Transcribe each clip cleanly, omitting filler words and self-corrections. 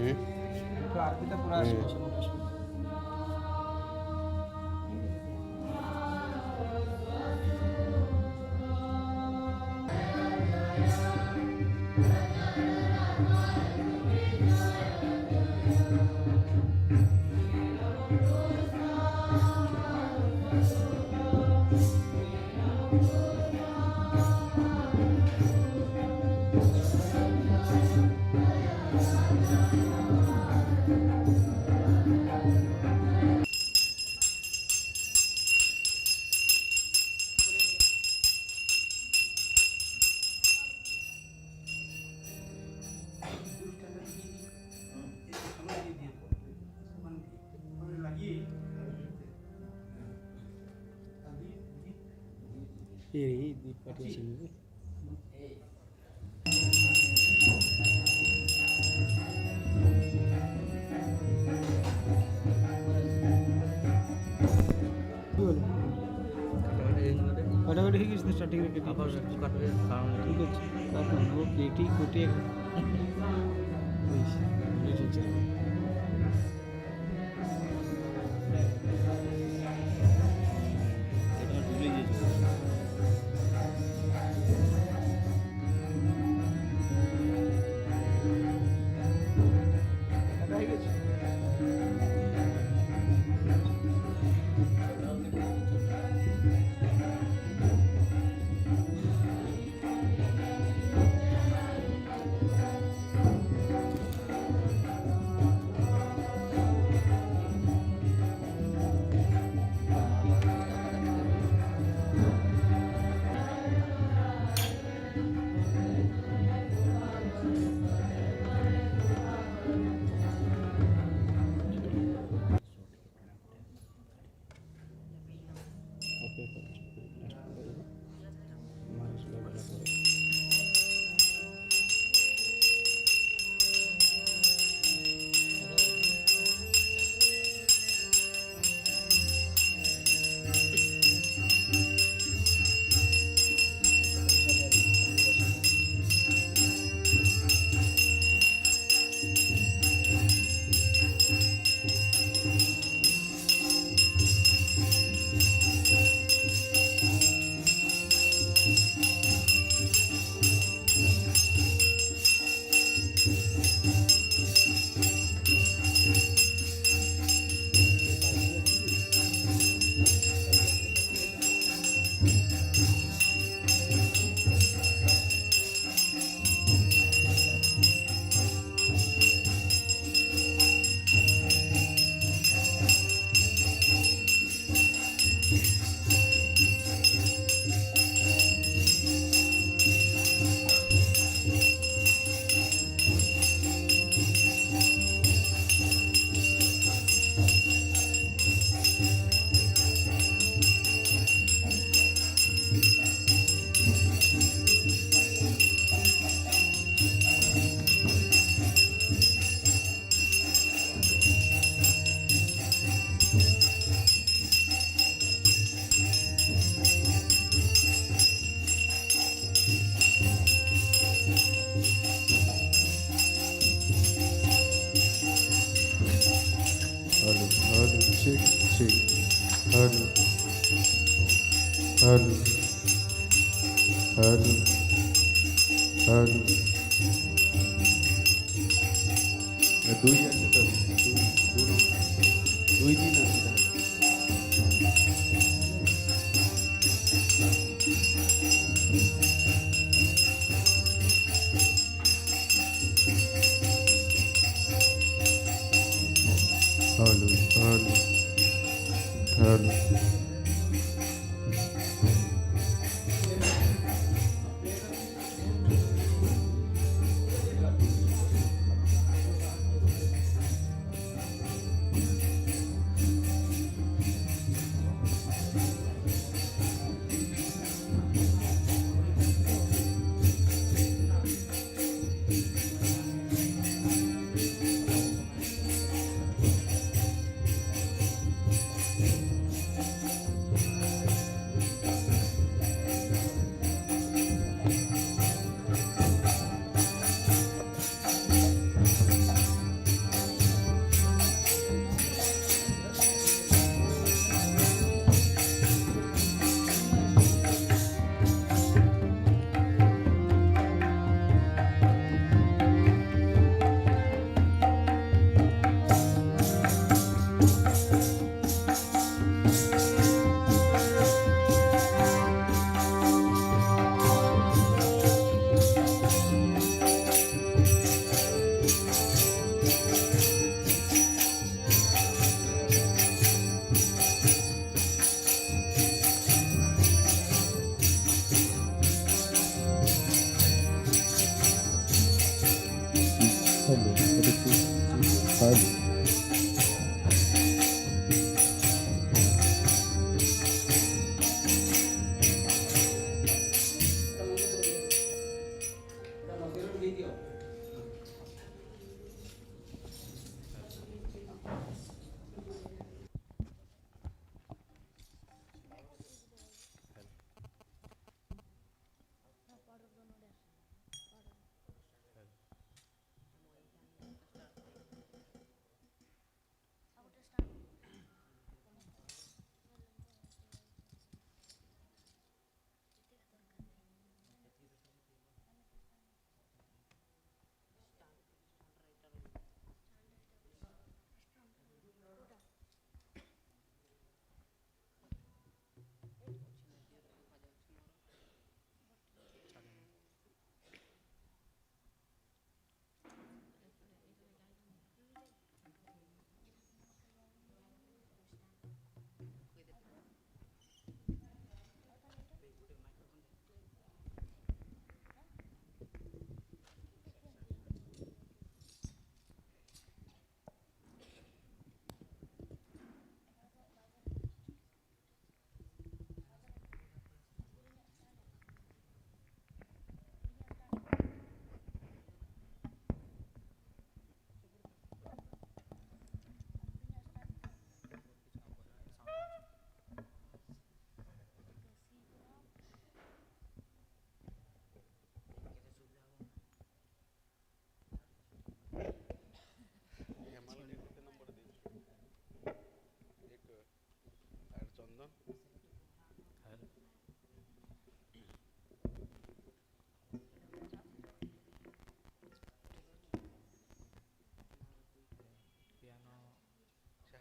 आरतीचा पुरा फटाफट ही किसने स्टार्टिंग में कितनी ठीक है वो पेटी कोटे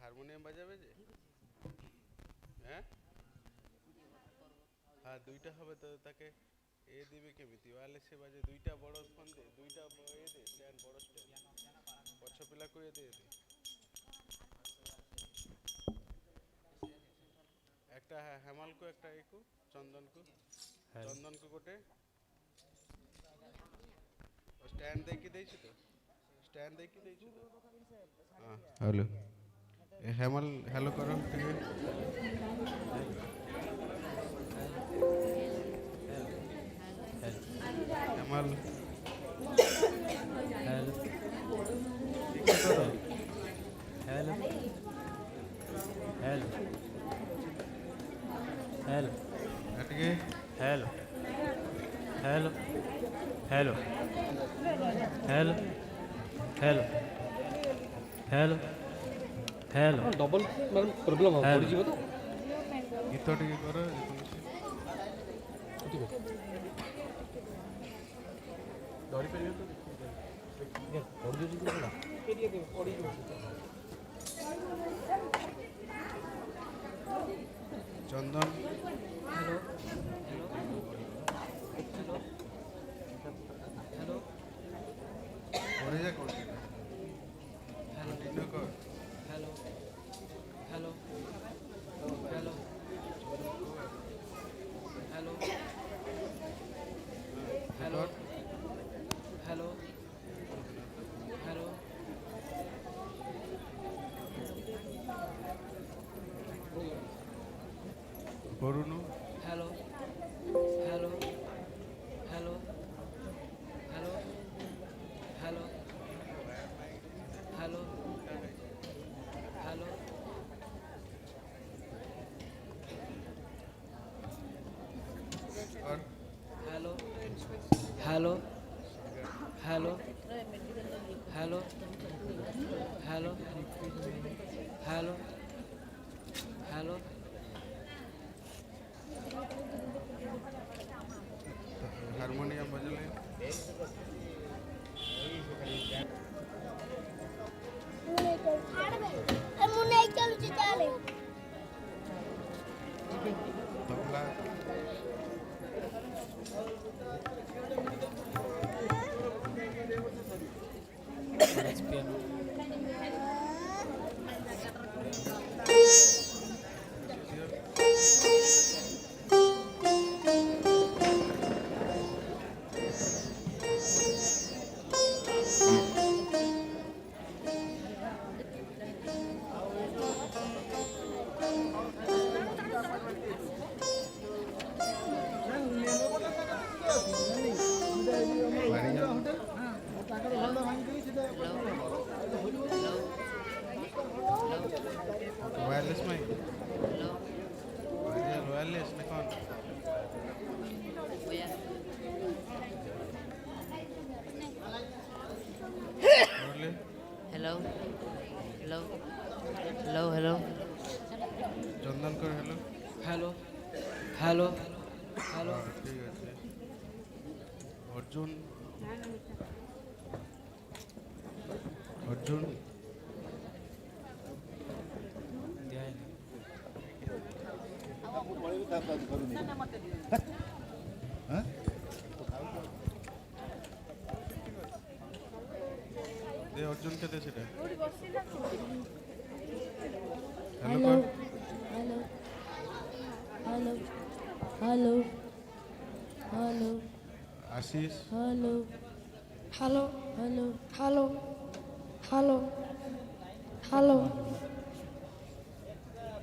হারমোনিয়াম বাজাবে যে, হ্যাঁ হ্যাঁ দুইটা হবে তো তাকে এ দিবে কেমিতি ওয়ারলেসে বাজে দুইটা বড় ফোন দে দুইটা এ দে স্ট্যান্ড বড় স্ট্যান্ড পଛ ପିଲାକୁ ଏ ଦେ একটা হেমালକୁ একটা এକୁ চন্দনକୁ ଗୋଟେ স্ট্যান্ড দেখি ଦେଇଛୁ তো স্ট্যান্ড দেখি ଦେଇଛୁ তো ହଁ ହ୍ୟାଲୋ হেমাল হ্যালো কর ଟିକେ হেমাল हेलो हेलो हेलो हेलो ଟିକେ hello hello hello hello hello hello hello double मतलब प्रोब्लेम हो पड़ी जीव तो ଗୀତ ଟିକେ କର ठीक है धरी परियो तो देखिए पड़ी जी को ना एरिया दे पड़ी जी Chandan hello hello hello hello পড়ে যা কোন हेलो কন্টিনিউ কর hello hello hello hello hello hello hello করুন hello hello hello hello hello hello hello और hello hello hello hello hello hello hello harmonium बजले तबला पियानो वायरलेस में वायरलेस में कौन बोले hello hello hello hello Chandan कर hello hello hello hello ठीक है अर्जुन अर्जुन दे अर्जुन के दे सीटा hello hello hello hello hello Ashish hello hello hello hello hello hello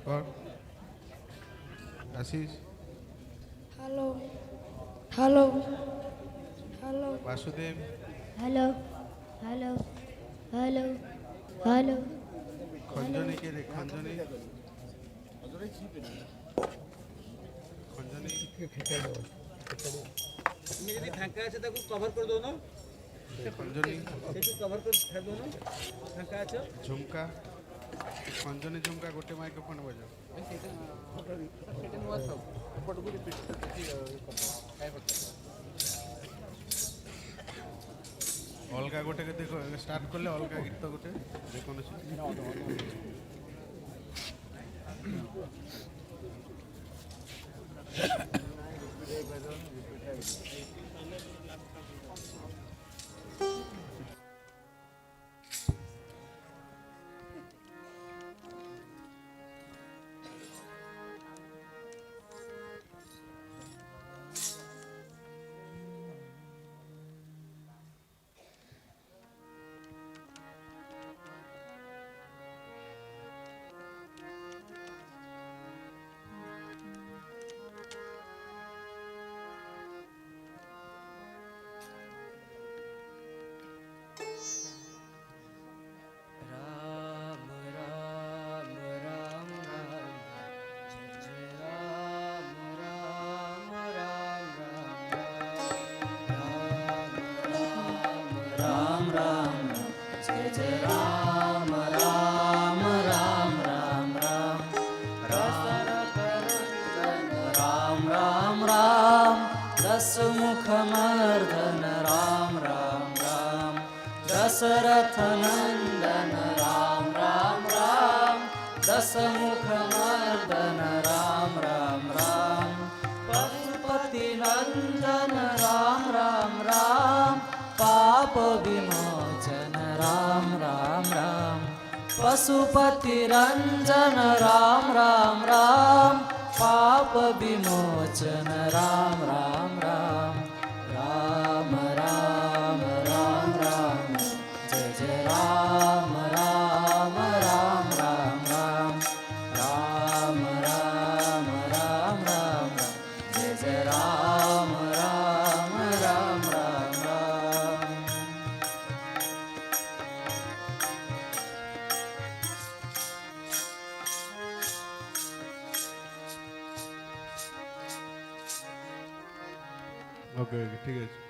और Ashish hello hello hello Vasudev hello hello hello hello खंजनी के रे खंजनी खंजनी যদি ফাঁকা আছে তাকে কভার করে দাও না खंजनी সেটা কভার করে ছেড়ে দাও না ফাঁকা আছে झुमका खंजनी झुमका गोटे माइक्रोफोन बजाओ ସେଟା ନୂଆ ସବୁ ଏପଟକୁ ରିପିଟ୍ କାଇଁ କରୁଛ अलगा गोटे के देखो स्टार्ट करले अलगा गीत गोटे जेकोनोसी राम राम राम राम जय जय राम राम राम राम राम राम जय जय राम राम राम राम राम दशरथ नंदन राम राम राम दशमुख मर्दन राम राम राम दशरथ नंदन राम राम राम दशमुख मर्दन राम राम राम पशुपति नंदन राम राम राम पाप विमोचन राम राम राम पशुपति रंजन राम राम राम पाप विमोचन राम राम राम राम राम राम राम जय जय राम राम राम राम राम राम राम राम राम जय जय राम राम राम राम राम ओके ओके ठीक है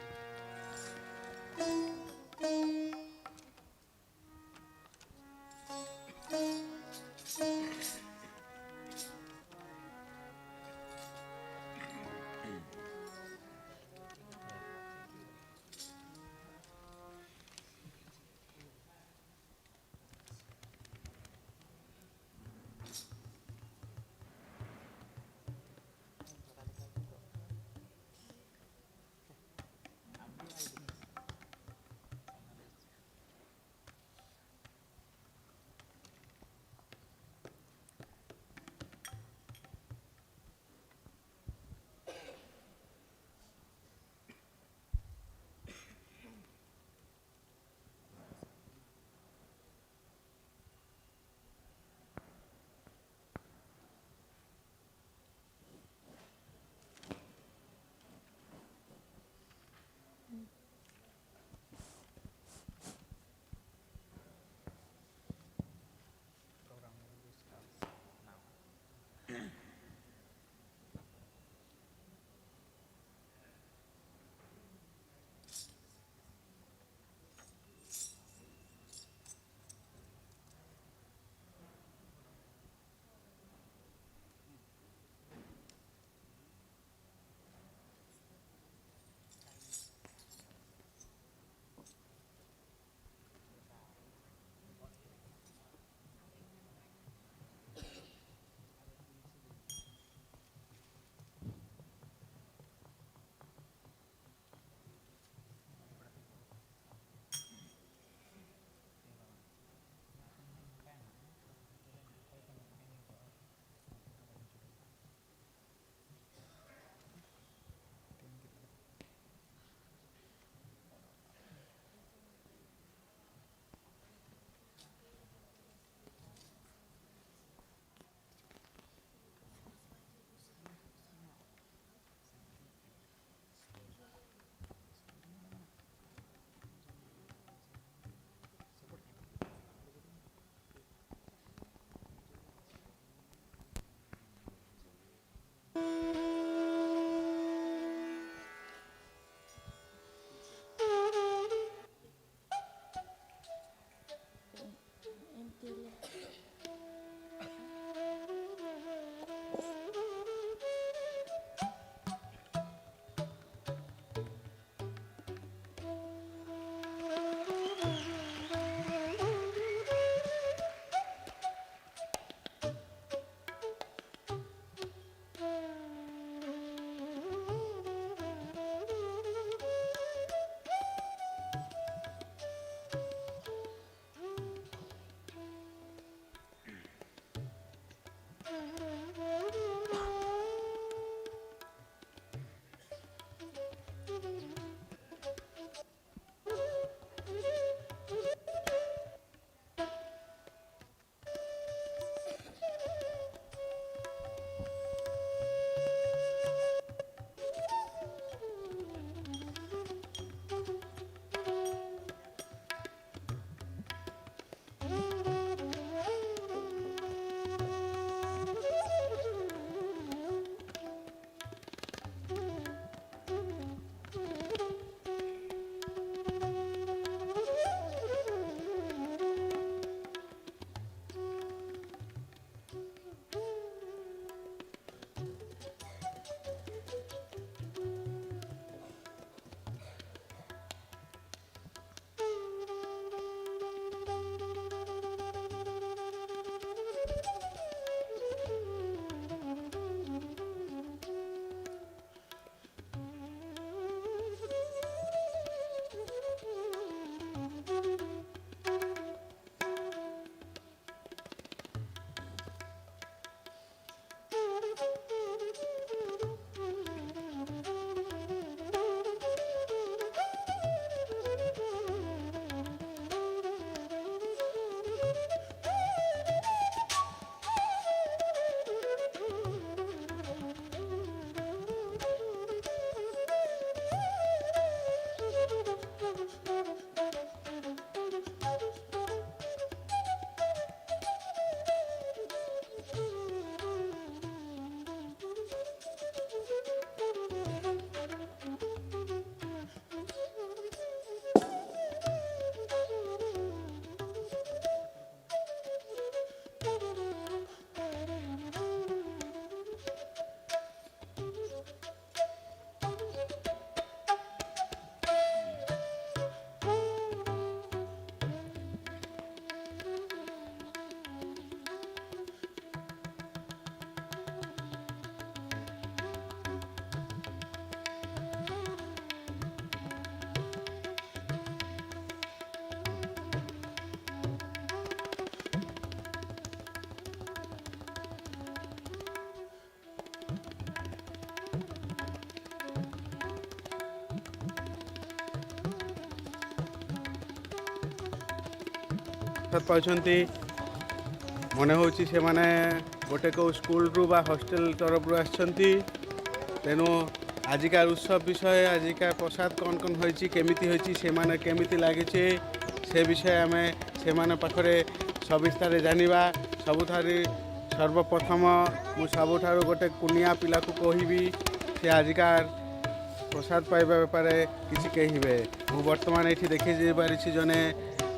ପ୍ରସାଦ ପାଉଛନ୍ତି। ମନେ ହେଉଛି ସେମାନେ ଗୋଟେ କେଉଁ ସ୍କୁଲରୁ ବା ହଷ୍ଟେଲ ତରଫରୁ ଆସିଛନ୍ତି। ତେଣୁ ଆଜିକା ଉତ୍ସବ ବିଷୟ, ଆଜିକା ପ୍ରସାଦ କ'ଣ କ'ଣ ହୋଇଛି, କେମିତି ହୋଇଛି, ସେମାନେ କେମିତି ଲାଗିଛି, ସେ ବିଷୟ ଆମେ ସେମାନେ ପାଖରେ ସବିସ୍ତାରେ ଜାଣିବା। ସବୁଠାରୁ ସର୍ବପ୍ରଥମ ମୁଁ ସବୁଠାରୁ ଗୋଟେ କୁନିଆ ପିଲାକୁ କହିବି, ସେ ଆଜିକା ପ୍ରସାଦ ପାଇବା ବେପାରେ କିଛି କହିବେ। ମୁଁ ବର୍ତ୍ତମାନ ଏଠି ଦେଖିପାରିଛି ଜଣେ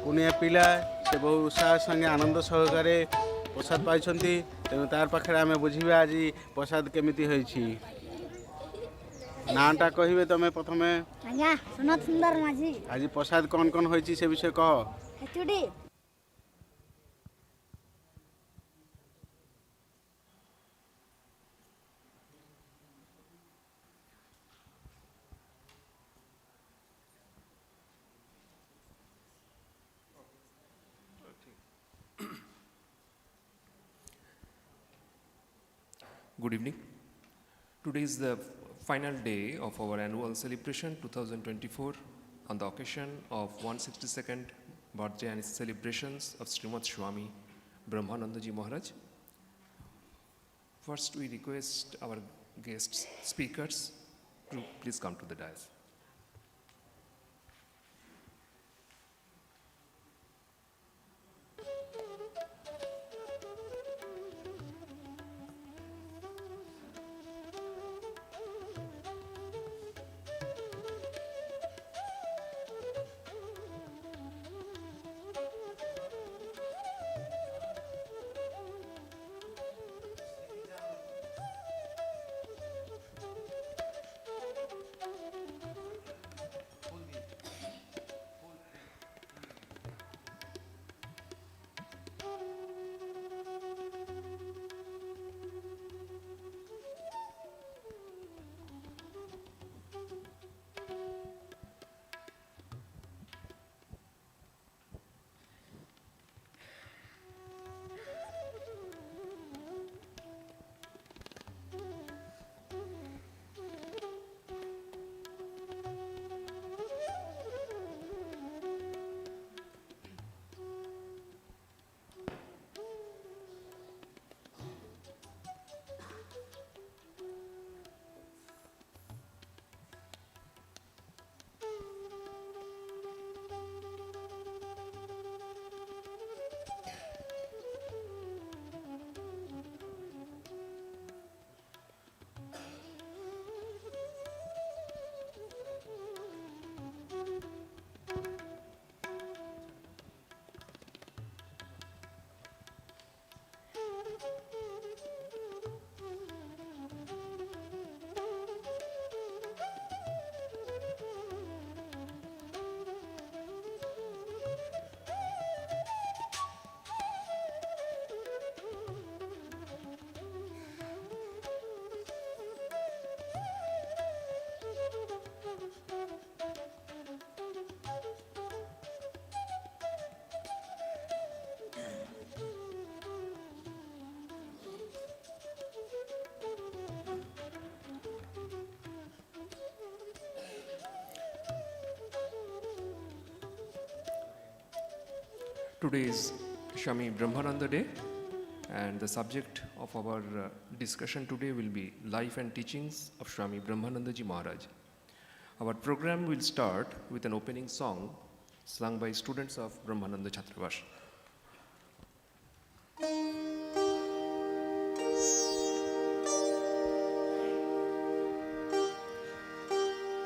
କୁନିଆ ପିଲା, ସେ ବହୁ ଉତ୍ସାହ ସଙ୍ଗେ ଆନନ୍ଦ ସହକାରେ ପ୍ରସାଦ ପାଇଛନ୍ତି। ତେଣୁ ତାର ପାଖରେ ଆମେ ବୁଝିବା ଆଜି ପ୍ରସାଦ କେମିତି ହୋଇଛି। ନାଁଟା କହିବେ ତମେ ପ୍ରଥମେ? ଆଜ୍ଞା ସୁନତ ସୁନ୍ଦର ମାଝି। ଆଜି ପ୍ରସାଦ କ'ଣ କ'ଣ ହୋଇଛି ସେ ବିଷୟ କହ। ଖେଚୁଡ଼ି, Good evening. Today is the final day of our annual celebration 2024 on the occasion of 162nd birthday and celebrations of Srimad SWAMI Brahmananda Ji Maharaj. First, we request our guest speakers to please come to the dais. Today is Swami Brahmananda Day, and the subject of our discussion today will be Life and Teachings of Swami Brahmananda Ji Maharaj. Our program will start with an opening song sung by students of Brahmananda Chhatravash.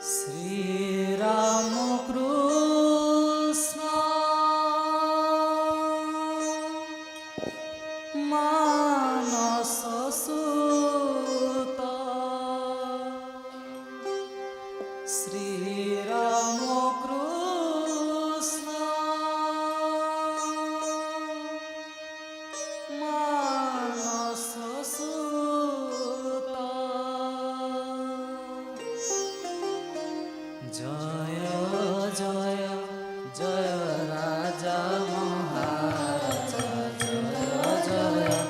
Sri Ram Krishna Manasa Suta Sri Ram Krishna Manasa Suta Jaya Jaya Jaya Raja Maharaja Jaya Jaya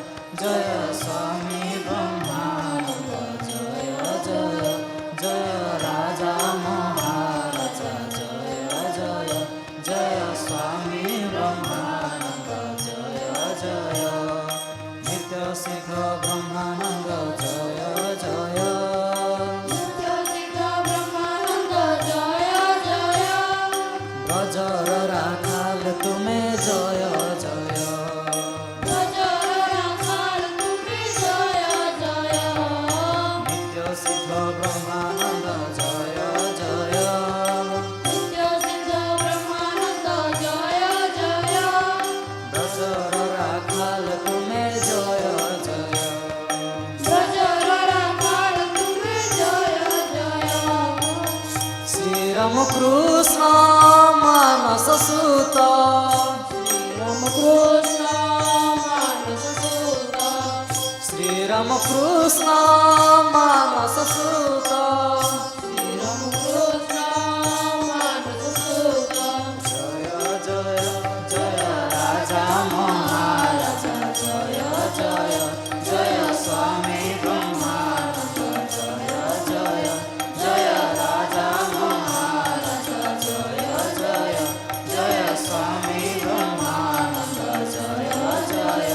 জয় জয় নিত্য সিদ্ধ ব্রহ্মানন্দ জয় জয় ব্রজর রাখাল তুমি জয় জয় শ্রীরাম কৃষ্ণ মানস সুত শ্রীরাম কৃষ্ণ মানস সুত জয় জয় জয় রাজা মহারাজ জয় জয় জয় স্বামী ব্রহ্মানন্দ জয় জয় জয় রাজা মহারাজ জয় জয় জয় স্বামী ব্রহ্মানন্দ জয় জয়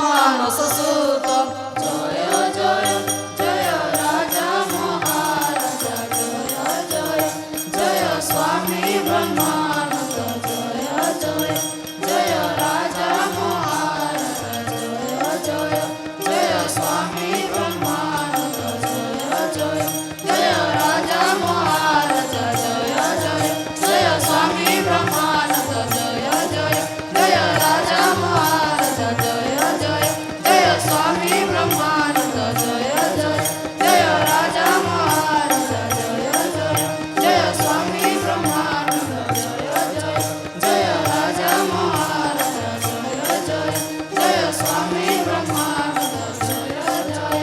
মানস সুত জয় জয় জয় রাজা মহারাজা জয় জয় জয় স্বামী ব্রহ্মানন্দ জয় জয় জয় রাজা মহারাজা জয় জয় জয় স্বামী ব্রহ্মানন্দ জয় জয় জয় রাজা মহারাজা জয় জয় জয় স্বামী ব্রহ্মানন্দ জয় জয় জয় রাজা মহারাজা জয় জয় জয় স্বামী ব্রহ্মানন্দ জয় জয় জয় রাজা মহারাজা জয় জয় জয় স্বামী ব্রহ্মানন্দ জয় জয় জয় রাজা মহারাজা জয় জয় জয় স্বামী ব্রহ্মানন্দ জয় জয়।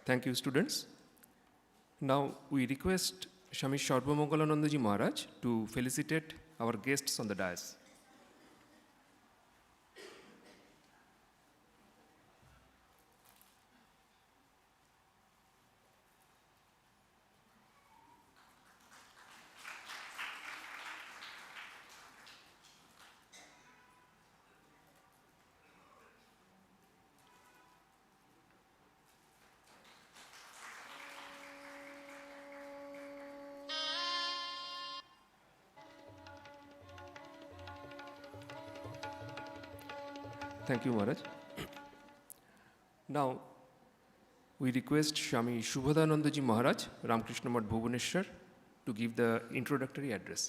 Thank you, students. Now we request Swami Sarvamangalananda Ji Maharaj to felicitate our guests on the dais. Thank you, Maharaj. Now, we request Swami Shubhadananda Ji Maharaj, R.K.MATH Bhubaneswar, to give the introductory address.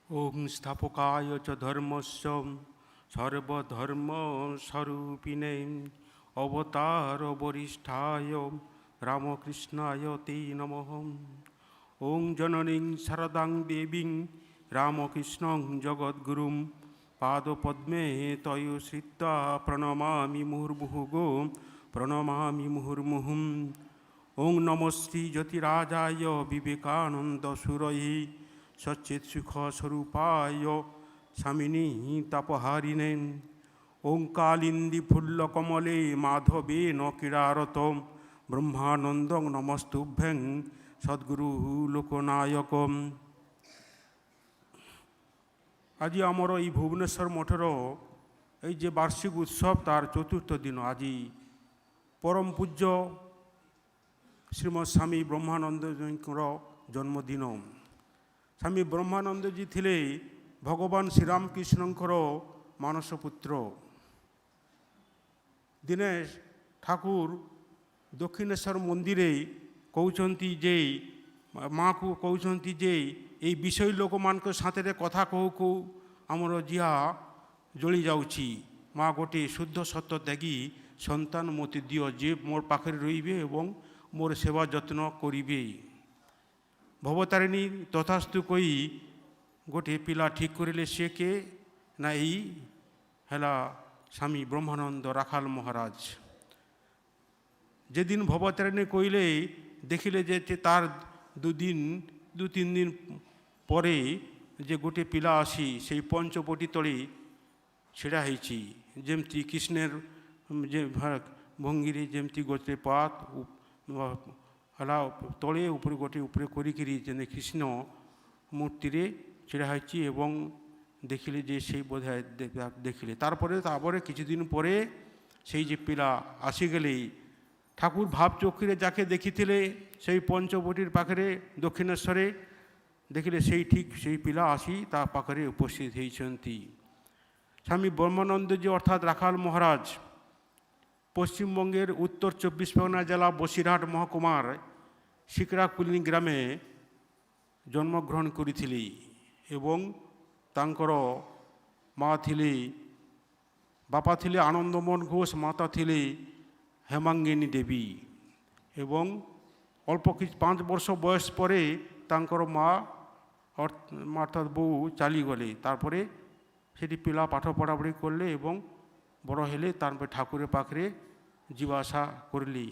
ओम स्थापकाय च धर्मस्य सर्वधर्मस्वरूपिणे अवतार वरिष्ठाय रामकृष्णाय ते नमः। ओम जननीं शारदां देवीं रामकृष्णं जगद्गुरुं पादपद्मे तयोश्रित्वा प्रणमामि मुहुर्मुहुः प्रणमामि मुहुर्मुहुः। ओम नमो श्री ज्योतिराजाय विवेकानन्दसूरये सच्चित्सुखस्वरूपाय स्वामिनी तापहारिणे। ओं कालिंदी फुल्लकमले माधवेन क्रीडारतं ब्रह्मानन्दं नमस्तुभ्यं सद्गुरु लोकनायकम। आज आमर এই ভুবনেশ্বর মঠের এই যে বার্ষিক উৎসব তার চতুর্থ দিন। আজি পরম পূজ্য শ্রীমৎ স্বামী ব্রহ্মানন্দজীଙ୍କର জন্মদিন। স্বামী ବ୍ରହ୍ମାନନ୍ଦଜୀ ଥିଲେ ଭଗବାନ ଶ୍ରୀରାମକୃଷ୍ଣଙ୍କର ମାନସ ପୁତ୍ର। ଦିନେ ଠାକୁର ଦକ୍ଷିଣେଶ୍ୱର ମନ୍ଦିରରେ କହୁଛନ୍ତି ଯେ ମାକୁ କହୁଛନ୍ତି ଯେ এই বিষয় ଲୋକମାନଙ୍କ ସାଥିରେ କଥା କହୁ କହୁ ଆମର ଜିଆ ଜଳି ଯାଉଛି। ମା ଗୋଟିଏ ଶୁଦ୍ଧ ସତ୍ୟ ତ୍ୟାଗୀ ସନ୍ତାନ ମୋତେ ଦିଅ ଯେ ମୋର ପାଖରେ ରହିବେ ଏବଂ ମୋର ସେବା ଯତ୍ନ କରିବେ। ଭବତାରିଣୀ ତଥାସ୍ତୁ କହି ଗୋଟିଏ ପିଲା ଠିକ୍ କରିଲେ। ସେ କେ ନା ଏଇ ହେଲା ସ୍ୱାମୀ ବ୍ରହ୍ମାନନ୍ଦ ରାଖାଲ ମହାରାଜ। যেদিন ভবতারিণী কইলে দেখিলে যে তার দু তিন দিন পরে যে গোটে পিলা আসি সেই পঞ্চবটি তলে ছেড়া হয়েছি। যেমতি কৃষ্ণের যে ভঙ্গিরে যেমতি গোটে পাত ହେଲା ତଳେ ଉପରେ ଗୋଟିଏ ଉପରେ କରିକିରି ଯେନେ କୃଷ୍ଣ ମୂର୍ତ୍ତିରେ ଛିଡ଼ା ହେଇଛି ଏବଂ ଦେଖିଲେ ଯେ ସେଇ ବୋଧେ ଦେଖିଲେ। ତାପରେ কিছুদিন পরে সেই যে ପିଲା ଆସିଗଲେ ঠাকুর ভাব চক্ষুরে যাকে দেখিଥିଲେ সেই পঞ্চবটির পাখে দক্ষিণেশ্বরে দেখিলে সেই ঠিক সেই পিলা আসি তা পাখে উপস্থিত হয়েছেন। স্বামী ব্রহ্মানন্দজি অর্থাৎ রাখাল মহারাজ পশ্চিমবঙ্গের উত্তর 24 পরগনা জেলা বসিরহাট মহকুমার শিকরাকুলিনী গ্রামে জন্মগ্রহণ করেছিলেন এবং তাঙ্কর মা ଥିଲେ বাপা ଥିଲେ আনন্দমোহন ঘোষ, মাতা ଥିଲେ হেমাঙ্গিনী দেবী এবং অল্প কিছু 5 বর্ষ বয়স পরে তাঙ্কর মা অর্থাৎ বউ চালিগলে। তারপরে সেটি পিলা পাঠ পড়াপড়ি করলে এবং বড় হলে তারপরে ঠাকুরের পাখরে ଯିବା আসা করলি।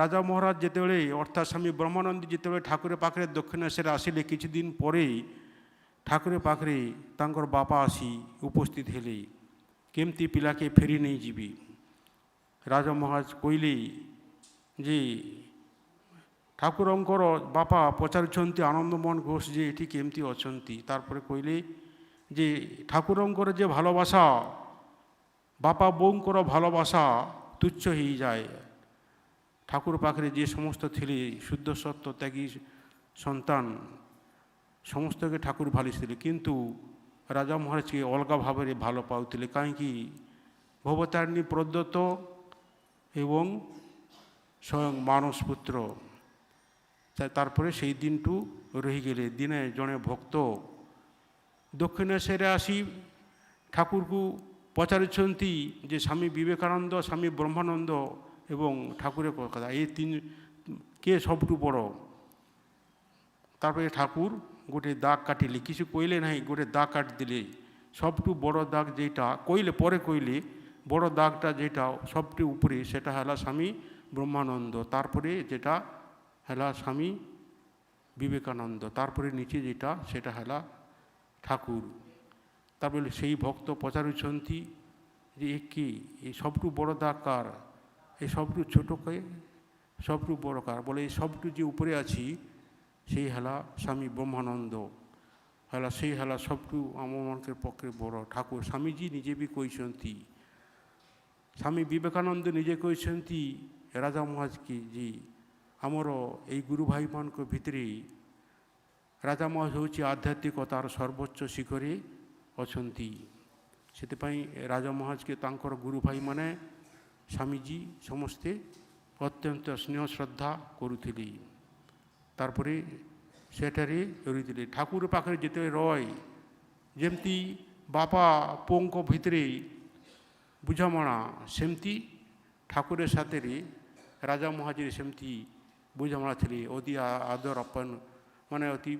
রাজা মহারাজ যেতবে অর্থাৎ স্বামী ব্রহ্মানন্দ যেতবে ঠাকুরের পাখরে দক্ষিণেশ্বরে আসিলে কিছুদিন পরে ঠাকুরের পাখরে তাঙ্কর বাপা আসি উপস্থিত হেলে কেমতি পিলাকে ফেরি নেই যাবি। রাজা মহারাজ কইলে যে ঠাকুরঙ্কর বাপা পଚାରୁଛନ୍ତି আনন্দমোহন ঘোষ যে এটি কেমতি অছন্তি। তারপরে কইলে যে ঠাকুরঙ্কর যে ভালোবাসা বাপা বউঙ্কর ভালোবাসা তুচ্ছ হয়ে যায়। ঠাকুর পাখরে যে সমস্ত ଥିଲେ শুদ্ধ সত্য ত্যাগী সন্তান ସମସ୍ତকে ଠାକୁର ଭାଲିଥିଲେ କିନ୍ତୁ ରାଜା ମହାରାଜକେ ଅଲଗା ଭାବରେ ଭଲ ପାଉଥିଲେ। କାହିଁକି ଭବତାରିଣୀ ପ୍ରଦତ୍ତ ଏବଂ ସ୍ୱୟଂ ମାନସ ପୁତ୍ର। ତାরপরে সেই দিনটু রহিগেলে। দিনে জনে ভক্ত দক্ষিণেশ্বরে আসি ঠাকুরକୁ ପଚାରୁଛନ୍ତି যে স্বামী বিবেকানন্দ স্বামী ব্রহ্মানন্দ এবং ঠাকুরের কথা এই তিন কে সবটু বড়। তারপরে ঠাকুর গোটে দাগ কাটিলে কিছু কইলে নাই গোটে দাগ কাটি দিলে সবটু বড় দাগ যেটা কইলে পরে কইলে বড় দাগটা যেটা সবটি উপরে সেটা হলো স্বামী ব্রহ্মানন্দ। তারপরে যেটা হলো স্বামী বিবেকানন্দ। তারপরে নিচে যেটা সেটা হলো ঠাকুর। তারপরে সেই ভক্ত পচারুଛନ୍ତି যে এ কি এই সবটু বড় দাগ কার এই সবটু ছোট কে সবটু বড় কার বলে এই সবটু যে উপরে আছি সেই হেলা স্বামী ব্রহ্মানন্দ হেলা সেই হেলা সবটু আমমানকের পক্ষে বড় ঠাকুর। স্বামীজি নিজে বি কইଛନ୍ତି স্বামী বিবেকানন্দ নিজে কইଛନ୍ତି রাজা মহারাজকে যে আমার এই গুরু ভাইମାନଙ୍କ ভিতরে রাজা মহারাজ ହେଉଛି ଆଧ୍ୟାତ୍ମିକତାର ସର୍ବୋଚ୍ଚ ଶିଖରେ ଅଛନ୍ତି। ସେଥିପାଇଁ ରାଜା ମହାରାଜକେ ତାଙ୍କର ଗୁରୁ ଭାଇମାନେ ସ୍ୱାମୀଜୀ ସମସ୍ତେ ଅତ୍ୟନ୍ତ ସ୍ନେହ ଶ୍ରଦ୍ଧା କରୁଥିଲେ। ତାରପରେ ସେଠାରେ ରହିଥିଲେ ଠାକୁର ପାଖରେ ଯେତେବେଳେ ରହେ ଯେମିତି ବାପା ପୁଅଙ୍କ ଭିତରେ ବୁଝାମଣା ସେମିତି ଠାକୁର ସାଥିରେ ରାଜା ମହାରାଜରେ ସେମିତି ବୁଝାମଣା ଥିଲେ। ଅତି ଆଦର ଆପନ ମାନେ ଅତି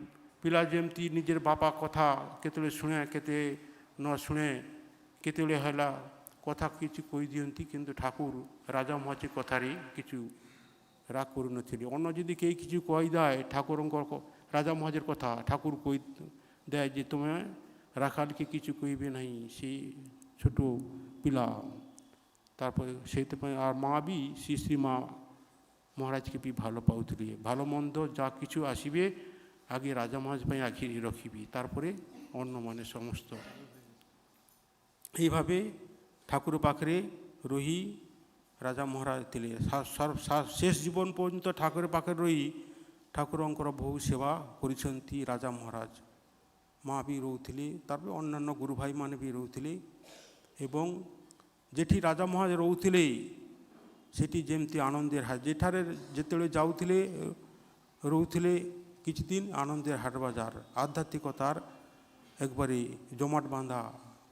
ପିଲା ଯେମିତି ନିଜର ବାପା କଥା କେତେବେଳେ ଶୁଣେ କେତେ ନ ଶୁଣେ କେତେବେଳେ ହେଲା କଥା କିଛି କହିଦିଅନ୍ତି କିନ୍ତୁ ଠାକୁର ରାଜା ମହାରାଜ କଥାରେ କିଛି ରାଗ କରୁନଥିଲେ। ଅନ୍ୟ ଯଦି କେହି କିଛି କହିଦେଏ ଠାକୁରଙ୍କ ରାଜା ମହାରାଜର କଥା ଠାକୁର କହିଦେଏ ଯେ ତୁମେ ରାଖାଲকে কিছু কইবে ନାହିଁ ସେ ছোট ପିଲା। তারপরে সেইଥିପାଇଁ আর মা ବି শ্রী মা মহারাজকে ବି ভাল পাଉଥିଲେ। ভালো মন্দ যা কিছু আসিবে আগে রাজা মহারাজ ପାଇଁ আখি রখিবি তারপরে অন্যମାନେ সমস্ত। এইভাবে ঠাকুর পাখরে রহি রাজা মহারাজ ଥିଲେ। শেষ জীবন পর্যন্ত ঠাকুর পাখରେ রহি ঠাকুরଙ୍କର বহু সেবা କରିଛନ୍ତି রাজা মহারাজ। মা ବି রହୁଥିଲେ তারপরে অন্যান্য গুরু ভাইମାନେ ବି রହୁଥିଲେ এবং যেটি রাজা মহারাজ রହୁଥିଲେ সেটি যেମିତି আনন্দের হাট যেଠାରେ যেତେବେଳେ ଯାଉଥିଲେ রହୁଥିଲେ কিছুদিন আনন্দের হাট বাজার আধ্যাত্মিকতার একবারে জমাট বাঁধা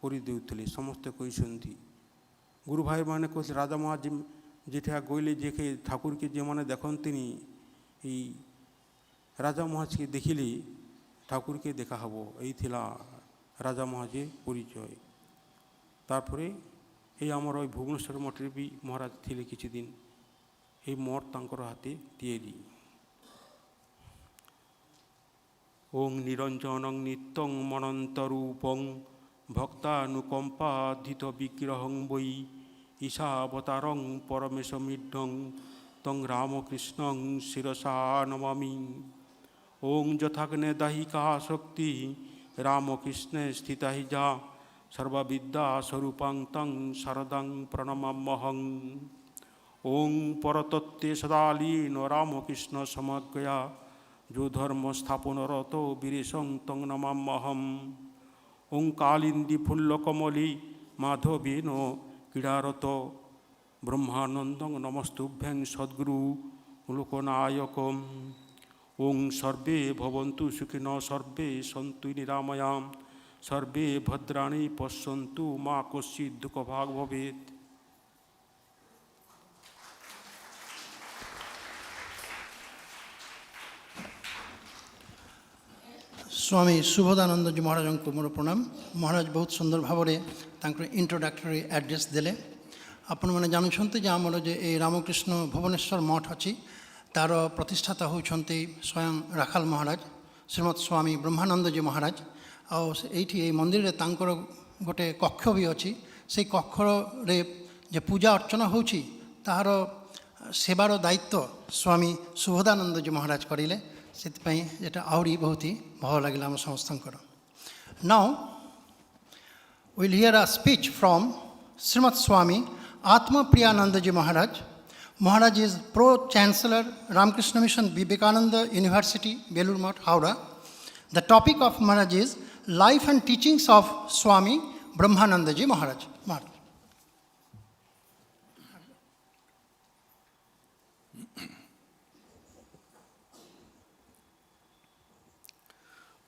করে দেউଥିଲେ ସମସ୍ତେ କହିଛନ୍ତି। গুরু ভাইମାନେ কହୁଥିଲେ রাজা মহারাজ যেঠা গইলে দেখে ঠাকুরকে যেମାନେ দেখন্তিনি এই রাজা মহারাজকে দেখিলে ঠাকুরকে দেখা হব এই ଥିଲା রাজা মহারাজের পরিচয়। তারপরে এই আমার ওই ভুবনেশ্বর মঠের বি মহারাজ ଥିଲେ কিছুদিন এই মঠ তাঙ্কর হাতে তিয়েরি। ওং নিরঞ্জনং নিত্যং মনন্তরূপং ভক্তানুকম্পাধিত বিগ্রহং বৈ ঈশাবতারং পরমেশমিড্ঢং তং রামকৃষ্ণং শিরসা নমামি। ওং যথাগ্নে দাহিকা শক্তি রামকৃষ্ণে স্থিতা হি যা সর্ববিদ্যা স্বরূপাং তং শারদাং প্রণমাম্যহং। ওং পরতত্ত্বে সদালীন রামকৃষ্ণ সমজ্ঞয়া যো ধর্ম স্থাপনরত বীরেশং তং নমাম্যহম। ওং কালিন্দী ফুল্লকমলি মাধবেন ক্রীড়ারত ব্রহ্মানন্দং নমস্তুভ্যং সদ্গুরু লোকনায়কম। ওং সর্বে ভবন্তু সুখিনো সর্বে সন্তু নিরাময়াম সর্বে ভদ্রাণি পশ্যন্তু মা কশ্চিৎ দুঃখভাগ ভবেৎ। स्वामी शुभदानंद जी महाराज को मोर प्रणाम। महाराज बहुत सुंदर भाव इंट्रोडक्टरी एड्रेस देले। आपण मैंने जानते जे आमर जे रामकृष्ण भुवनेश्वर मठ अच्छी तार प्रतिष्ठाता होती स्वयं राखाल महाराज श्रीमद स्वामी ब्रह्मानंद जी महाराज। आई मंदिर रे तांकर गोटे कक्ष भी अच्छी से कक्षरे जे पूजा अर्चना होची ताहार सेवार दायित्व स्वामी शुभदानंद जी महाराज करें से आहरी बहुत ही भल लगे आम समस्त। Now will hear a speech from Shrimad Swami Atmapriyananda ji Maharaj. Maharaj is pro chancellor Ramakrishna Mission Vivekananda University Belur Math Howrah. The topic of Maharaj is life and teachings of Swami Brahmananda ji Maharaj. Maharaj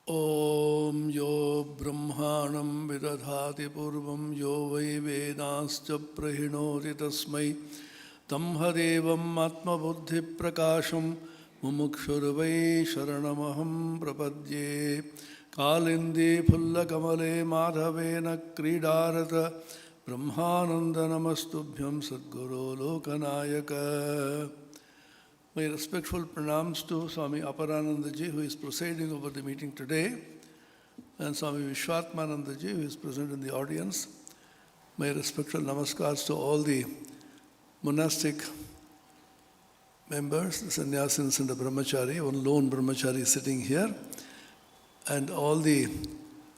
ॐ यो ब्रह्माणं विदधाति पूर्वं यो वै वेदांश्च प्रहिणोति तस्मै तं हदेवम् आत्मबुद्धिप्रकाशं मुमुक्षुर्वै शरणमहं प्रपद्ये। कालिन्दे फुल्लकमले माधवेन क्रीडारत ब्रह्मानन्द नमस्तुभ्यं सद्गुरो लोकनायक। My respectful pranams to Swami Aparanandaji, who is presiding over the meeting today, and Swami Vishwatmanandaji, who is present in the audience. My respectful namaskars to all the monastic members, the sannyasins and the brahmachari, one lone brahmachari sitting here, and all the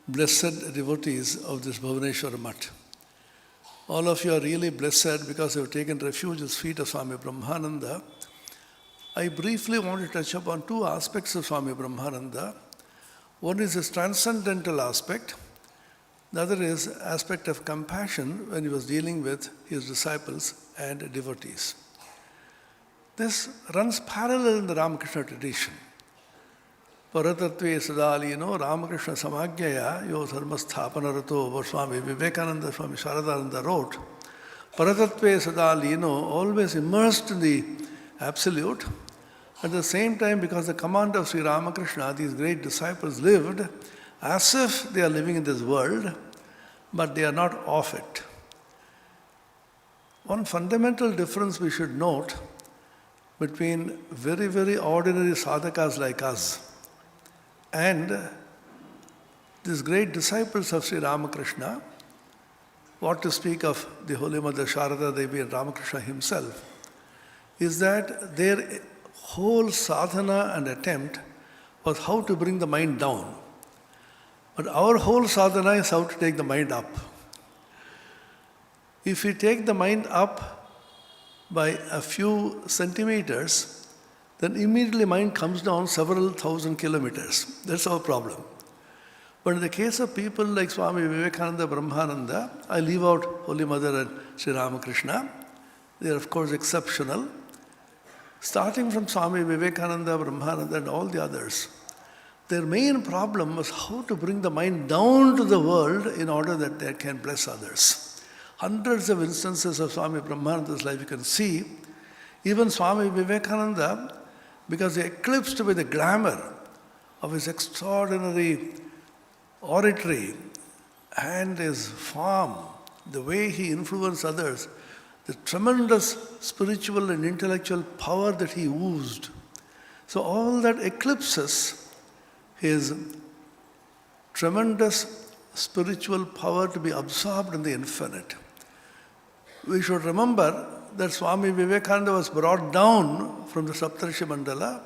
blessed devotees of this Bhubaneswar Math. All of you are really blessed because you have taken refuge at the feet of Swami Brahmananda. I briefly want to touch upon two aspects of Swami Brahmananda. One is his transcendental aspect. The other is aspect of compassion when he was dealing with his disciples and devotees. This runs parallel in the Ramakrishna tradition. Paratatve sadalino Ramakrishna samagyaya yo dharmasthapana Swami Vivekananda, Swami Sharadananda wrote, Paratatve sadalino, always immersed in the absolute. At the same time, because the command of Sri Ramakrishna, these great disciples lived as if they are living in this world, but they are not of it. One fundamental difference we should note between very, very ordinary sadhakas like us and these great disciples of Sri Ramakrishna, what to speak of the Holy Mother Sharada Devi and Ramakrishna himself, is that their whole sadhana and attempt was how to bring the mind down. But our whole sadhana is how to take the mind up. If we take the mind up by a few centimeters, then immediately mind comes down several thousand kilometers. That's our problem. But in the case of people like Swami Vivekananda, Brahmananda, I leave out Holy Mother and Sri Ramakrishna. They are of course exceptional. Starting from Swami Vivekananda, Brahmananda and all the others, their main problem was how to bring the mind down to the world in order that they can bless others. Hundreds of instances of Swami Brahmananda's life you can see. Even Swami Vivekananda, because eclipsed by the glamour of his extraordinary oratory and his farm, the way he influenced others, the tremendous spiritual and intellectual power that he oozed. So all that eclipses his tremendous spiritual power to be absorbed in the infinite. We should remember that Swami Vivekananda was brought down from the Saptarishi Mandala,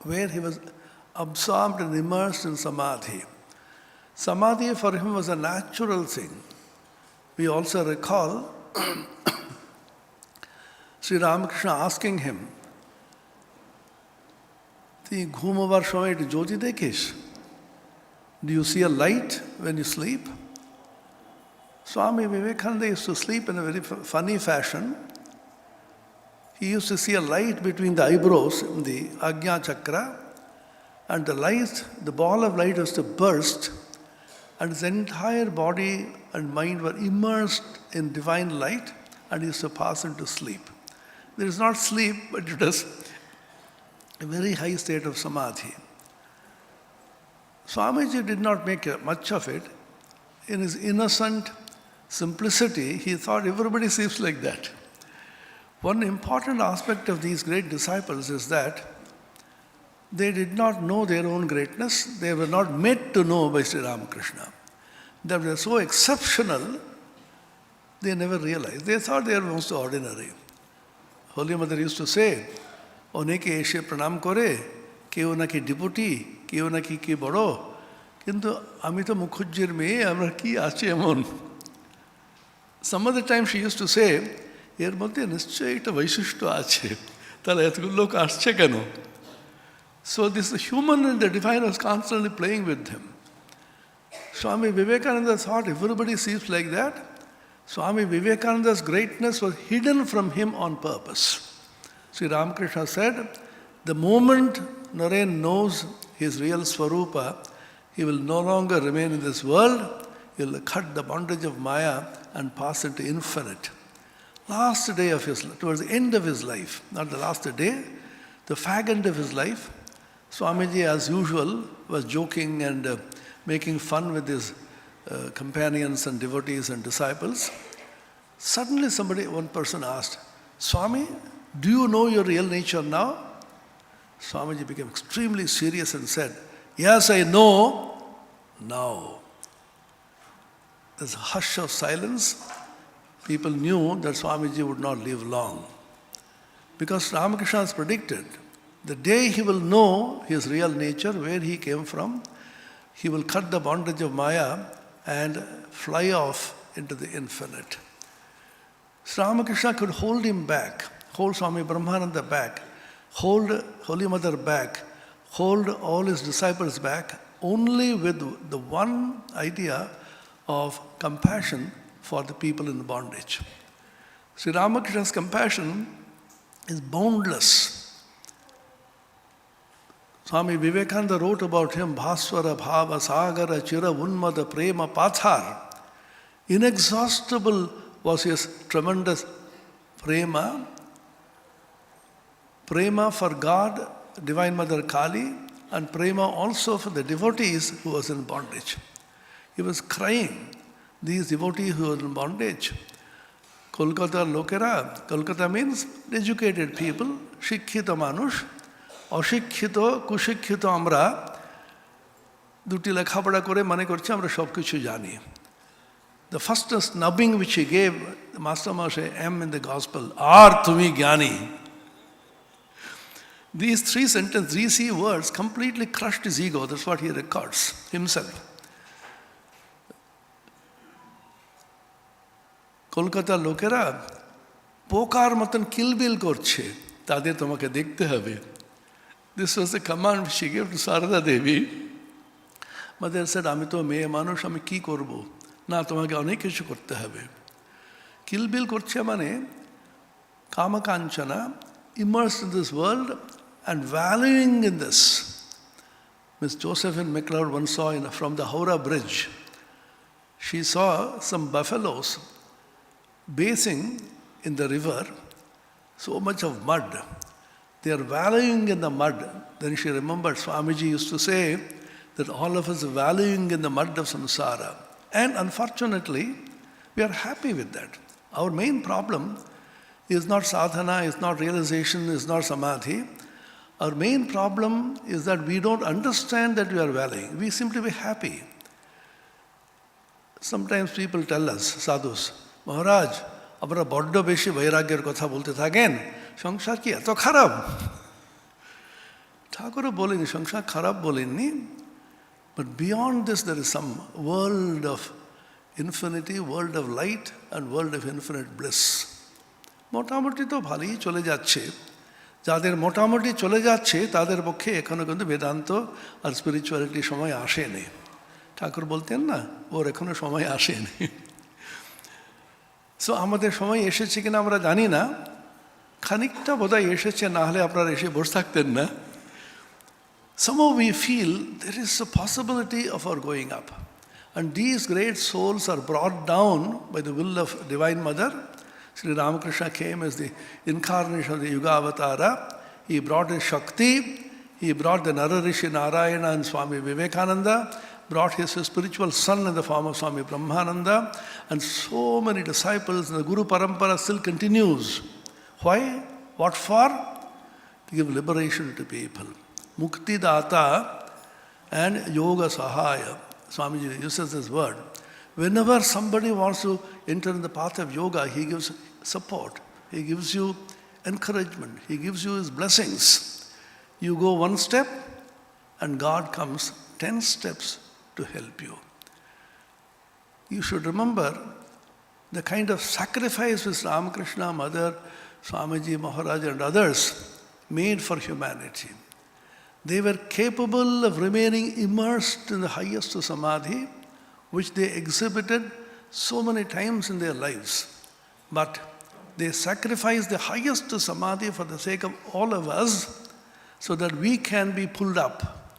where he was absorbed and immersed in Samadhi. Samadhi for him was a natural thing. We also recall Sri Ramakrishna asking him, "Ti ghumavar shoy jyoti dekhish? Do you see a light when you sleep?" Swami Vivekananda used to sleep in a very funny fashion. He used to see a light between the eyebrows in the Ajna Chakra, and the light, the ball of light was to burst, and his entire body and mind were immersed in divine light, and he used to pass into sleep. There is not sleep, but it is a very high state of samadhi. Swamiji did not make much of it. In his innocent simplicity, he thought everybody seems like that. One important aspect of these great disciples is that they did not know their own greatness. They were not made to know by Sri Ramakrishna. They were so exceptional, they never realized. They thought they were most ordinary. Holy Mother used to say, Oneke eshe pranam kore, keo naki deputy, keo naki ki boro. Kintu ami to mukhujjir meye, amra ki ache emon. Some other time she used to say, এর মধ্যে নিশ্চয়ই একটা বৈশিষ্ট্য আছে, তাহলে এতগুলো লোক আসছে কেন? So this human and the divine was constantly playing with him. Swami Vivekananda thought everybody seems like that. Swami Vivekananda's greatness was hidden from him on purpose. Sri Ramakrishna said, the moment Naren knows his real Swarupa, he will no longer remain in this world, he will cut the bondage of Maya and pass into infinite. Last day of his life, towards the end of his life, not the last day, the fag end of his life, Swamiji, as usual, was joking and making fun with his companions and devotees and disciples. Suddenly one person asked, Swami, do you know your real nature now? Swamiji became extremely serious and said, yes, I know now. There's a hush of silence. People knew that Swamiji would not live long. Because Ramakrishna has predicted, the day he will know his real nature, where he came from, he will cut the bondage of Maya and fly off into the infinite. Sri Ramakrishna could hold him back, hold Swami Brahmananda back, hold Holy Mother back, hold all his disciples back, only with the one idea of compassion for the people in bondage. Sri Ramakrishna's compassion is boundless. Swami Vivekananda wrote about him, Bhaswara Bhava Sagara Chira Unmada Prema Pathar. Inexhaustible was his tremendous prema. Prema for God, Divine Mother Kali, and prema also for the devotees who was in bondage. He was crying. These devotees who are in bondage. Kolkata Lokera, Kolkata means educated people, Shikkhita Manush, Ashikkhito, Kushikkhito Amra, দুটি লেখাপড়া করে মনে করছে আমরা সব কিছু জানি. The first snubbing which he gave the Master Moshe M in the Gospel, আর তুমি জ্ঞানী. These three words completely crushed his ego. That's what he records himself. কলকাতার লোকেরা পোকার মতন কিলবিল করছে, তাদের তোমাকে দেখতে হবে. This was the command which she gave to Sarada Devi. Mother said, আমি তো মেয়ে মানুষ, আমি কি করব? না, তোমাকে অনেক কিছু করতে হবে. কিলবিল করছে মানে কামকাঞ্চনা, immersed in this world and valuing in this. Miss Josephine McLeod once saw from the Howrah Bridge, she saw some buffaloes bathing in the river, so much of mud. They are valuing in the mud. Then she remembered Swamiji used to say that all of us are valuing in the mud of samsara. And unfortunately, we are happy with that. Our main problem is not sadhana, is not realization, is not samadhi. Our main problem is that we don't understand that we are valuing. We simply be happy. Sometimes people tell us, sadhus, মহারাজ আপনারা বড্ড বেশি বৈরাগ্যের কথা বলতে থাকেন, সংসার কি এত খারাপ? ঠাকুরও বলেনি সংসার খারাপ বলেননি, but beyond this there is some world of infinity, world of light and world of infinite bliss. মোটামুটি তো ভালোই চলে যাচ্ছে. যাদের মোটামুটি চলে যাচ্ছে তাদের পক্ষে এখনো কিন্তু বেদান্ত আর স্পিরিচুয়ালিটি সময় আসেনি. ঠাকুর বলতেন না, ওর এখনো সময় আসেনি. সো আমাদের সময় এসেছে কিনা আমরা জানি না, খানিকটা বোধহয় এসেছে, না হলে আপনারা এসে বসে থাকতেন না. Somehow we feel there is a possibility of our going up. And these great souls are brought down by the will of Divine Mother. Sri Ramakrishna came as the incarnation of the Yuga Avatara. He brought his Shakti, He brought the Nararishi Narayana and Swami Vivekananda, brought his spiritual son in the form of Swami Brahmananda, and so many disciples, and the Guru Parampara still continues. Why? What for? To give liberation to people. Mukti Data and Yoga Sahaya. Swamiji uses this word. Whenever somebody wants to enter in the path of yoga, he gives support. He gives you encouragement. He gives you his blessings. You go one step, and God comes 10 steps to help you. You should remember the kind of sacrifice which Ramakrishna, Mother, Swamiji, Maharaj and others made for humanity. They were capable of remaining immersed in the highest samadhi, which they exhibited so many times in their lives. But they sacrificed the highest samadhi for the sake of all of us so that we can be pulled up.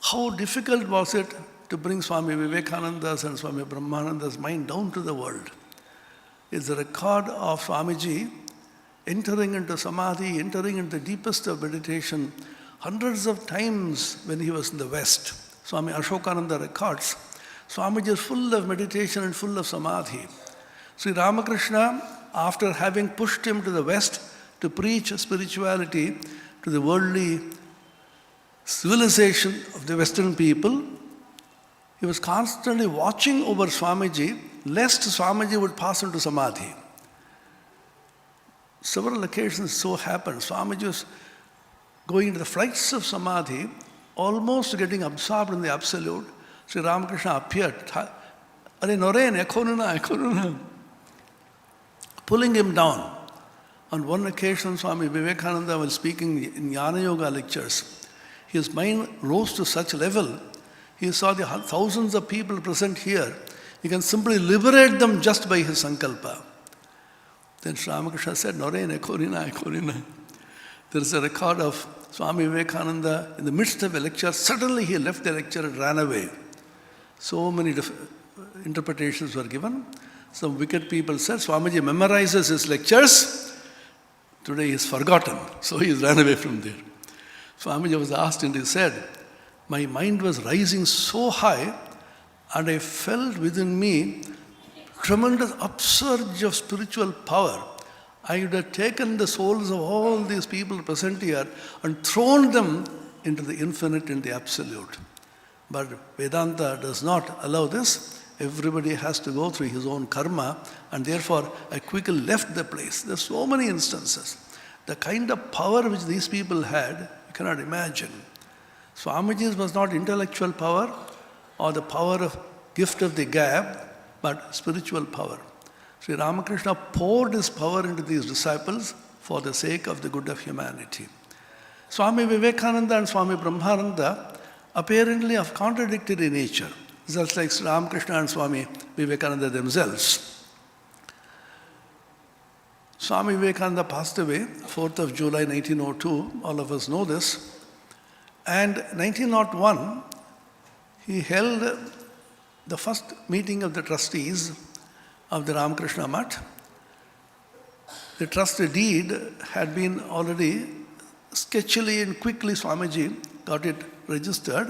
How difficult was it to bring Swami Vivekananda's and Swami Brahmananda's mind down to the world? It's a record of Swamiji entering into samadhi, entering into the deepest of meditation hundreds of times when he was in the West. Swami Ashokananda records, Swamiji is full of meditation and full of samadhi. Sri Ramakrishna, after having pushed him to the West to preach spirituality to the worldly civilization of the Western people, he was constantly watching over Swamiji, lest Swamiji would pass into samadhi. Several occasions so happened. Swamiji was going into the flights of samadhi, almost getting absorbed in the absolute. Sri Ramakrishna appeared, pulling him down. On one occasion, Swami Vivekananda was speaking in Jnana Yoga lectures. His mind rose to such level, he saw the thousands of people present here. He can simply liberate them just by his sankalpa. Then Sri Ramakrishna said, Ekorina. There is a record of Swami Vivekananda in the midst of a lecture. Suddenly he left the lecture and ran away. So many interpretations were given. Some wicked people said, Swamiji memorizes his lectures. Today he is forgotten. So he ran away from there. Swamiji was asked and he said, my mind was rising so high and I felt within me tremendous upsurge of spiritual power. I would have taken the souls of all these people present here and thrown them into the infinite and the absolute. But Vedanta does not allow this. Everybody has to go through his own karma, and therefore I quickly left the place. There are so many instances. The kind of power which these people had, you cannot imagine. Swamiji's was not intellectual power or the power of gift of the gab, but spiritual power. Sri Ramakrishna poured his power into these disciples for the sake of the good of humanity. Swami Vivekananda and Swami Brahmananda apparently of contradictory nature, just like Sri Ramakrishna and Swami Vivekananda themselves. Swami Vivekananda passed away 4th of July 1902, all of us know this. And 1901, he held the first meeting of the trustees of the Ramakrishna Math. The trust deed had been already sketchily and quickly Swamiji got it registered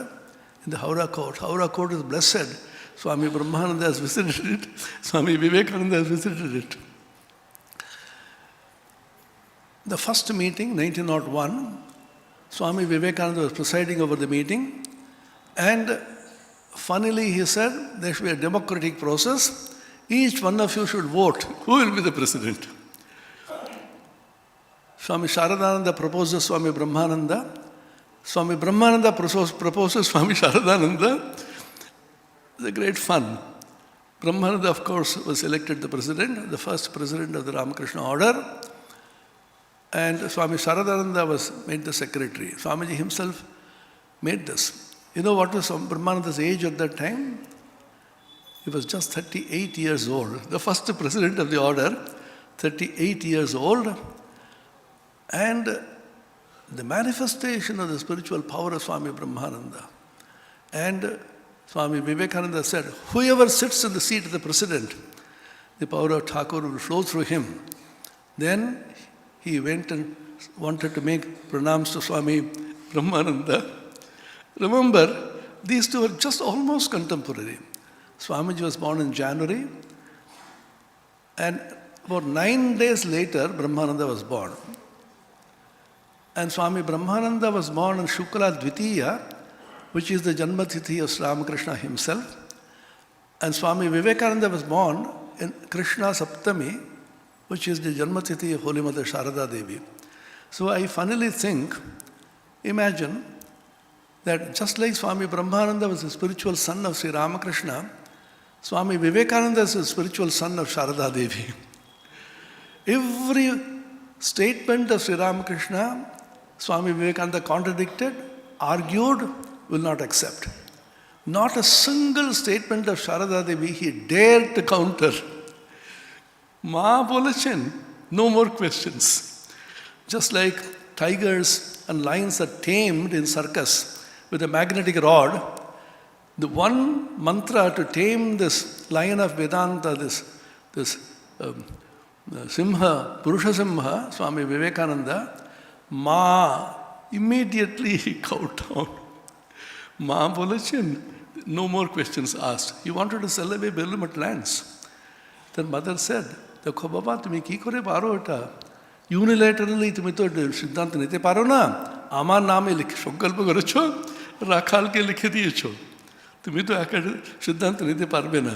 in the Howrah court. Howrah court is blessed. Swami Brahmananda has visited it. Swami Vivekananda has visited it. The first meeting, 1901, Swami Vivekananda was presiding over the meeting, and funnily he said there should be a democratic process. Each one of you should vote who will be the president. Swami Sharadananda proposes Swami Brahmananda. Swami Brahmananda proposes Swami Sharadananda. It's a great fun. Brahmananda, of course, was elected the president, the first president of the Ramakrishna order. And Swami Sharadananda was made the secretary. Swamiji himself made this. You know what was Swami Brahmananda's age at that time? He was just 38 years old. The first president of the order, 38 years old. And the manifestation of the spiritual power of Swami Brahmananda. And Swami Vivekananda said, whoever sits in the seat of the president, the power of Thakur will flow through him. Then he went and wanted to make pranams to Swami Brahmananda. Remember, these two were just almost contemporary. Swamiji was born in January, and about 9 days later, Brahmananda was born. And Swami Brahmananda was born on Shukla Dvitiya, which is the Janmatithi of Sri Ramakrishna himself. And Swami Vivekananda was born in Krishna Saptami, which is the Janmatithi of Holy Mother Sharada Devi. So I funnily think, imagine that just like Swami Brahmananda was the spiritual son of Sri Ramakrishna, Swami Vivekananda is the spiritual son of Sharada Devi. Every statement of Sri Ramakrishna, Swami Vivekananda contradicted, argued, will not accept. Not a single statement of Sharada Devi he dared to counter. Ma bolechen, no more questions. Just like tigers and lions are tamed in circus with a magnetic rod, the one mantra to tame this lion of Vedanta, this Simha, Purusha Simha, Swami Vivekananda, Ma, immediately he cowed down. Ma bolechin, no more questions asked. He wanted to sell away Bellumat lands. Then mother said, Dekho Baba, tumi ki kore paro eta? Unilaterally tumi to Siddhanta nite paro na? Amar name সংকল্প করেছো, রাখালকে লিখে দিয়েছো। তুমি তো একা সিদ্ধান্ত নিতে পারবে না।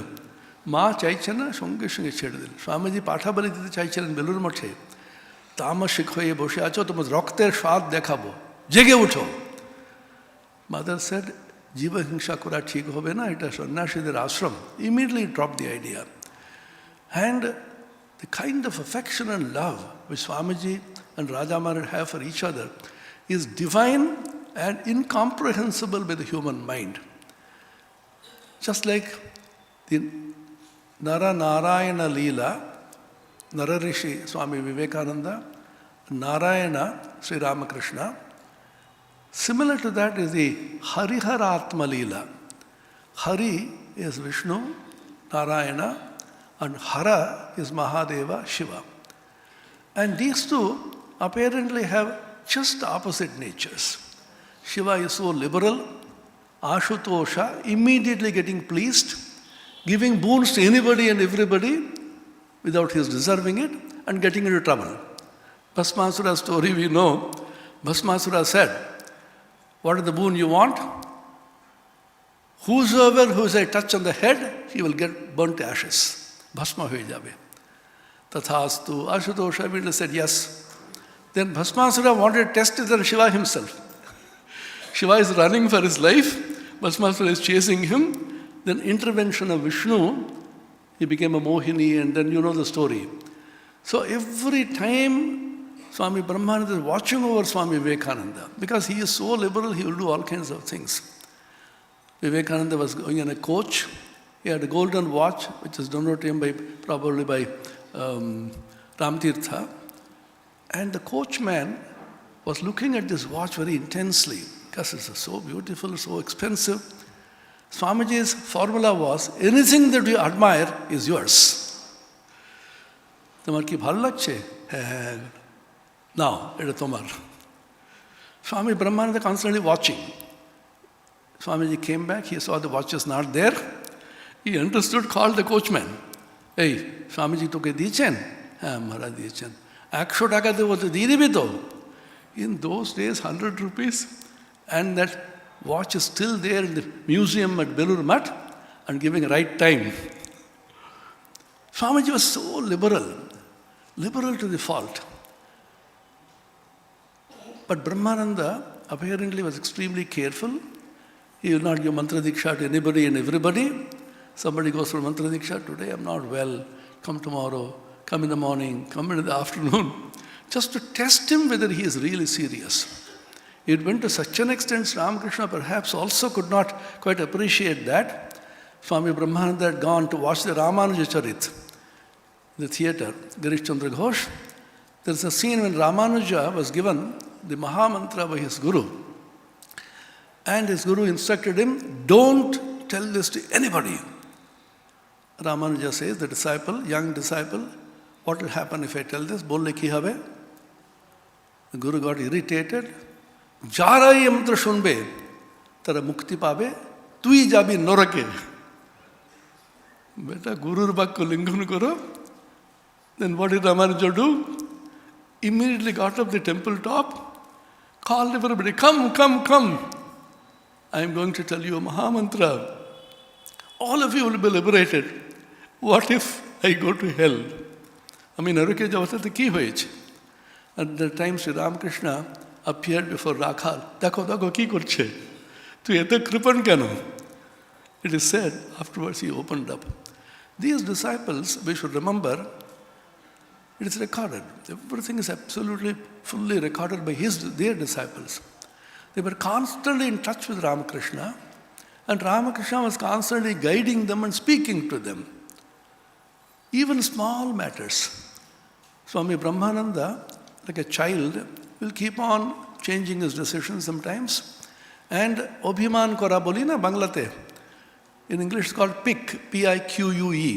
মা চাইছে না, সঙ্গে সঙ্গে ছেড়ে দিল। স্বামীজি পাঠাবলি দিতে চাইছিলেন বেলুর মঠে। তামসিক হয়ে বসে আছো, তোমার রক্তের স্বাদ দেখাবো, জেগে উঠো। Mother said, জীব হিংসা করা ঠিক হবে না, এটা সন্ন্যাসীদের আশ্রম। Immediately dropped the idea. And the kind of affection and love which Swamiji and Raja Maharaj have for each other is divine and incomprehensible by the human mind. Just like the Nara Narayana Leela, Nara Rishi Swami Vivekananda, Narayana Sri Ramakrishna. Similar to that is the Hariharatma Leela. Hari is Vishnu, Narayana, and Hara is Mahadeva, Shiva. And these two apparently have just opposite natures. Shiva is so liberal, Ashutosha immediately getting pleased, giving boons to anybody and everybody without his deserving it, and getting into trouble. Bhasmasura's story we know. Bhasmasura said, what is the boon you want? Whosoever who is a touch on the head, he will get burnt to ashes. Bhasma hoye jabe. Tathastu. Ashutosha immediately said yes. Then Bhasmasura wanted to test it on Shiva himself. Shiva is running for his life. Bhasmasura is chasing him. Then intervention of Vishnu, he became a Mohini, and then you know the story. So every time Swami Brahmananda is watching over Swami Vivekananda, because he is so liberal, he will do all kinds of things. Vivekananda was going in a coach. He had a golden watch, which is donated to him probably by Ramtirtha. And the coachman was looking at this watch very intensely, because it's so beautiful, so expensive. Swamiji's formula was, anything that you admire is yours. Tomar ki bhalo lagche? Now, এটা তোমার. Swami Brahmananda constantly watching. Swamiji came back, he saw the watch is not there. He understood, called the coachman. Hey, Swamiji তোকে দিয়েছেন? হ্যাঁ, মহারাজ দিয়েছেন। 100 টাকা দেবো তো দিয়ে দিবি তো? In those days, 100 rupees, and that watch is still there in the museum at Belur Math and giving right time. Swamiji was so liberal to the fault. But Brahmananda apparently was extremely careful. He will not give mantra diksha to anybody and everybody. Somebody goes for mantra diksha, today I'm not well, come tomorrow, come in the morning, come in the afternoon, just to test him whether he is really serious. It went to such an extent, Ramakrishna perhaps also could not quite appreciate that. Swami Brahmananda had gone to watch the Ramanuja Charit, the theatre, Girish Chandra Ghosh. There's a scene when Ramanuja was given the Mahamantra by his Guru. And his Guru instructed him, don't tell this to anybody. Ramanuja says, the disciple, young disciple, what will happen if I tell this? Bolle ki habe? The Guru got irritated. যারা এই মন্ত্র শুনবে তারা মুক্তি পাবে, তুই যাবি নরকে। বেটা গুরুর বাক্য লঙ্ঘন করো। Then what did Ramanuja do? Immediately got up the temple top, called everybody, come, come, come. I am going to tell you a Mahamantra. All of you will be liberated. What if I go to hell? I mean, নরকে যাওয়াতে কি হয়েছে? At that time, Sri Ramakrishna appeared before Rakhal. দেখো দেখো কি করছে, তুই এত কৃপণ কেন? It is said, afterwards he opened up. These disciples, we should remember, it is recorded. Everything is absolutely, fully recorded by their disciples. They were constantly in touch with Ramakrishna, and Ramakrishna was constantly guiding them and speaking to them. Even small matters. Swami Brahmananda, like a child, will keep on changing his decisions sometimes. And Obhiman kora boli na Banglate. In English it's called pick, P-I-Q-U-E.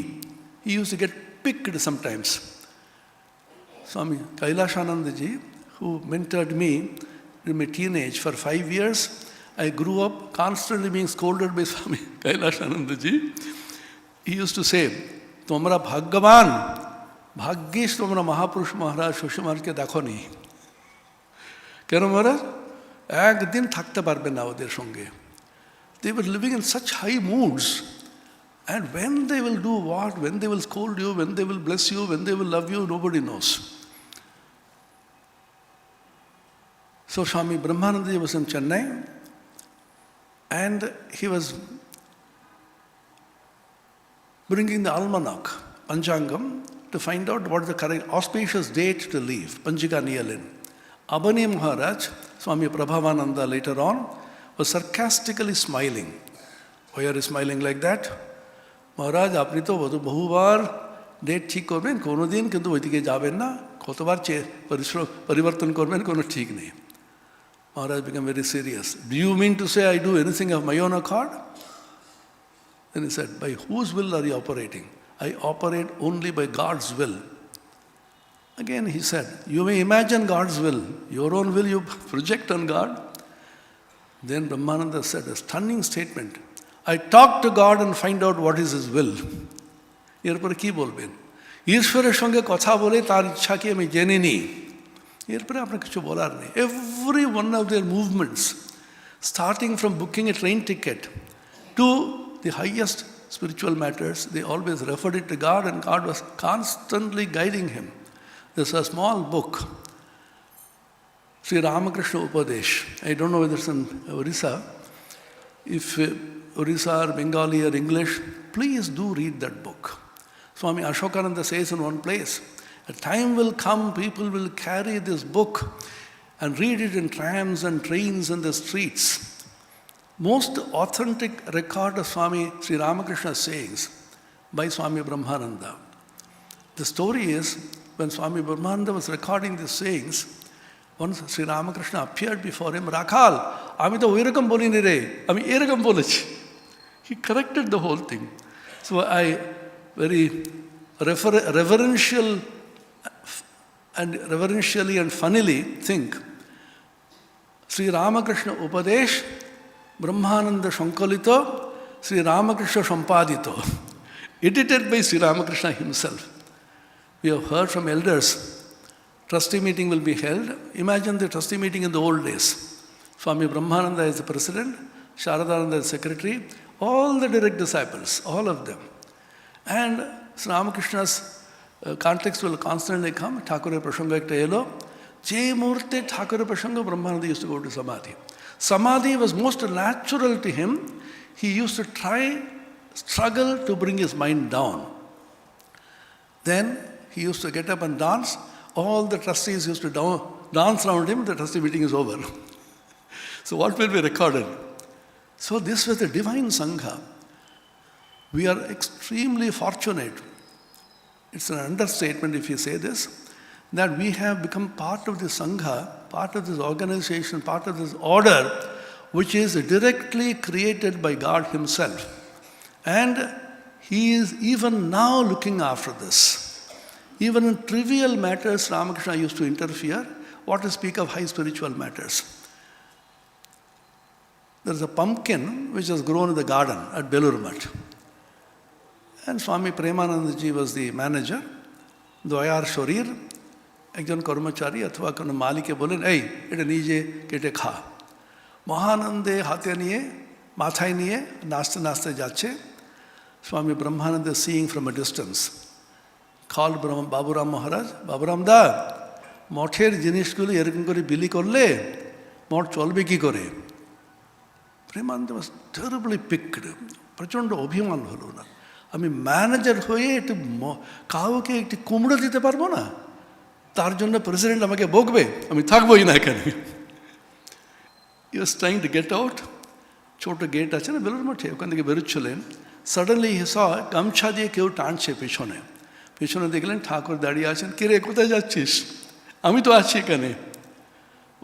He used to get picked sometimes. Swami Kailashanandaji, who mentored me in my teenage for 5 years, I grew up constantly being scolded by Swami Kailashanandaji. He used to say, "Tomra bhagyavan, bhagyesh tomra Mahapurush Maharaj Shoshimarke dakhoni." Keno Maharaj? একদিন থাকতে পারবে না ওদের সঙ্গে। They were living in such high moods. And when they will do what, when they will scold you, when they will bless you, when they will love you, nobody knows. So Swami Brahmananda was in Chennai, and he was bringing the almanac, Panchangam, to find out what is the correct auspicious date to leave, Panchika Niyalin. Abani Maharaj, Swami Prabhavananda later on, was sarcastically smiling. Why are you smiling like that? Maharaj, আপনি তো বহুবার date ঠিক করবেন, কোনো দিন কিন্তু ওইদিকে যাবেন না, কতবার পরিবর্তন করবেন কোনো ঠিক নেই। Maharaj became very serious. Do you mean to say I do anything of my own accord? Then he said, by whose will are you operating? I operate only by God's will. Again he said, you may imagine God's will, your own will you project on God. Then Brahmananda said a stunning statement. I talk to God and find out what is His will. এরপরে কি বলবেন? ঈশ্বরের সঙ্গে কথা বলে তার ইচ্ছাকে আমি জেনে নিই, এরপরে আপনার কিছু বলার নেই। Every one of their movements, starting from booking a train ticket to the highest spiritual matters, they always referred it to God, and God was constantly guiding him. There's a small book, Sri Ramakrishna Upadesh. I don't know whether it's in Orissa. If Orissa or Bengali or English, please do read that book. Swami Ashokananda says in one place, a time will come, people will carry this book and read it in trams and trains in the streets. Most authentic record of Swami Sri Ramakrishna's sayings by Swami Brahmananda. The story is, when Swami Brahmananda was recording these sayings, once Sri Ramakrishna appeared before him, Rakhal, আমি তো ওইরকম বলিনি রে, আমি এরকম বলেছি। He corrected the whole thing. So I very reverentially and funnily think, Sri Ramakrishna Upadesh, Brahmananda Shankalito, Sri Ramakrishna Sampadito, edited by Sri Ramakrishna himself. We have heard from elders, trustee meeting will be held. Imagine the trustee meeting in the old days. Swami Brahmananda is the president, Sharadananda is secretary, all the direct disciples, all of them. And Sri Ramakrishna's context will constantly come. Thakurer Prasanga ekta elo. Je Murte Thakurer Prasanga, Brahmananda used to go to Samadhi. Samadhi was most natural to him. He used to struggle to bring his mind down. Then he used to get up and dance. All the trustees used to dance around him. The trustee meeting is over. So what will be recorded? So this was the divine Sangha. We are extremely fortunate. It's an understatement if you say this, that we have become part of the Sangha, part of this organization, part of this order, which is directly created by God Himself. And He is even now looking after this. Even in trivial matters, Ramakrishna used to interfere. What to speak of high spiritual matters? There's a pumpkin which has grown in the garden at Belur Math. And Swami Premananda ji was the manager. Doyar Shorir, একজন কর্মচারী অথবা কোনো মালিকে বলেন, এই এটা নিজে কেটে খা। মহানন্দে হাতে নিয়ে মাথায় নিয়ে নাচতে নাচতে যাচ্ছে। Swami Brahmananda seeing from a distance called Baburam Maharaj, Baburam da, মঠের জিনিসগুলি এরকম করে বিলি করলে মঠ চলবে কি করে? Premananda was terribly picked. প্রচণ্ড অভিমান হলো না, আমি ম্যানেজার হয়ে একটু কাউকে একটি কুমড়ো দিতে পারবো না, তার জন্য প্রেসিডেন্ট আমাকে বকবে, আমি থাকবোই না এখানে। He was trying to get out. ছোট গেট আছে না বেলুর মঠে, ওখান থেকে বেরোচ্ছিলেন। সাডেনলি হি স গামছা দিয়ে কেউ টানছে পেছনে। পেছনে দেখলেন ঠাকুর দাঁড়িয়ে আছেন। কে রে, কোথায় যাচ্ছিস? আমি তো আছি এখানে।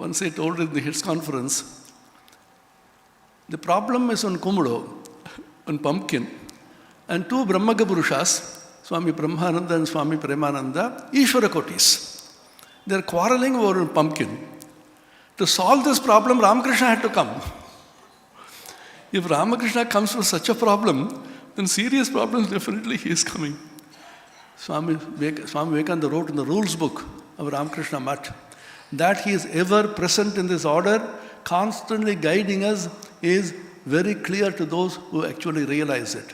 Once he told in the heads conference, the problem is on kumdo, on pumpkin, and two Brahmaka Purushas, Swami Brahmananda and Swami Premananda, Ishvara Kotis. They are quarreling over a pumpkin. To solve this problem, Ramakrishna had to come. If Ramakrishna comes for such a problem, then serious problems definitely he is coming. Swami Vivekananda wrote in the rules book of Ramakrishna Math that he is ever present in this order, constantly guiding us, is very clear to those who actually realize it.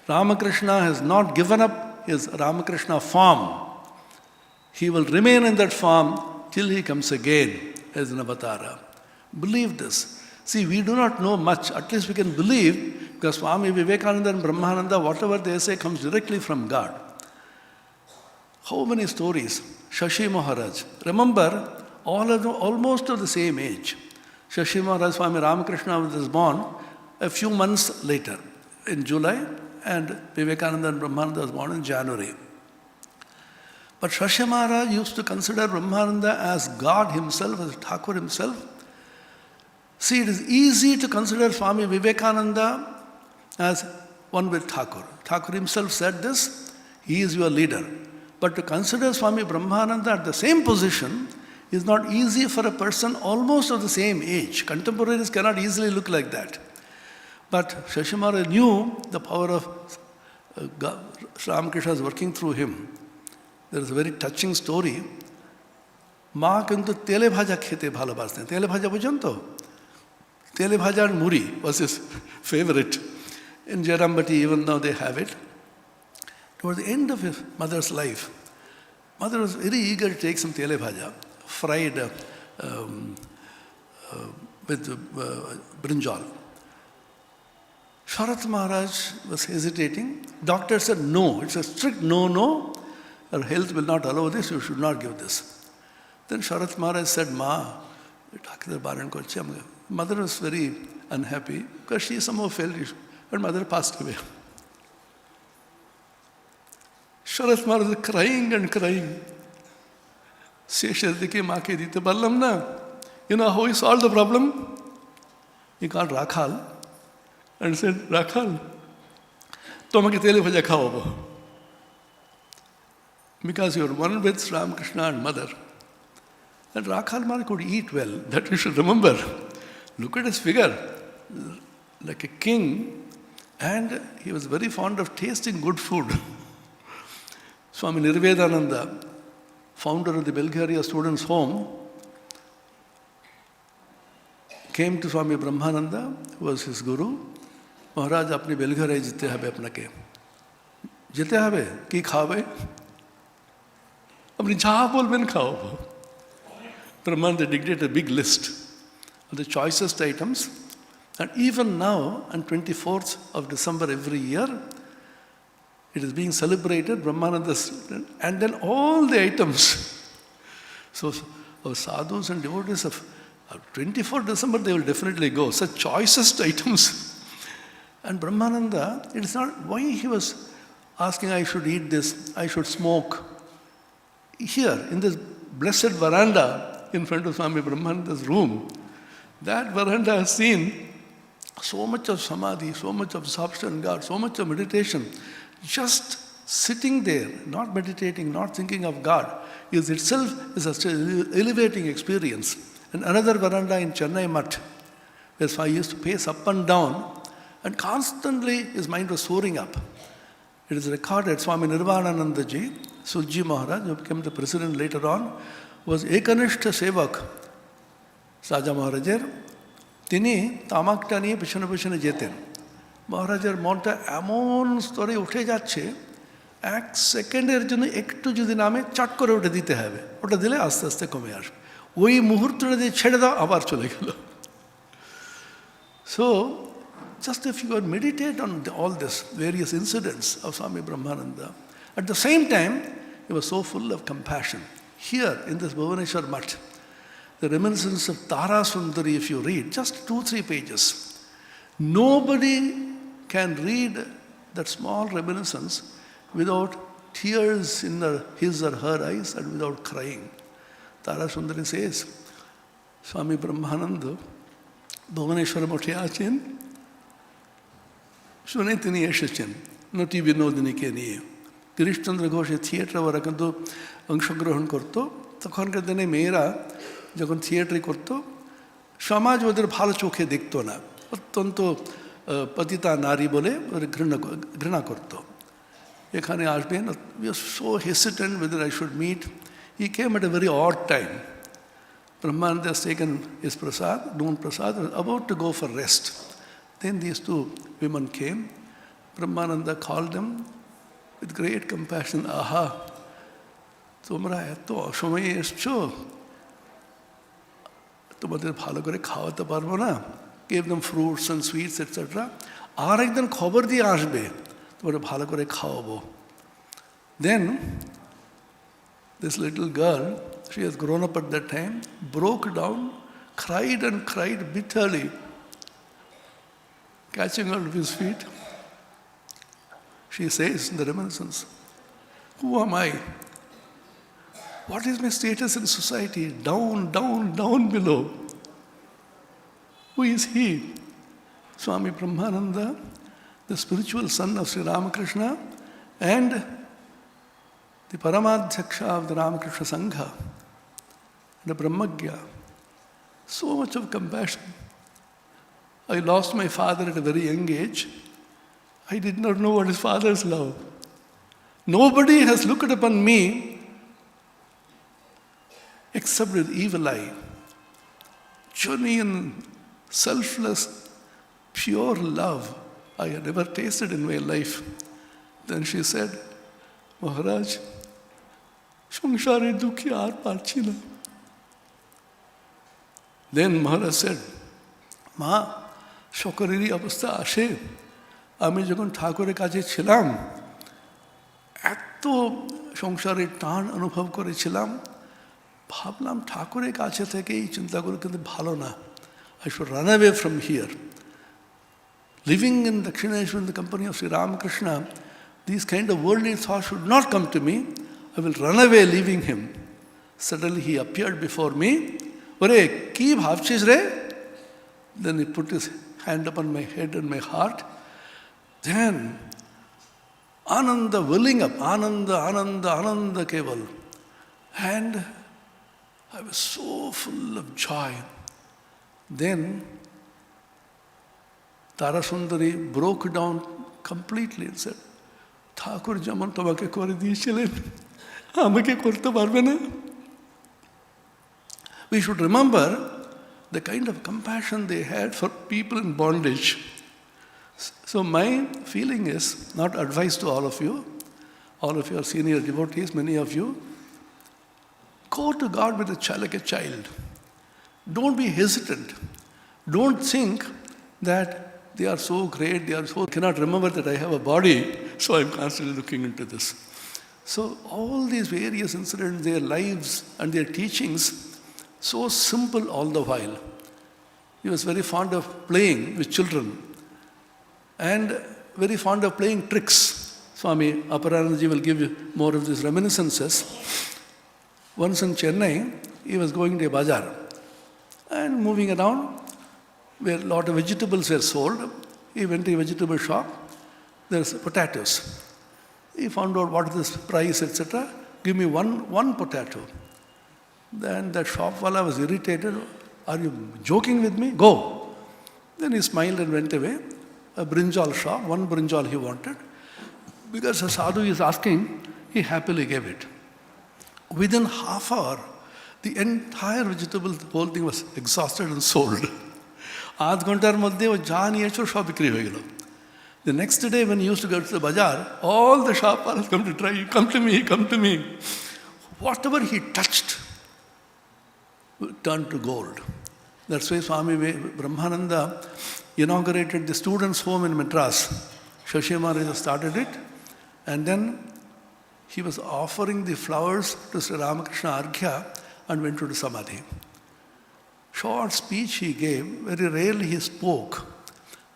Ramakrishna has not given up his Ramakrishna form. He will remain in that form till he comes again as an avatara. Believe this. See, we do not know much. At least we can believe, because Swami Vivekananda and Brahmananda, whatever they say, comes directly from God. How many stories? Shashi Maharaj. Remember, all of them almost of the same age. Shashi Maharaj, Swami Ramakrishna was born a few months later, in July, and Vivekananda and Brahmananda was born in January. But Shashi Maharaj used to consider Brahmananda as God himself, as Thakur himself. See, it is easy to consider Swami Vivekananda as one with Thakur. Thakur himself said this, he is your leader. But to consider Swami Brahmananda at the same position is not easy for a person almost of the same age. Contemporaries cannot easily look like that. But Shashi Maharaj knew the power of Ramakrishna is working through him. There is a very touching story. মা কিন্তু তেলে ভাজা খেতে ভালোবাসতেন। তেলে ভাজা বুঝেন তো? তেলে ভাজার মুড়ি was his favorite. In Jairambati, even now they have it. Towards the end of his mother's life, mother was very eager to take some tele bhaja, fried with brinjal. Sharat Maharaj was hesitating. Doctor said, no, it's a strict no. Her health will not allow this, you should not give this. Then Sharat Maharaj said, Ma, mother was very unhappy because she somehow felt her mother passed away. Sharat Maharaj was crying and crying. Seshardike maake dite parlam na. You know how he solved the problem? He called Rakhal and said, Rakhal, tomake tele bhaja khawabo. Because you are one with Ramakrishna and mother. And Rakhal Maharaj could eat well. That you should remember. Look at his figure. Like a king. And he was very fond of tasting good food. Swami Nirvedananda, founder of the Belgaria Students' Home, came to Swami Brahmananda, who was his guru. Maharaj, apni Belgaria jite habe apnake. Jite habe? Ki khabe? Apni jaha bolben khao. Brahmananda dictated a big list of the choicest items. And even now, on 24th of December every year, it is being celebrated, Brahmananda's, and then all the items. So, sadhus and devotees of 24th December, they will definitely go. Such choicest items. And Brahmananda, it is not why he was asking, I should eat this, I should smoke. Here, in this blessed veranda in front of Swami Brahmananda's room, that veranda has seen so much of samadhi, so much of absorption in God, so much of meditation. Just sitting there, not meditating, not thinking of God, is itself is an elevating experience. And another veranda in Chennai Math, That's why he used to pace up and down, and constantly his mind was soaring up. It is recorded, Swami Nirvanananda ji, Sujji Maharaj, who became the president later on, was Ekanishta Sevak, Raja Maharajer. তিনি তামাকটা নিয়ে পেছনে পেছনে যেতেন। মহারাজের মনটা এমন স্তরে উঠে যাচ্ছে, 1 সেকেন্ডের জন্য একটু যদি নামে চট করে ওটা দিতে হবে, ওটা দিলে আস্তে আস্তে কমে আসবে। ওই মুহূর্তটা দিয়ে ছেড়ে দাও, আবার চলে গেল। So, just if you would meditate on all this various incidents of Swami Brahmananda, at the same time, he was so full of compassion. Here in this Bhubaneswar Math, the reminiscence of Tara Sundari, if you read, just 2-3 pages, nobody can read that small reminiscence without tears in his or her eyes and without crying. Tara Sundari says, Swami Brahmananda, Bhubaneswar Mathe achen, শুনে তিনি এসেছেন নটি বিনোদিনীকে নিয়ে। গিরিশচন্দ্র ঘোষ থিয়েটারে ওরা কিন্তু অংশগ্রহণ করতো। তখনকার দিনে মেয়েরা যখন থিয়েটারে করতো, সমাজ ওদের ভালো চোখে দেখতো না, অত্যন্ত পতিতা নারী বলে ওরা ঘৃণা করত। এখানে আসবেন, we are so hesitant whether I should meet. He came at a very odd time. Brahmananda has taken his prasad, noon prasad, was about to go for rest. Then these two women came. Brahmananda called them with great compassion. Aha, তোমরা এত অসময়ে এসছো, তোমাদের ভালো করে খাওয়াতে পারবো না। Gave them fruits and sweets, etc. আর একদিন খবর দিয়ে আসবে, তোমাদের ভালো করে খাওয়াবো। Then this little girl, she has grown up at that time, broke down, cried and cried bitterly, catching hold of his feet. She says in the reminiscence, who am I? What is my status in society? Down, down, down below. Who is he? Swami Brahmananda, the spiritual son of Sri Ramakrishna and the Paramadhyaksha of the Ramakrishna Sangha, the Brahmagya. So much of compassion. I lost my father at a very young age. I did not know what is father's love. Nobody has looked upon me except with evil eye. Genuine, selfless, pure love I had never tasted in my life. Then she said, Maharaj, সংসারে দুঃখে আর পারছি না। Then Maharaj said, মা, সকলেরই অবস্থা আসে। আমি যখন ঠাকুরের কাছে ছিলাম, এত সংসারের টান অনুভব করেছিলাম, ভাবলাম ঠাকুরের কাছে থেকে এই চিন্তাগুলো কিন্তু ভালো না। I should run away from here. Living in Dakshineshwar in the company of Sri Ramakrishna, these kind of worldly thoughts should not come to me. I will run away leaving him. Suddenly he appeared before me. Ore, ki bhavchis re? Then he put his hand upon my head and my heart. Then Ananda welling up, Ananda, Ananda, Ananda Keval. And I was so full of joy. Then Tara Sundari broke down completely and said, Thakur যেমন তোমাকে করে দিয়েছিলেন, আমাকে করতে পারবে না? We should remember the kind of compassion they had for people in bondage. So my feeling is, not advice to all of you are senior devotees, many of you, go to God with like a child. Don't be hesitant. Don't think that they are so great, I cannot remember that I have a body, so I'm constantly looking into this. So all these various incidents, their lives and their teachings, so simple all the while. He was very fond of playing with children and very fond of playing tricks. Swami Aparanandaji will give you more of these reminiscences. Once in Chennai, he was going to a bazaar and moving around where a lot of vegetables were sold. He went to a vegetable shop. There's potatoes. He found out what is the price, etc. Give me one potato. Then that shopwala was irritated. Are you joking with me? Go. Then he smiled and went away. A brinjal shop, one brinjal he wanted. Because a sadhu is asking, he happily gave it. Within half hour, the entire vegetable, the whole thing was exhausted and sold. आध घंटार मध्य वो जा नहीं है सब बिक्री हो गया. The next day when he used to go to the bazaar, all the shopkeepers come to try, come to me, come to me. Whatever he touched turned to gold. That's why Swami Brahmananda inaugurated the students' home in Madras. Shashi Maharaj started it, and then he was offering the flowers to Sri Ramakrishna Arghya and went to the Samadhi. Short speech he gave, very rarely he spoke.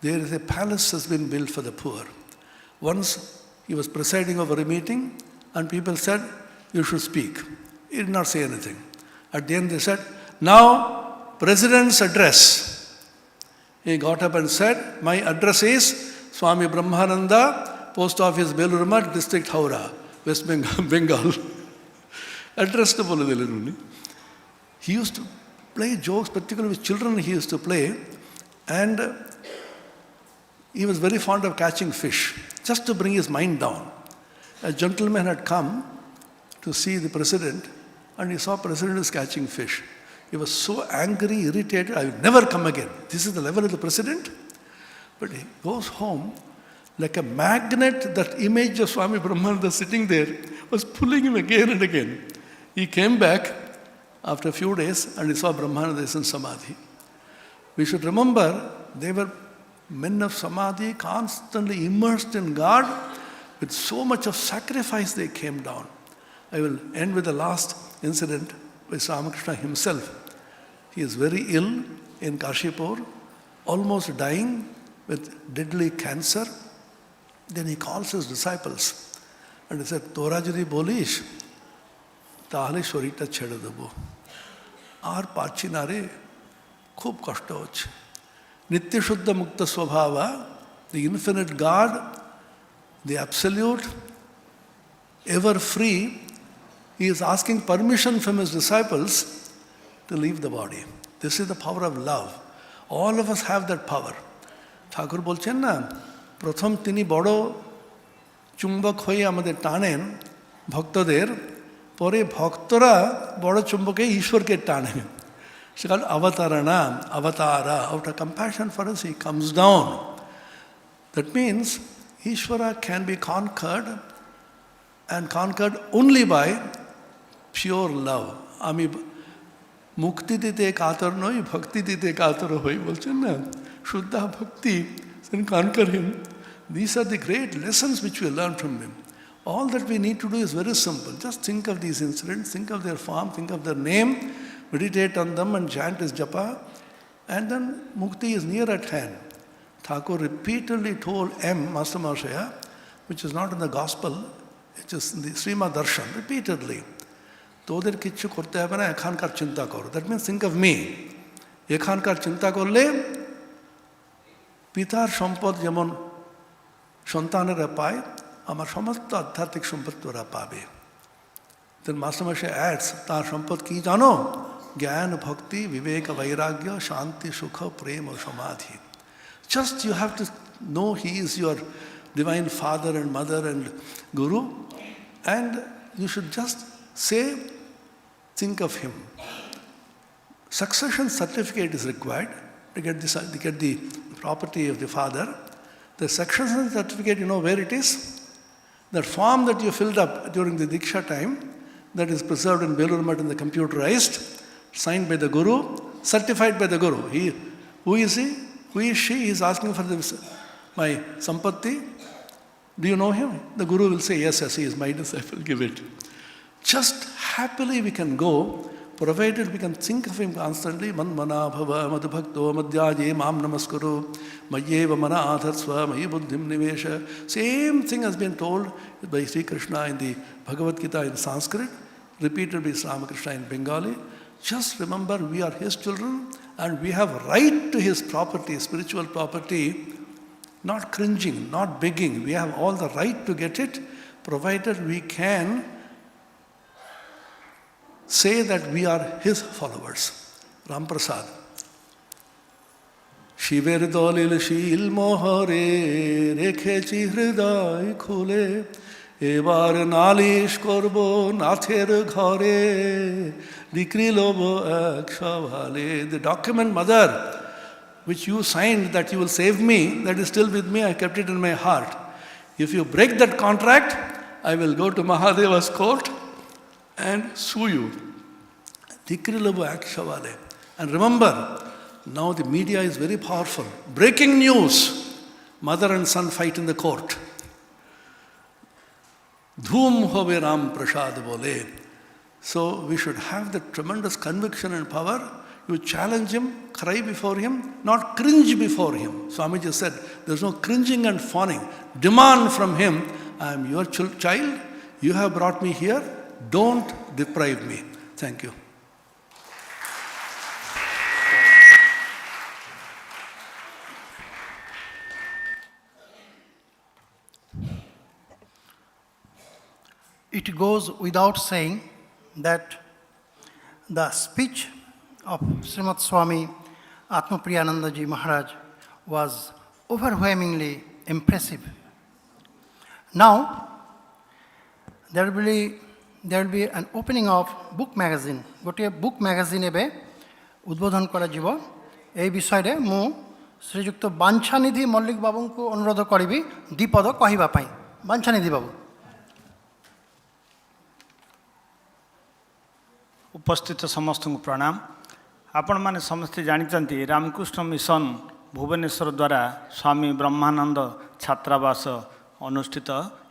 There is a palace has been built for the poor. Once he was presiding over a meeting and people said, you should speak. He did not say anything. At the end they said, now President's address. He got up and said, my address is Swami Brahmananda, Post Office Belur, District Howrah, West Bengal. Address to Bolidiliruni. He used to play jokes, particularly with children he used to play, and he was very fond of catching fish, just to bring his mind down. A gentleman had come to see the president, and he saw president is catching fish. He was so angry, irritated, I will never come again. This is the level of the president? But he goes home, like a magnet, that image of Swami Brahmananda sitting there was pulling him again and again. He came back after a few days and he saw Brahmananda is in Samadhi. We should remember they were men of Samadhi, constantly immersed in God. With so much of sacrifice they came down. I will end with the last incident with Ramakrishna himself. He is very ill in Kashipur, almost dying with deadly cancer. Then he calls his disciples and he said, Tora jodi bolish, tahale shorita chhede debo. Ar parchi na re, khub kashta hoche. Nitya Shuddha Mukta Swabhava, the infinite God, the absolute, ever free, he is asking permission from his disciples to leave the body. This is the power of love. All of us have that power. Thakur bolchen na, prothom tini bodo chumbak hoye amader tanen, bhaktader, pore bhaktora bodo chumbake Ishwarke tanen. It's called avatarana, avatara. Out of compassion for us, he comes down. That means Ishvara can be conquered and conquered only by pure love. Ami mukti dite katar noi, bhakti dite katar hoi. Bolchen na, Shuddha bhakti can conquer him. These are the great lessons which we learn from him. All that we need to do is very simple. Just think of these incidents, think of their form, think of their name, meditate on them and chant his japa, and then mukti is near at hand. Thakur repeatedly told Master Mahashaya, which is not in the gospel, it is in the Srimad Darshan, repeatedly. Toder kichu korte habe na, ekhankar chinta karo. That means think of me. Ekhankar chinta korle, pitar sampad jemon সন্তানেরা পায় আমার সমস্ত আধ্যাত্মিক সম্পত্তি ওরা পাবে Then Master Mahashaya adds তার সম্পদ কি জানো জ্ঞান ভক্তি বিবেক বৈরাগ্য শান্তি সুখ প্রেম ও সমাধি Just you have to know he is your divine father and mother and guru and you should just say think of him Succession certificate is required to get the property of the father The succession certificate, you know where it is? That form that you filled up during the Diksha time, that is preserved in Belur Math and the computerized, signed by the Guru, certified by the Guru. Who is he? Who is she? He is asking for my sampatti. Do you know him? The Guru will say, yes, he is my disciple, give it. Just happily we can go, provided we can think of him constantly. Man mana bhava madbhakto madhyaje mam namaskuru mayeva mana adharsva mayi buddhim nivesha. Same thing has been told by Sri Krishna in the Bhagavad Gita in Sanskrit, repeated by Sri Ramakrishna in Bengali. Just remember we are his children and we have right to his property, spiritual property, not cringing, not begging. We have all the right to get it, provided we can say that we are his followers. Ram Prasad. শিবের দলিল শিল মোহরে রেখেছি হৃদয় খুলে, এবার নালিশ করব নাথের ঘরে, বিক্রি লোব এক সভালে। The document, mother, which you signed that you will save me, that is still with me, I kept it in my heart. If you break that contract, I will go to Mahadeva's court and sue you. Dikri lobo ek shavale. And remember, now the media is very powerful. Breaking news, mother and son fight in the court. Dhoom hobe Ram Prasad bole. So we should have that tremendous conviction and power. You challenge him, cry before him, not cringe before him. Swami just said, there's no cringing and fawning. Demand from him, I am your child, you have brought me here, don't deprive me. Thank you. It goes without saying that the speech of Srimad Swami Atmapriyananda Ji Maharaj was overwhelmingly impressive. Now, there will be an opening of book magazine. Gotiye book magazine ebe udbodhon kora jibo. Ei bishoyre mu Srijukto Banchanidhi Mollik Babunku অনুরোধ করিবি দ্বিপদ কহিবা পাই। বাঞ্ছানিধি বাবু। उपस्थित समस्त को प्रणाम। आपण माने समस्ते जानिचंती Ramakrishna mission Bhubaneswar द्वारा स्वामी ब्रह्मानंद छात्रावास अनुष्ठित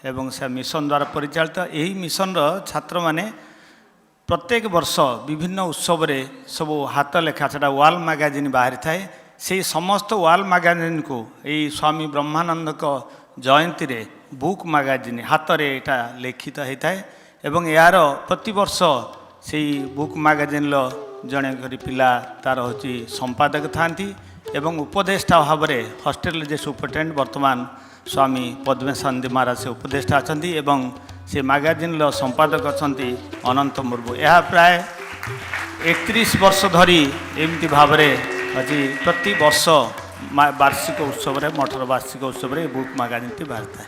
एवं से मिशन द्वारा परिचालित। यही मिशन छात्र माने प्रत्येक वर्ष विभिन्न उत्सव रे सब हाथ लेखा सेटा वाल मैगजीन बाहरी थाए। से समस्त वाल मैगजीन को यही स्वामी ब्रह्मानंद को जयंती रे बुक मैगजीन हाथ रे एटा लिखित होता है एवं यार प्रति वर्ष से बुक मैगजीन जड़े करी पिला तार हूँ संपादक था एवं उपदेष्टा भाव में हॉस्टेल जे सुपरिटेडेंट वर्तमान स्वामी पद्मेश्वर महाराज से उपदेष्टा अच्छा एवं से मैगजीन संपादक अच्छा अनंत मुर्मू। यह प्राय 31 वर्ष धरी एमती भाव में आज प्रति वर्ष वार्षिक उत्सव मठर वार्षिक उत्सव बुक मैगजीन टी बाहरी था।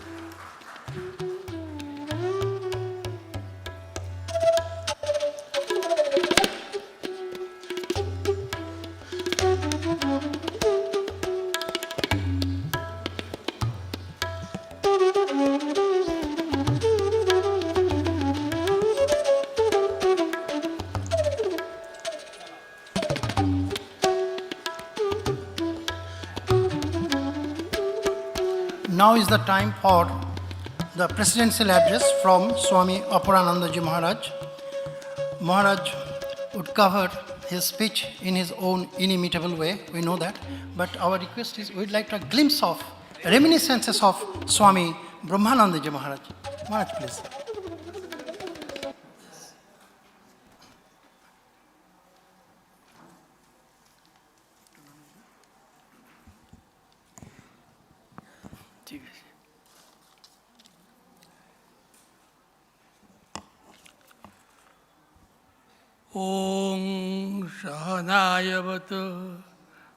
Now is the time for the presidential address from Swami Aparananda Ji Maharaj. Maharaj would cover his speech in his own inimitable way, we know that, but our request is we'd like a glimpse of reminiscences of Swami Brahmananda Ji Maharaj. Maharaj, please. ओम सहनायवतु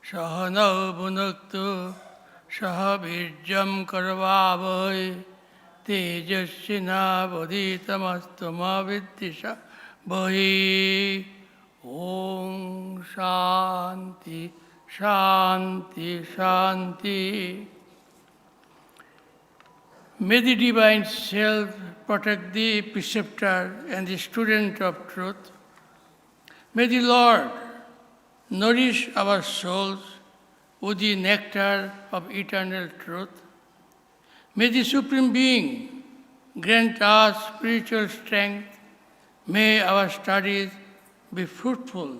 सहनौ भुनक्तु सह वीर्यं करवावहै तेजस्विनावधीतमस्तु मा विद्विषावहै। ओम शांति शांति शांति। May the divine self protect the preceptor and the student of truth. May the Lord nourish our souls with the nectar of eternal truth. May the Supreme Being grant us spiritual strength. May our studies be fruitful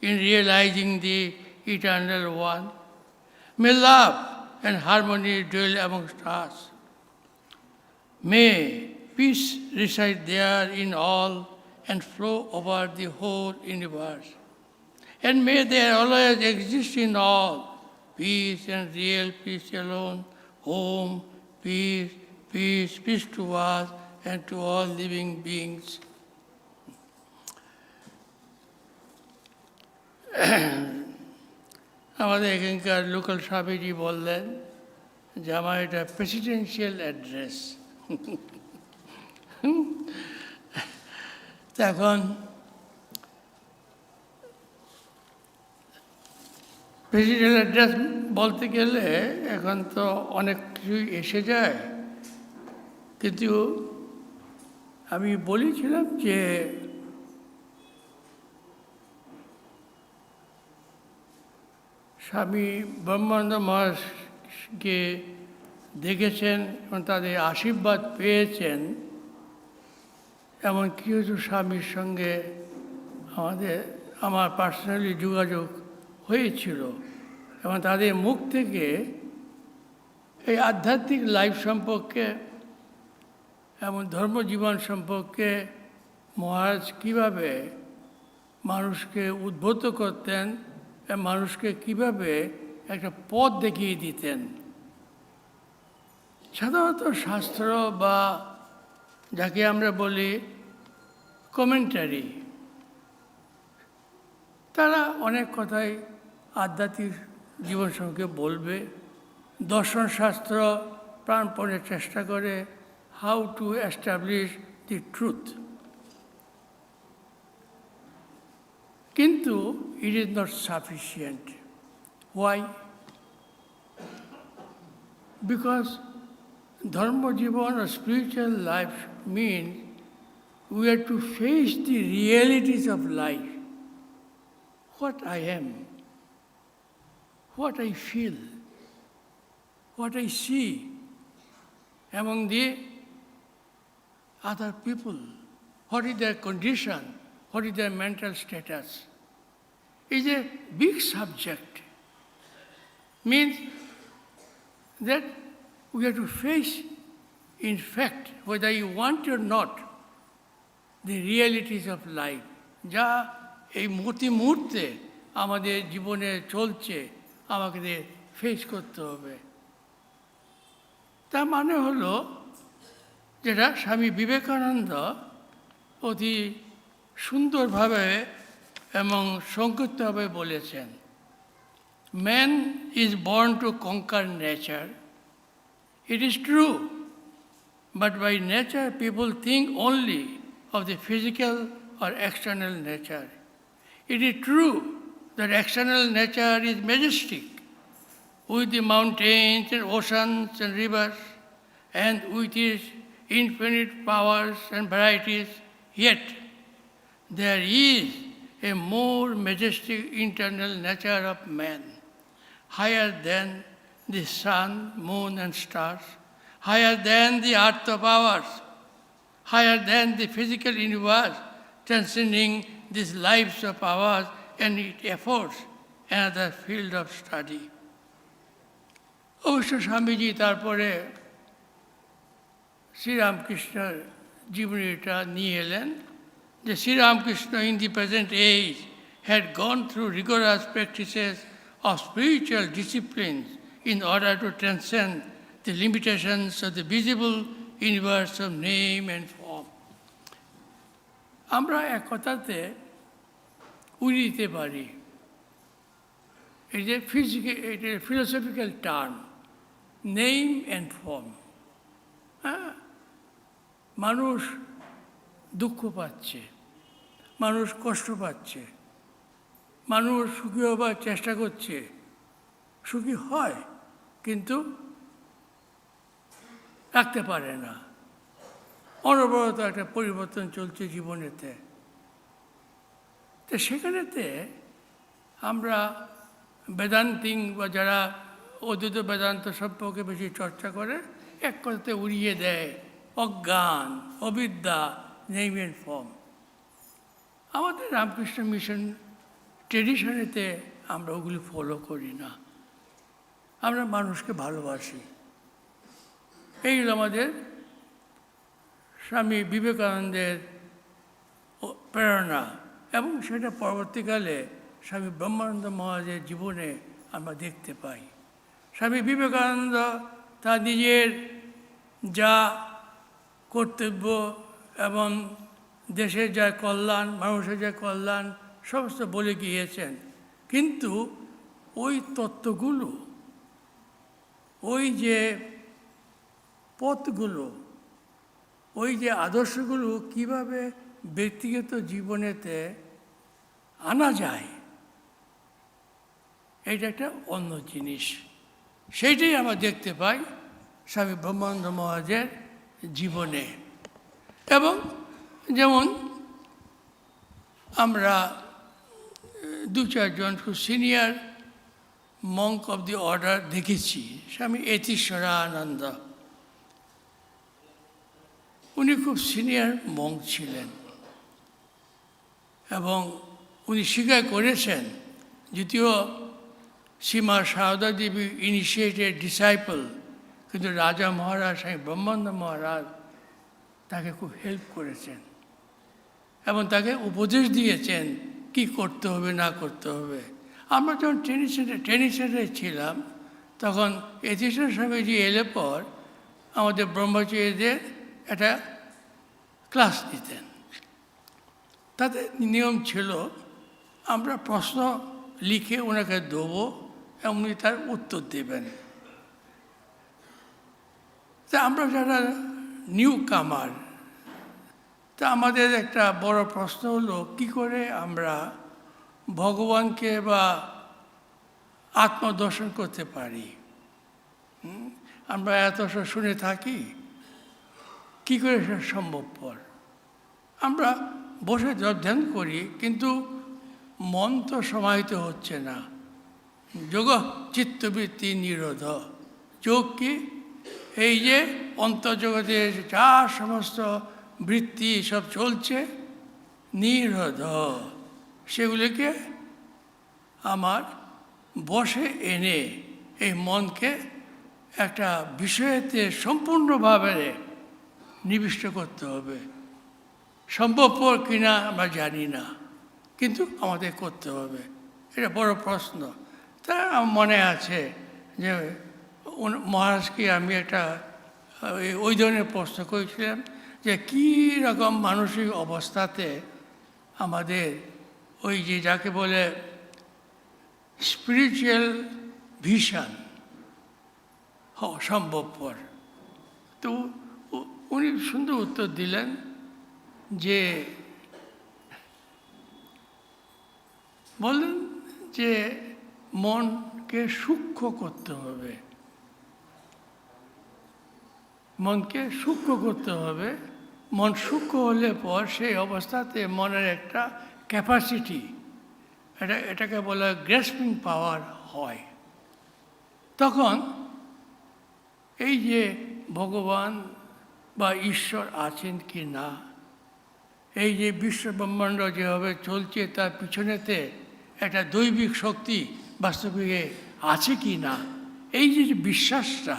in realizing the Eternal One. May love and harmony dwell amongst us. May peace reside there in all and flow over the whole universe. And may there always exist in all peace and real peace alone. Om, peace, peace, peace to us and to all living beings. আমাদের এখানকার local Swamiji বললেন যে আমার এটা presidential address. এখন presidential address বলতে গেলে এখন তো অনেক কিছুই এসে যায়, কিন্তু আমি বলেছিলাম যে স্বামী ব্রহ্মানন্দ মহারাজকে দেখেছেন এবং তাদের আশীর্বাদ পেয়েছেন, এমন কিছু স্বামীর সঙ্গে আমার পার্সোনালি যোগাযোগ হয়েছিল এবং তাদের মুখ থেকে এই আধ্যাত্মিক লাইফ সম্পর্কে এবং ধর্মজীবন সম্পর্কে মহারাজ কীভাবে মানুষকে উদ্বুদ্ধ করতেন, মানুষকে কিভাবে একটা পথ দেখিয়ে দিতেন। সাধারণত শাস্ত্র বা যাকে আমরা বলি কমেন্টারি, তারা অনেক কথাই আধ্যাত্মিক জীবন সম্পর্কে বলবে। দর্শনশাস্ত্র প্রাণপণে চেষ্টা করে how to establish the truth, কিন্তু it is not sufficient. Why? Because dharma jivan or spiritual life means we have to face the realities of life. What I am, what I feel, what I see among the other people, what is their condition, what is their mental status, is a big subject. Means that we have to face, in fact, whether you want or not, the realities of life. যা এই মুহূর্তে আমাদের জীবনে চলছে, আমাকে face করতে হবে। তার মানে হলো যেটা স্বামী বিবেকানন্দ অতি সুন্দরভাবে এবং সংক্ষিপ্তভাবে বলেছেন, man is born to conquer nature. It is true, but by nature people think only of the physical or external nature. It is true that external nature is majestic, with the mountains and oceans and rivers, and with its infinite powers and varieties, yet there is a more majestic internal nature of man, higher than the sun, moon, and stars, higher than the earth of ours, higher than the physical universe, transcending these lives of ours, and it affords another field of study. অবশ্য স্বামীজি তারপরে শ্রীরামকৃষ্ণের জীবনীটা নিয়ে এলেন, যে Sri Ramakrishna in the present age had gone through rigorous practices of spiritual disciplines in order to transcend the limitations of the visible universe of name and form. আমরা এক কথাতে উড়িয়ে দিতে পারি, এটা philosophical term, name and form. হ্যাঁ, মানুষ দুঃখ পাচ্ছে, মানুষ কষ্ট পাচ্ছে, মানুষ সুখী হবার চেষ্টা করছে, সুখী হয় কিন্তু রাখতে পারে না। অনবরত একটা পরিবর্তন চলছে জীবনেতে। তো সেখানেতে আমরা বেদান্তিং বা যারা অদ্বৈত বেদান্ত সম্পর্কে বেশি চর্চা করে এক কথাতে উড়িয়ে দেয় অজ্ঞান, অবিদ্যা, নেম অ্যান্ড ফর্ম। আমাদের রামকৃষ্ণ মিশন ট্রেডিশনেতে আমরা ওগুলি ফলো করি না, আমরা মানুষকে ভালোবাসি। এই হলো আমাদের স্বামী বিবেকানন্দের প্রেরণা, এবং সেটা পরবর্তীকালে স্বামী ব্রহ্মানন্দ মহারাজের জীবনে আমরা দেখতে পাই। স্বামী বিবেকানন্দ তার নিজের যা কর্তব্য এবং দেশের যা কল্যাণ, মানুষের যা কল্যাণ সমস্ত বলে গিয়েছেন, কিন্তু ওই তত্ত্বগুলো, ওই যে পথগুলো, ওই যে আদর্শগুলো কিভাবে ব্যক্তিগত জীবনেতে আনা যায়, এটা একটা অন্য জিনিস। সেইটাই আমরা দেখতে পাই স্বামী ব্রহ্মানন্দ মহারাজের জীবনে। এবং যেমন আমরা দু চারজন খুব senior Monk of the order দেখেছি। স্বামী যতীশ্বরানন্দ, উনি খুব সিনিয়র মঙ্ক ছিলেন এবং উনি স্বীকার করেছেন, যদিও শ্রীমা সারদা দেবী ইনিশিয়েটেড ডিসাইপল, কিন্তু রাজা মহারাজ স্বামী ব্রহ্মানন্দ মহারাজ তাকে খুব হেল্প করেছেন এবং তাকে উপদেশ দিয়েছেন কি করতে হবে না করতে হবে। আমরা যখন ট্রেনিং সেন্টারে ছিলাম, তখন যতীশ্বর স্বামীজি এলে পর আমাদের ব্রহ্মচারীদের একটা ক্লাস দিতেন। তাতে নিয়ম ছিল আমরা প্রশ্ন লিখে ওনাকে দেবো এবং উনি তার উত্তর দেবেন। তা আমরা যারা নিউ কামার, তা আমাদের একটা বড় প্রশ্ন হলো কি করে আমরা ভগবানকে বা আত্মদর্শন করতে পারি। আমরা এত শুনে থাকি, কি করে সেটা সম্ভবপর। আমরা বসে ধ্যান করি, কিন্তু মন তো সমাহিত হচ্ছে না। যোগ চিত্তবৃত্তি নিরোধ। যোগ কি? এই যে অন্তর্জগতে যা সমস্ত বৃত্তি সব চলছে, নিরোধ, সেগুলিকে আমার বসে এনে এই মনকে একটা বিষয়েতে সম্পূর্ণভাবে নিবিষ্ট করতে হবে। সম্ভবপর কিনা আমরা জানি না, কিন্তু আমাদের করতে হবে। এটা বড় প্রশ্ন। তা আমার মনে আছে যে মহারাজকে আমি একটা ওই ধরনের প্রশ্ন করেছিলাম যে কী রকম মানসিক অবস্থাতে আমাদের ওই যে যাকে বলে স্পিরিচুয়াল ভিশন সম্ভবপর। তো উনি সুন্দর উত্তর দিলেন যে বললেন যে মনকে সূক্ষ্ম করতে হবে, মনকে সূক্ষ্ম করতে হবে। মন সূক্ষ্ম হলে পর সেই অবস্থাতে মনের একটা ক্যাপাসিটি, এটাকে বলা গ্রেসপিং পাওয়ার হয়। তখন এই যে ভগবান বা ঈশ্বর আছেন কি না, এই যে বিশ্ব ব্রহ্মাণ্ড যেভাবে চলছে তার পিছনেতে একটা দৈবিক শক্তি বাস্তবিকে আছে কি না, এই যে বিশ্বাসটা,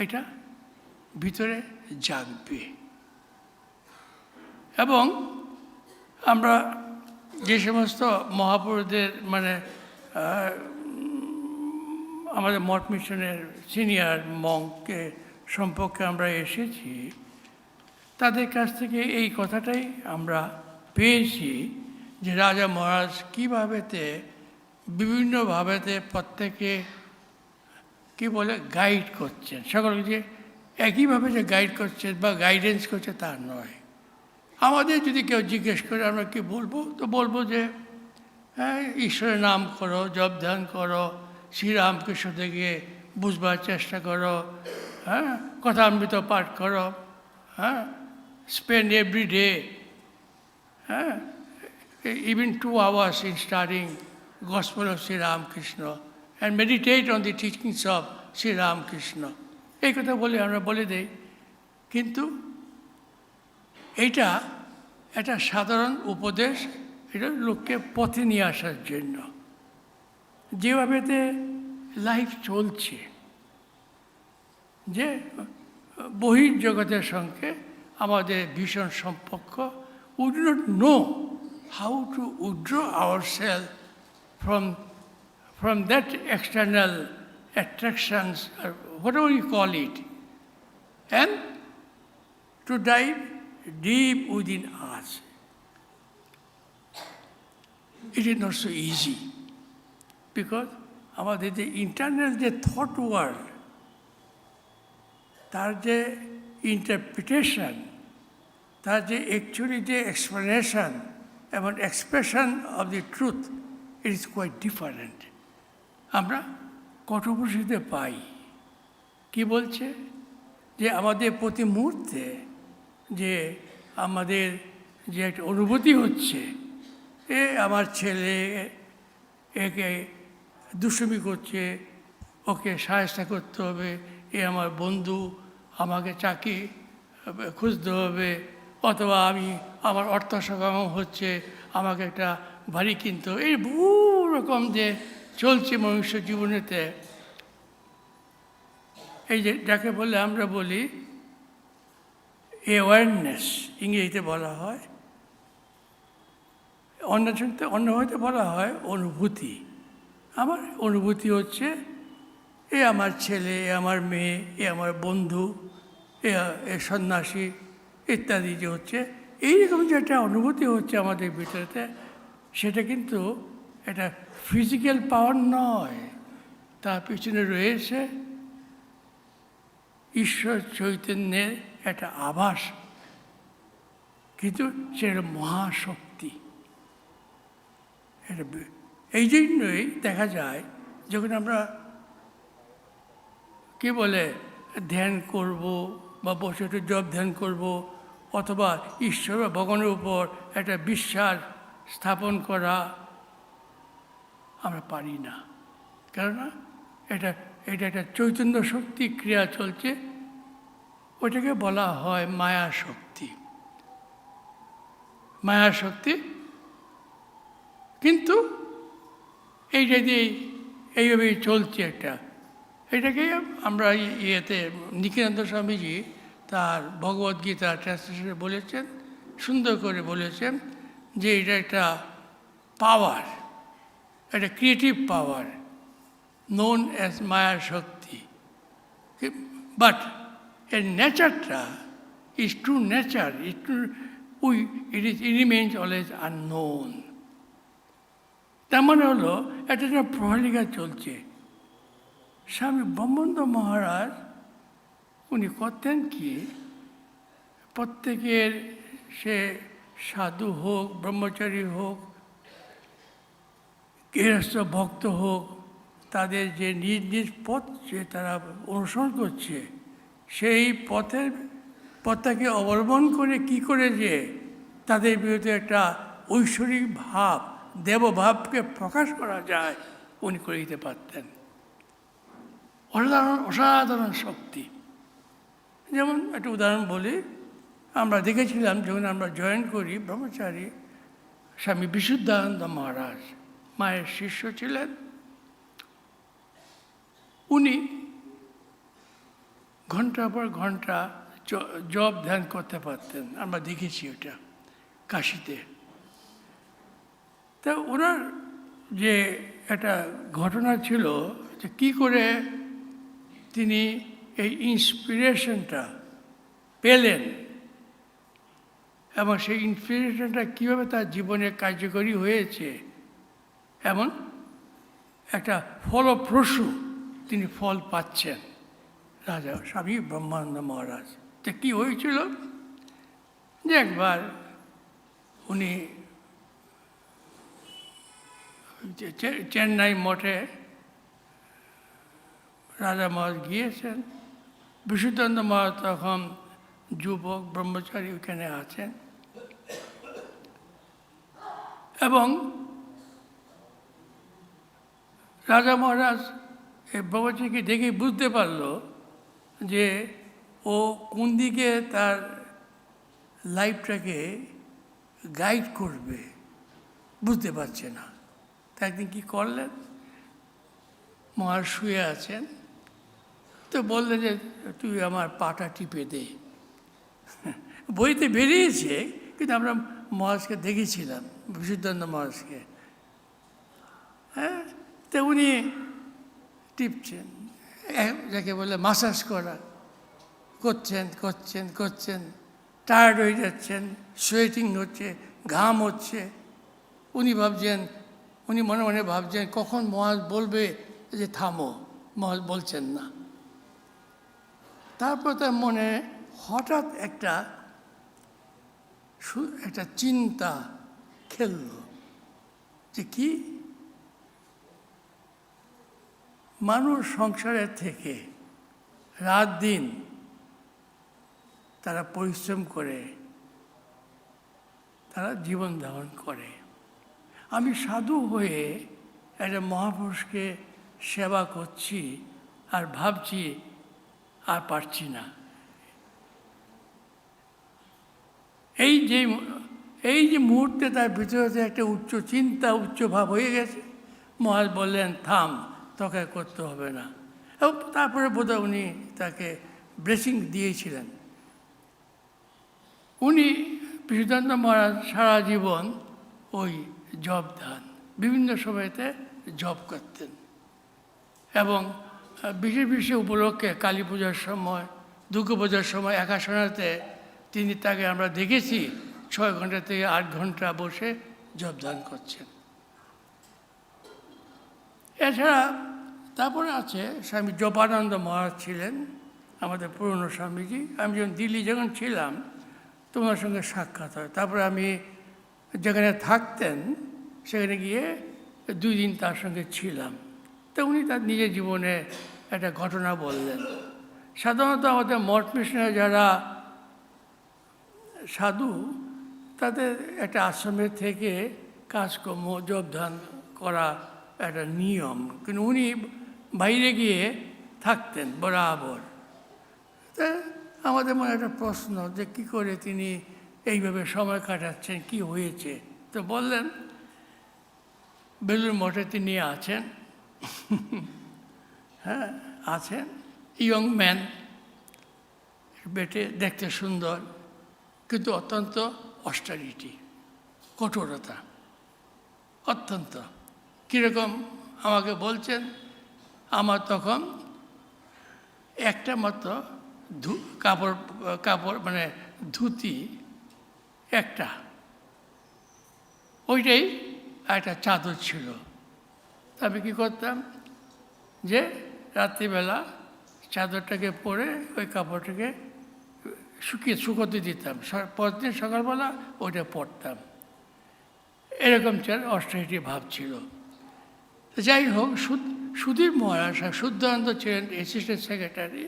এটা ভিতরে জাগবে। এবং আমরা যে সমস্ত মহাপুরুষদের আমাদের মঠ মিশনের সিনিয়র মঙ্ককে সম্পর্কে আমরা এসেছি, তাদের কাছ থেকে এই কথাটাই আমরা পেয়েছি যে রাজা মহারাজ কীভাবেতে বিভিন্নভাবেতে প্রত্যেকে কি বলে গাইড করছেন। সকলকে যে একইভাবে যে গাইড করছেন বা গাইডেন্স করছে তা নয়। আমাদের যদি কেউ জিজ্ঞেস করে আমরা কি বলবো, তো বলবো যে হ্যাঁ, ঈশ্বরের নাম করো, জপ ধ্যান করো, শ্রীরামকৃষ্ণ থেকে বুঝবার চেষ্টা করো, হ্যাঁ, কথামৃত পাঠ করো, হ্যাঁ, spend every day, even 2 hours in studying Gospel of Sri Ramakrishna and meditate on the teachings of Sri Ramakrishna. এই কথা বলে আমরা বলে দেই, কিন্তু এইটা একটা সাধারণ উপদেশ, এটা লোককে পথে নিয়ে আসার জন্য। যেভাবেতে লাইফ চলছে, যে বহির্জগতের সঙ্গে আমাদের ভীষণ সম্পর্ক, we do not know how to withdraw ourselves from that external attractions, or whatever you call it, and to dive deep within us. it is not so easy. Because আমাদের যে ইন্টারনাল যে thought world, তার যে interpretation, তার যে actually যে explanation এবং expression of the truth, it is quite different. আমরা কঠোপনিষদে পাই কি বলছে, যে আমাদের প্রতি মুহূর্তে যে আমাদের যে একটা অনুভূতি হচ্ছে, এ আমার ছেলে একে দুষ্টুমি করছে, ওকে সাহায্য করতে হবে, এ আমার বন্ধু, আমাকে চাকরি খুঁজতে হবে, অথবা আমার অর্থ সকাম হচ্ছে, আমাকে একটা বাড়ি কিনতে হবে, এই বহু রকম যে চলছে মনুষ্য জীবনেতে। এই যে যাকে বলে আমরা বলি অ্যাওয়ারনেস, ইংরেজিতে বলা হয়, অন্য হয়তো বলা হয় অনুভূতি। আমার অনুভূতি হচ্ছে এ আমার ছেলে, এ আমার মেয়ে, এ আমার বন্ধু, এ সন্ন্যাসী ইত্যাদি যে হচ্ছে, এইরকম যে একটা অনুভূতি হচ্ছে আমাদের ভিতরেতে, সেটা কিন্তু এটা ফিজিক্যাল পাওয়ার নয়, তার পিছনে রয়েছে ঈশ্বর চৈতন্যের একটা আভাস, কিন্তু সেটা মহাশক্তি। এটা এই জন্যই দেখা যায় যখন আমরা কি বলে ধ্যান করব বা বসে একটু জপ ধ্যান করব, অথবা ঈশ্বর বা ভগবানের উপর একটা বিশ্বাস স্থাপন করা, আমরা পারি না। কেননা এটা একটা চৈতন্য শক্তি ক্রিয়া চলছে, ওটাকে বলা হয় মায়া শক্তি। মায়া শক্তি কিন্তু এইটা দিয়ে এইভাবেই চলছে একটা। এটাকে আমরা ইয়েতে নিখিলানন্দ স্বামীজি তার ভগবদ্গীতা ট্রান্সলেশনে বলেছেন, সুন্দর করে বলেছেন যে এটা একটা পাওয়ার, একটা creative power known as Maya Shakti. But এর নেচারটা is true nature, it remains always unknown. তার মানে হলো এটা যেন প্রহেলিকা চলছে। স্বামী ব্রহ্মানন্দ মহারাজ উনি করতেন কি, প্রত্যেকের সে সাধু হোক, ব্রহ্মচারী হোক, গৃহস্থ ভক্ত হোক, তাদের যে নিজ নিজ পথ যে তারা অনুসরণ করছে, সেই পথটাকে অবলম্বন করে কি করে যে তাদের বিরুদ্ধে একটা ঐশ্বরিক ভাব, দেবভাবকে প্রকাশ করা যায়, উনি করে দিতে পারতেন। অসাধারণ শক্তি। যেমন একটা উদাহরণ বলি, আমরা দেখেছিলাম যখন আমরা জয়েন করি ব্রহ্মচারী, স্বামী বিশুদ্ধানন্দ মহারাজ মায়ের শিষ্য ছিলেন। উনি ঘন্টার পর ঘন্টা জপ ধ্যান করতে পারতেন, আমরা দেখেছি ওটা কাশিতে। তা ওনার যে একটা ঘটনা ছিল যে কী করে তিনি এই ইন্সপিরেশনটা পেলেন এবং সেই ইন্সপিরেশনটা কীভাবে তার জীবনে কার্যকরী হয়েছে, এমন একটা ফলপ্রসূ তিনি ফল পাচ্ছেন রাজা স্বামী ব্রহ্মানন্দ মহারাজ। তো কী হয়েছিল যে একবার উনি চেন্নাই মঠে রাজা মহারাজ গিয়েছেন, বিশুদ্ধানন্দ মহারাজ তখন যুবক ব্রহ্মচারী ওখানে আছেন, এবং রাজা মহারাজ এই ব্রহ্মচারীকে দেখে বুঝতে পারল যে ও কোন দিকে তার লাইফটাকে গাইড করবে, বুঝতে পারছে না। তা একদিন কী করলেন, মহারাজ শুয়ে আছেন, তো বললেন যে তুই আমার পাটা টিপে দে। বইতে বেরিয়েছে, কিন্তু আমরা মহারাজকে দেখেছিলাম, বিশুদ্ধানন্দ মহারাজকে। হ্যাঁ, তো উনি টিপছেন, যাকে বলে মাসাজ করা, করছেন, টায়ার্ড হয়ে যাচ্ছেন, সোয়েটিং হচ্ছে, ঘাম হচ্ছে। উনি ভাবছেন উনি মনে মনে ভাবছেন কখন মহারাজ বলবে যে থামো, মহারাজ বলছেন না। তারপর তার মনে হঠাৎ একটা চিন্তা খেলল যে কি, মানুষ সংসারের থেকে রাত দিন তারা পরিশ্রম করে, তারা জীবন ধারণ করে। আমি সাধু হয়ে একটা মহাপুরুষকে সেবা করছি আর ভাবছি আর পারছি না। এই যে মুহূর্তে তার ভিতরে একটা উচ্চ চিন্তা, উচ্চ ভাব হয়ে গেছে। মহারাজ বললেন থাম, তোকে করতে হবে না। এবং তারপরে বোধহয় উনি তাকে ব্লেসিং দিয়েছিলেন। উনি বিশুদ্ধানন্দ মহারাজ সারা জীবন ওই জপ ধ্যান বিভিন্ন সময়তে জপ করতেন, এবং বিশেষ বিশেষ উপলক্ষে কালী পূজার সময়, দুর্গা পূজার সময় একাশনাতে তাকে আমরা দেখেছি 6 ঘন্টা থেকে 8 ঘন্টা বসে জপ ধ্যান করছেন। এছাড়া তারপরে আছে স্বামী জপানন্দ মহারাজ ছিলেন আমাদের পুরনো স্বামীজি। আমি যখন দিল্লি যখন ছিলাম তোমার সঙ্গে সাক্ষাৎ হয়। তারপরে আমি যেখানে থাকতেন সেখানে গিয়ে 2 দিন তার সঙ্গে ছিলাম। তো উনি তার নিজের জীবনে একটা ঘটনা বললেন। সাধারণত আমাদের মঠ মিশনে যারা সাধু, তাদের একটা আশ্রমের থেকে কাজকর্ম জপ ধ্যান করা একটা নিয়ম, কিন্তু উনি বাইরে গিয়ে থাকতেন বরাবর। তা আমাদের মনে একটা প্রশ্ন যে কী করে তিনি এইভাবে সময় কাটাচ্ছেন, কি হয়েছে। তো বললেন বেলুড় মঠে তিনি আছেন, হ্যাঁ আছেন, ইয়ং ম্যান, বেটে দেখতে সুন্দর, কিন্তু অত্যন্ত অস্টারিটি, কঠোরতা অত্যন্ত। কীরকম আমাকে বলছেন, আমার তখন একটা মাত্র কাপড় মানে ধুতি একটা, ওইটাই একটা চাদর ছিল। আমি কী করতাম যে রাত্রিবেলা চাদরটাকে পরে ওই কাপড়টাকে শুকোতে দিতাম, পরের দিন সকালবেলা ওইটা পরতাম। এরকম অস্টারিটি ভাব ছিল। যাই হোক, সুধীর মহারাজ শুদ্ধানন্দ ছিলেন অ্যাসিস্ট্যান্ট সেক্রেটারি।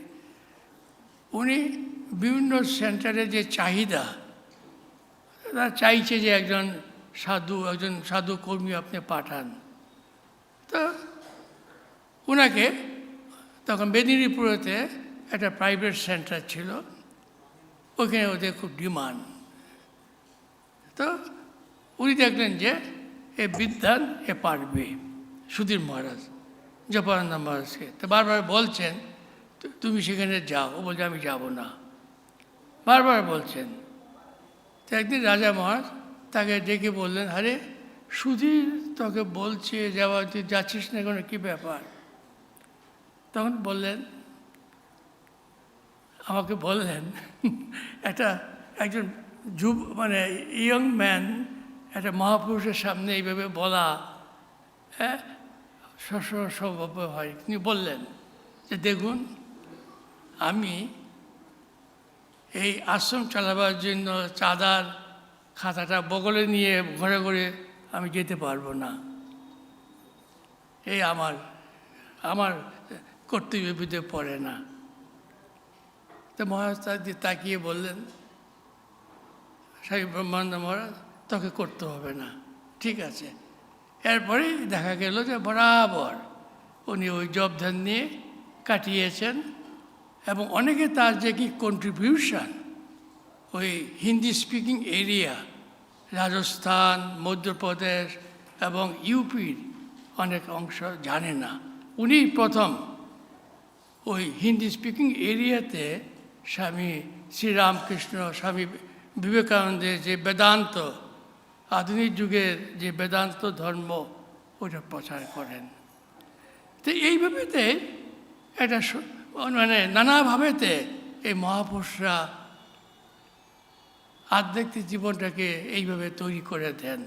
উনি বিভিন্ন সেন্টারে যে চাহিদা, তারা চাইছে যে একজন সাধু কর্মী আপনি পাঠান। তো ওনাকে তখন মেদিনীপুরেতে একটা প্রাইভেট সেন্টার ছিল, ওখানে ওদের খুব ডিমান্ড। তো উনি দেখলেন যে এ বিদ্যান এ পারবে, সুধীর মহারাজ জপানন্দ মহারাজকে। তো বারবার বলছেন তুমি সেখানে যাও, ও বলছে আমি যাব না, বারবার বলছেন। তো একদিন রাজা মহারাজ তাকে ডেকে বললেন, আরে সুধীর তোকে বলছে যাওয়া, তুই যাচ্ছিস না, কোনো কী ব্যাপার? তখন বললেন, আমাকে বললেন একজন মানে ইয়ং ম্যান একটা মহাপুরুষের সামনে এইভাবে বলা, হ্যাঁ, সম্ভব হয়। তিনি বললেন যে দেখুন, আমি এই আশ্রম চালাবার জন্য চাঁদার খাতাটা বগলে নিয়ে ঘরে ঘরে আমি যেতে পারবো না, এই আমার কর্তব্যের ভিতরে পড়ে না। তো মহারাজ তাকিয়ে বললেন, স্বামী ব্রহ্মানন্দ মহারাজ তোকে করতে হবে না, ঠিক আছে। এরপরেই দেখা গেল যে বরাবর উনি ওই জপ ধ্যান নিয়ে কাটিয়েছেন, এবং অনেকে তার যে কি কন্ট্রিবিউশন ওই হিন্দি স্পিকিং এরিয়া, রাজস্থান, মধ্যপ্রদেশ এবং ইউপির অনেক অংশ জানে না। উনি প্রথম ওই হিন্দি স্পিকিং এরিয়াতে স্বামী শ্রীরামকৃষ্ণ, স্বামী বিবেকানন্দের যে বেদান্ত, আধুনিক যুগের যে বেদান্ত ধর্ম, ওটা প্রচার করেন। তো এইভাবেতে একটা মানে নানাভাবেতে এই মহাপুরুষরা আধ্যাত্মিক জীবনটাকে এইভাবে তৈরি করে দেন।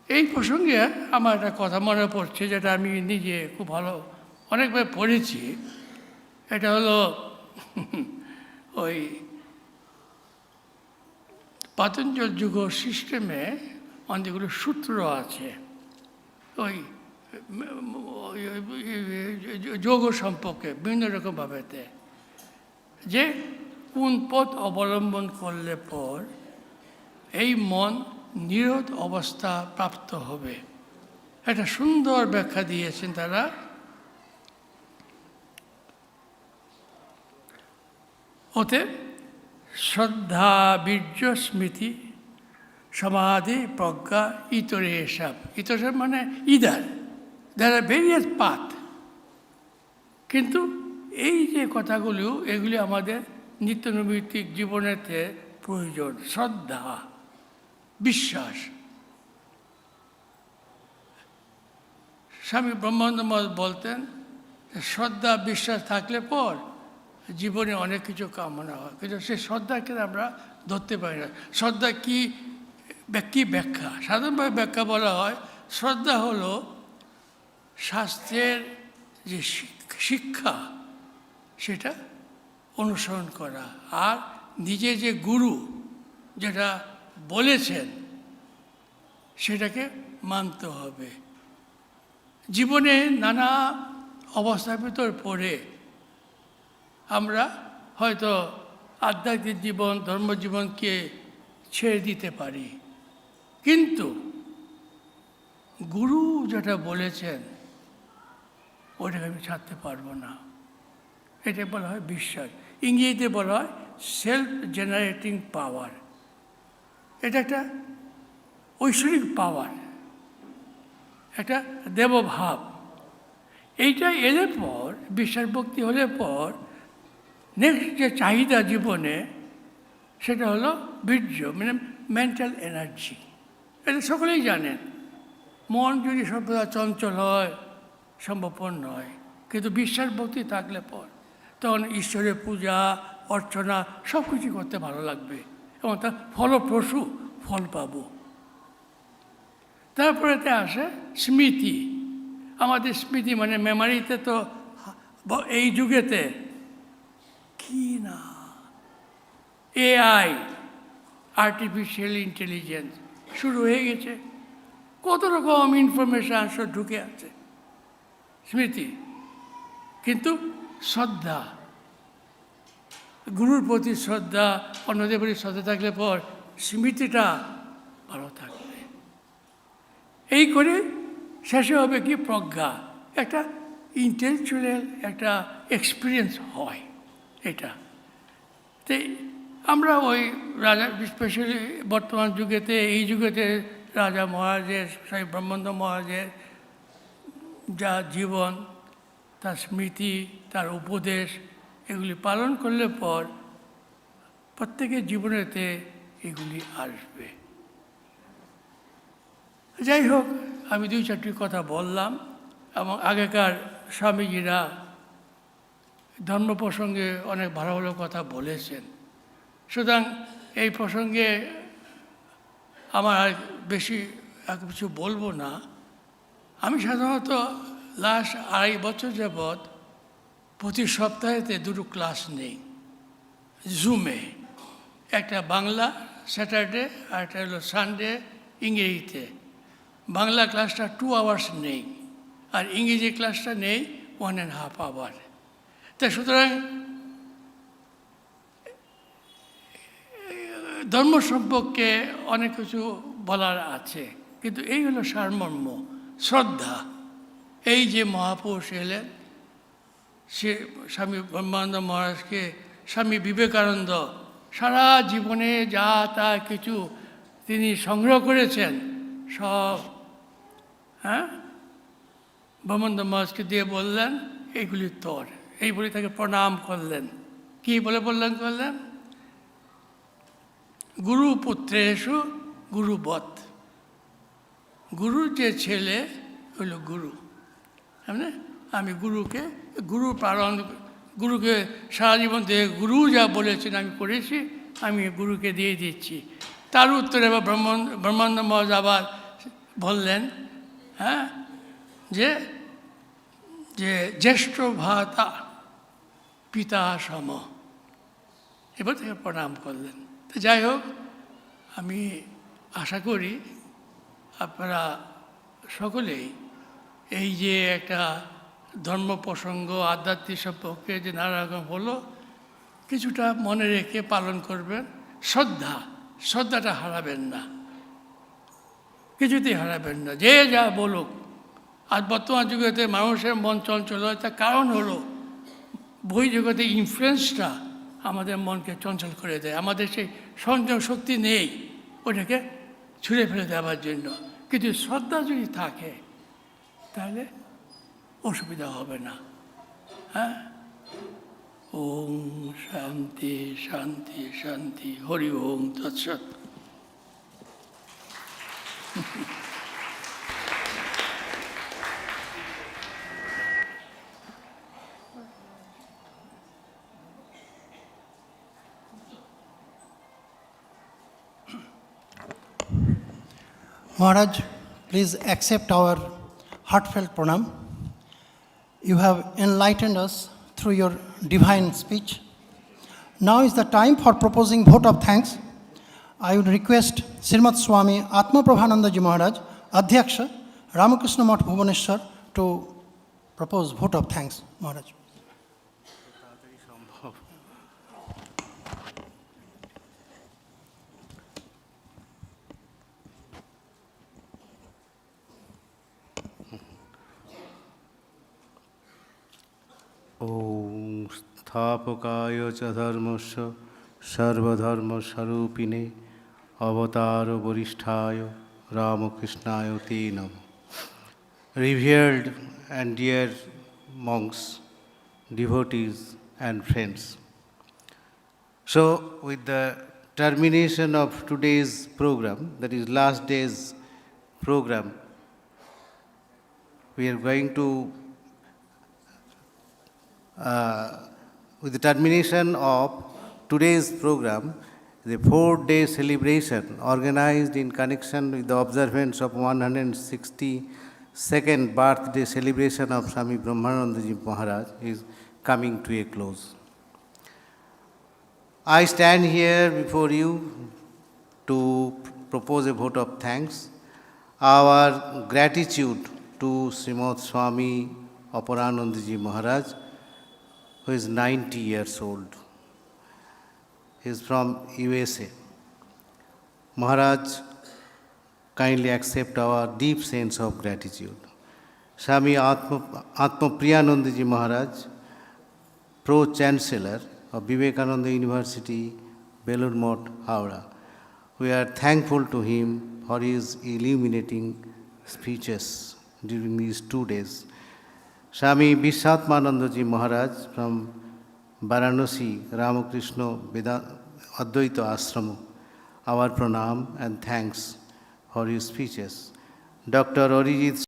এই প্রসঙ্গে আমার একটা কথা মনে পড়ছে, যেটা আমি নিজে খুব ভালো অনেকবার পড়েছি। এটা হলো ওই পাতঞ্জল যুগ সিস্টেমে অনেকগুলো সূত্র আছে ওই যোগ সম্পর্কে বিভিন্ন রকমভাবেতে, যে কোন পথ অবলম্বন করলে পর এই মন নিরোধ অবস্থা প্রাপ্ত হবে। একটা সুন্দর ব্যাখ্যা দিয়েছেন তারা। ওতে শ্রদ্ধা, বীর্য, স্মৃতি, সমাধি, প্রজ্ঞা, ইতরে এসব। ইতরে মানে either, there are various path. কিন্তু এই যে কথাগুলো, এগুলি আমাদের নিত্যনৈমিত্তিক জীবনেতে প্রয়োজন। শ্রদ্ধা, বিশ্বাস। স্বামী ব্রহ্মানন্দ মহারাজ বলতেন, শ্রদ্ধা বিশ্বাস থাকলে পর জীবনে অনেক কিছু কামনা হয়, কিন্তু সেই শ্রদ্ধাকে আমরা ধরতে পারি না। শ্রদ্ধা কি ব্যাখ্যা? সাধারণভাবে ব্যাখ্যা বলা হয়, শ্রদ্ধা হলো শাস্ত্রের যে শিক্ষা সেটা অনুসরণ করা, আর নিজে যে গুরু যেটা বলেছেন সেটাকে মানতে হবে। জীবনে নানা অবস্থার ভিতর পড়ে আমরা হয়তো আধ্যাত্মিক জীবন, ধর্মজীবনকে ছেড়ে দিতে পারি, কিন্তু গুরু যেটা বলেছেন ওটাকে আমি ছাড়তে পারবো না। এটা বলা হয় বিশ্বাস। ইংরেজিতে বলা হয় সেলফ জেনারেটিং পাওয়ার। এটা একটা ঐশ্বরিক পাওয়ার, একটা দেবভাব। এইটা এলে পর, বিশ্বাস ভক্তি হলে পর, নেক্সট যে চাহিদা জীবনে সেটা হলো বীর্য, মানে মেন্টাল এনার্জি। এটা সকলেই জানেন। মন যদি সর্বদা চঞ্চল হয়, সম্ভবপর নয়, কিন্তু বিশ্বাস ভক্তি থাকলে পর তখন ঈশ্বরের পূজা অর্চনা সব কিছু করতে ভালো লাগবে এবং তার ফলপ্রসূ ফল পাব। তারপরেতে আসে স্মৃতি। আমাদের স্মৃতি মানে মেমারিতে তো এই যুগেতে কি না, এআই, আর্টিফিশিয়াল ইন্টেলিজেন্স শুরু হয়ে গেছে। কত রকম ইনফরমেশান সব ঢুকে আছে স্মৃতি। কিন্তু শ্রদ্ধা, গুরুর প্রতি শ্রদ্ধা, অন্যদের প্রতি শ্রদ্ধা থাকলে পর স্মৃতিটা ভালো থাকবে। এই করে শেষে হবে কি প্রজ্ঞা, একটা ইন্টেলেকচুয়াল একটা এক্সপিরিয়েন্স হয়। এটা তো আমরা ওই রাজা, স্পেশালি বর্তমান যুগেতে, এই যুগেতে রাজা মহারাজের, স্বামী ব্রহ্মানন্দ মহারাজের যা জীবন, তার স্মৃতি, তার উপদেশ, এগুলি পালন করলে পর প্রত্যেকের জীবনেতে এগুলি আসবে। যাই হোক, আমি দুই চারটি কথা বললাম এবং আগেকার স্বামীজিরা ধর্ম প্রসঙ্গে অনেক ভালো ভালো কথা বলেছেন। সুতরাং এই প্রসঙ্গে আমার আর বেশি কিছু বলবো না। আমি সাধারণত লাস্ট 2.5 বছর যাবৎ প্রতি সপ্তাহেতে 2টো ক্লাস নেই জুমে। একটা বাংলা স্যাটারডে আর একটা হলো সানডে ইংরেজিতে। বাংলা ক্লাসটা 2 আওয়ার্স নেই, আর ইংরেজি ক্লাসটা নেই 1.5 আওয়ার। তা সুতরাং ধর্ম সম্পর্কে অনেক কিছু বলার আছে, কিন্তু এই হলো সারমর্ম। শ্রদ্ধা, এই যে মহাপুরুষ এলেন, সে স্বামী ব্রহ্মানন্দ মহারাজকে স্বামী বিবেকানন্দ সারা জীবনে যা তা কিছু তিনি সংগ্রহ করেছেন সব, ব্রহ্মানন্দ মহারাজকে দিয়ে বললেন এইগুলি তোর। এই বলে তাকে প্রণাম করলেন। কি বলে করলেন? গুরু পুত্রেষু গুরুবৎ। গুরুর যে ছেলে হইল গুরু। আমি গুরু পালন, গুরুকে সারা জীবন দিয়ে গুরু যা বলেছেন আমি করেছি, আমি গুরুকে দিয়ে দিচ্ছি। তার উত্তরে আবার ব্রহ্মানন্দ মহারাজ আবার বললেন, হ্যাঁ, যে যে জ্যেষ্ঠ ভ্রাতা পিতা সম, এবার থেকে প্রণাম করলেন। তো যাই হোক, আমি আশা করি আপনারা সকলেই এই যে একটা ধর্ম প্রসঙ্গ, আধ্যাত্মিক সম্পর্কে যে নানা রকম হলো, কিছুটা মনে রেখে পালন করবেন। শ্রদ্ধাটা হারাবেন না, কিছুতেই হারাবেন না, যে যা বলুক। আজ বর্তমান যুগেতে মানুষের মন চঞ্চল হয়, তার কারণ হলো বহির্জগতে ইনফ্লুয়েন্সটা আমাদের মনকে চঞ্চল করে দেয়। আমাদের সেই সংযম শক্তি নেই ওটাকে ছুঁড়ে ফেলে দেওয়ার জন্য। কিন্তু শ্রদ্ধা যদি থাকে তাহলে অসুবিধা হবে না। হ্যাঁ, ওম শান্তি শান্তি শান্তি, হরি ওম তৎসৎ। Maharaj, please accept our heartfelt pranam. You have enlightened us through your divine speech. Now is the time for proposing vote of thanks. I would request Srimad Swami Atma Prabhananda Ji Maharaj, Adhyaksha, Ramakrishna Math Bhubaneswar, to propose vote of thanks. Maharaj. ॐ स्थापकाय च धर्मस्य सर्वधर्मस्वरूपिणे अवतारवरिष्ठाय रामकृष्णाय ते नमः. Revered and dear monks, devotees and friends. So with the termination of today's program, that is last day's program, we are going to with the termination of today's program, the 4-day celebration organized in connection with the observance of 162nd birthday celebration of Swami Brahmananda Ji Maharaj is coming to a close. I stand here before you to propose a vote of thanks, our gratitude to Srimad Swami Aparananda Ji Maharaj, who is 90 years old. He is from USA. Maharaj, kindly accept our deep sense of gratitude. Swami Atma Priyananda Ji Maharaj, Pro-Chancellor of Vivekananda University, Belur Math, Howrah. We are thankful to him for his illuminating speeches during these 2 days. Swami Vishwatmananda Ji Maharaj from Varanasi Ramakrishna Advaita Ashram, our pranam and thanks for his speeches. Dr. Arijit,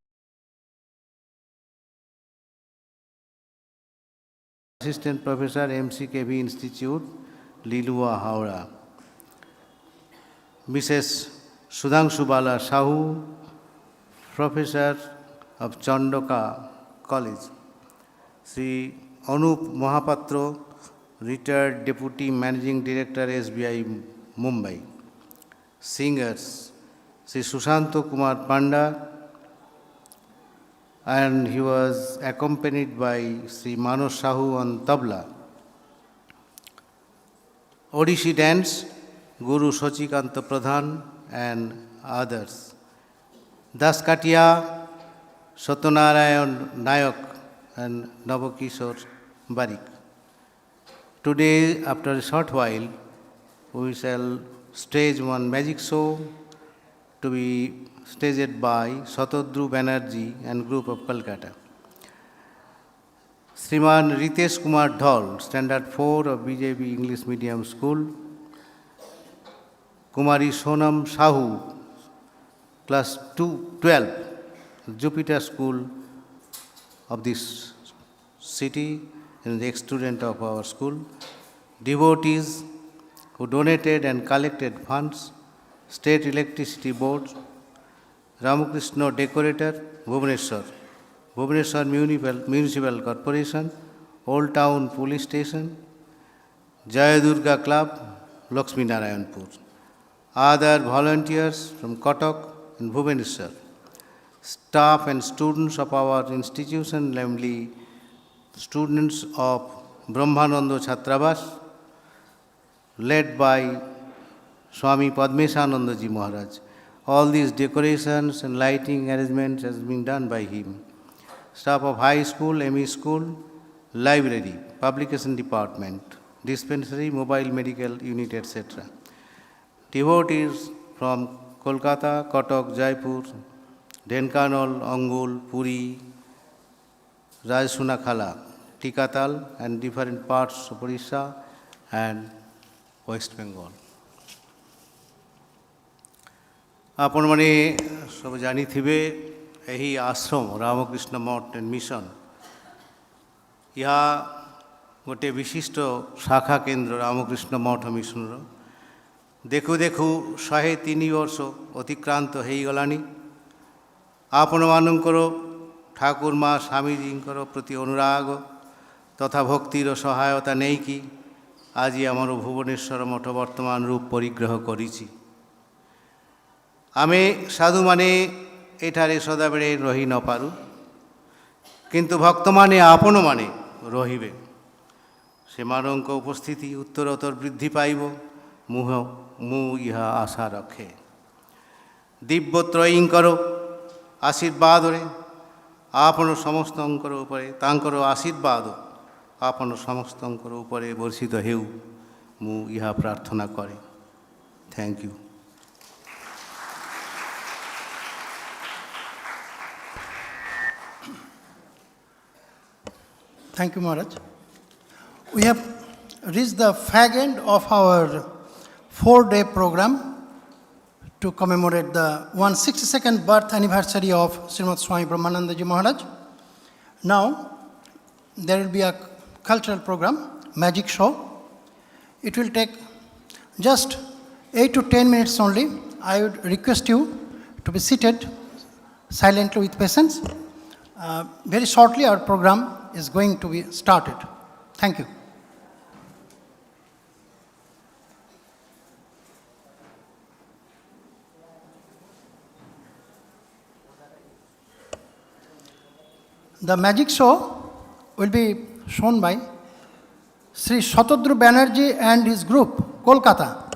Assistant Professor, MCKV Institute, Lilua, Howrah. Mrs. Sudhanshubala Sahu, Professor of Chandoka College. Sri Anup Mahapatro, retired Deputy Managing Director, SBI, Mumbai. Singers, Sri Sushanto Kumar Panda, and he was accompanied by Sri Manos Sahu on tabla. Odissi dance, Guru Sachikanta Pradhan and others. Daskatia, Satyanarayan Nayak and Navakishor Barik. Today, after a short while, we shall stage one magic show to be staged by Satadru Banerjee and group of Kolkata. Sriman Ritesh Kumar Dhol, Standard 4 of BJP English Medium School. Kumari Sonam Sahu, Class 12, Jupiter School of this city, and the ex-student of our school. Devotees who donated and collected funds, State Electricity Board, Ramakrishna Decorator, Bhubaneswar, Bhubaneswar Municipal Corporation, Old Town Police Station, Jaya Durga Club, Lakshmi Narayanpur. Other volunteers from Kotak and Bhubaneswar. Staff and students of our institution, namely students of Brahmananda Chhatravas, led by Swami Padmesananda Ji Maharaj. All these decorations and lighting arrangements has been done by him. Staff of high school, ME school, library, publication department, dispensary, mobile medical unit, etc. Devotees from Kolkata, Kotak, Jaipur, Dhenkanal, Angul, Puri, Rajsunakhala, Tikatal, and different parts of Orissa and West Bengal. आपण माने सब जानी थिबे यही आश्रम रामकृष्ण मठ and mission यहाँ गोटे विशिष्ट शाखा केन्द्र रामकृष्ण मठ मिशन देखु देखु 103 वर्ष अतिक्रांत हो गलानी आपण मानकर ठाकुर माँ स्वामीजींकर प्रति अनुराग तथा भक्तिर सहायता नहीं कि आज आमर भुवनेश्वर मठ वर्तमान रूप परिग्रह करिछि आमे साधु माने एठारे सदाबेले रही न पारू किंतु भक्त माने आपण माने रहिबे सेमानंक उपस्थिति उत्तरोत्तर वृद्धि पाइब मु यह आशा रखे दिव्य त्रयींकर आशीर्वाद रे आपण समस्तंकर उपरे तांकर आशीर्वाद आपण समस्तंकर उपरे वर्षित हेउ मु यह प्रार्थना करे thank you Thank you, Maharaj. We have reached the fag end of our 4-day program to commemorate the 162nd birth anniversary of Srimad Swami Brahmananda Ji Maharaj. Now, there will be a cultural program, magic show. It will take just 8 to 10 minutes only. I would request you to be seated silently with patience. Very shortly, our program is going to be started. Thank you. The magic show will be shown by Sri Shatadru Banerjee and his group, Kolkata.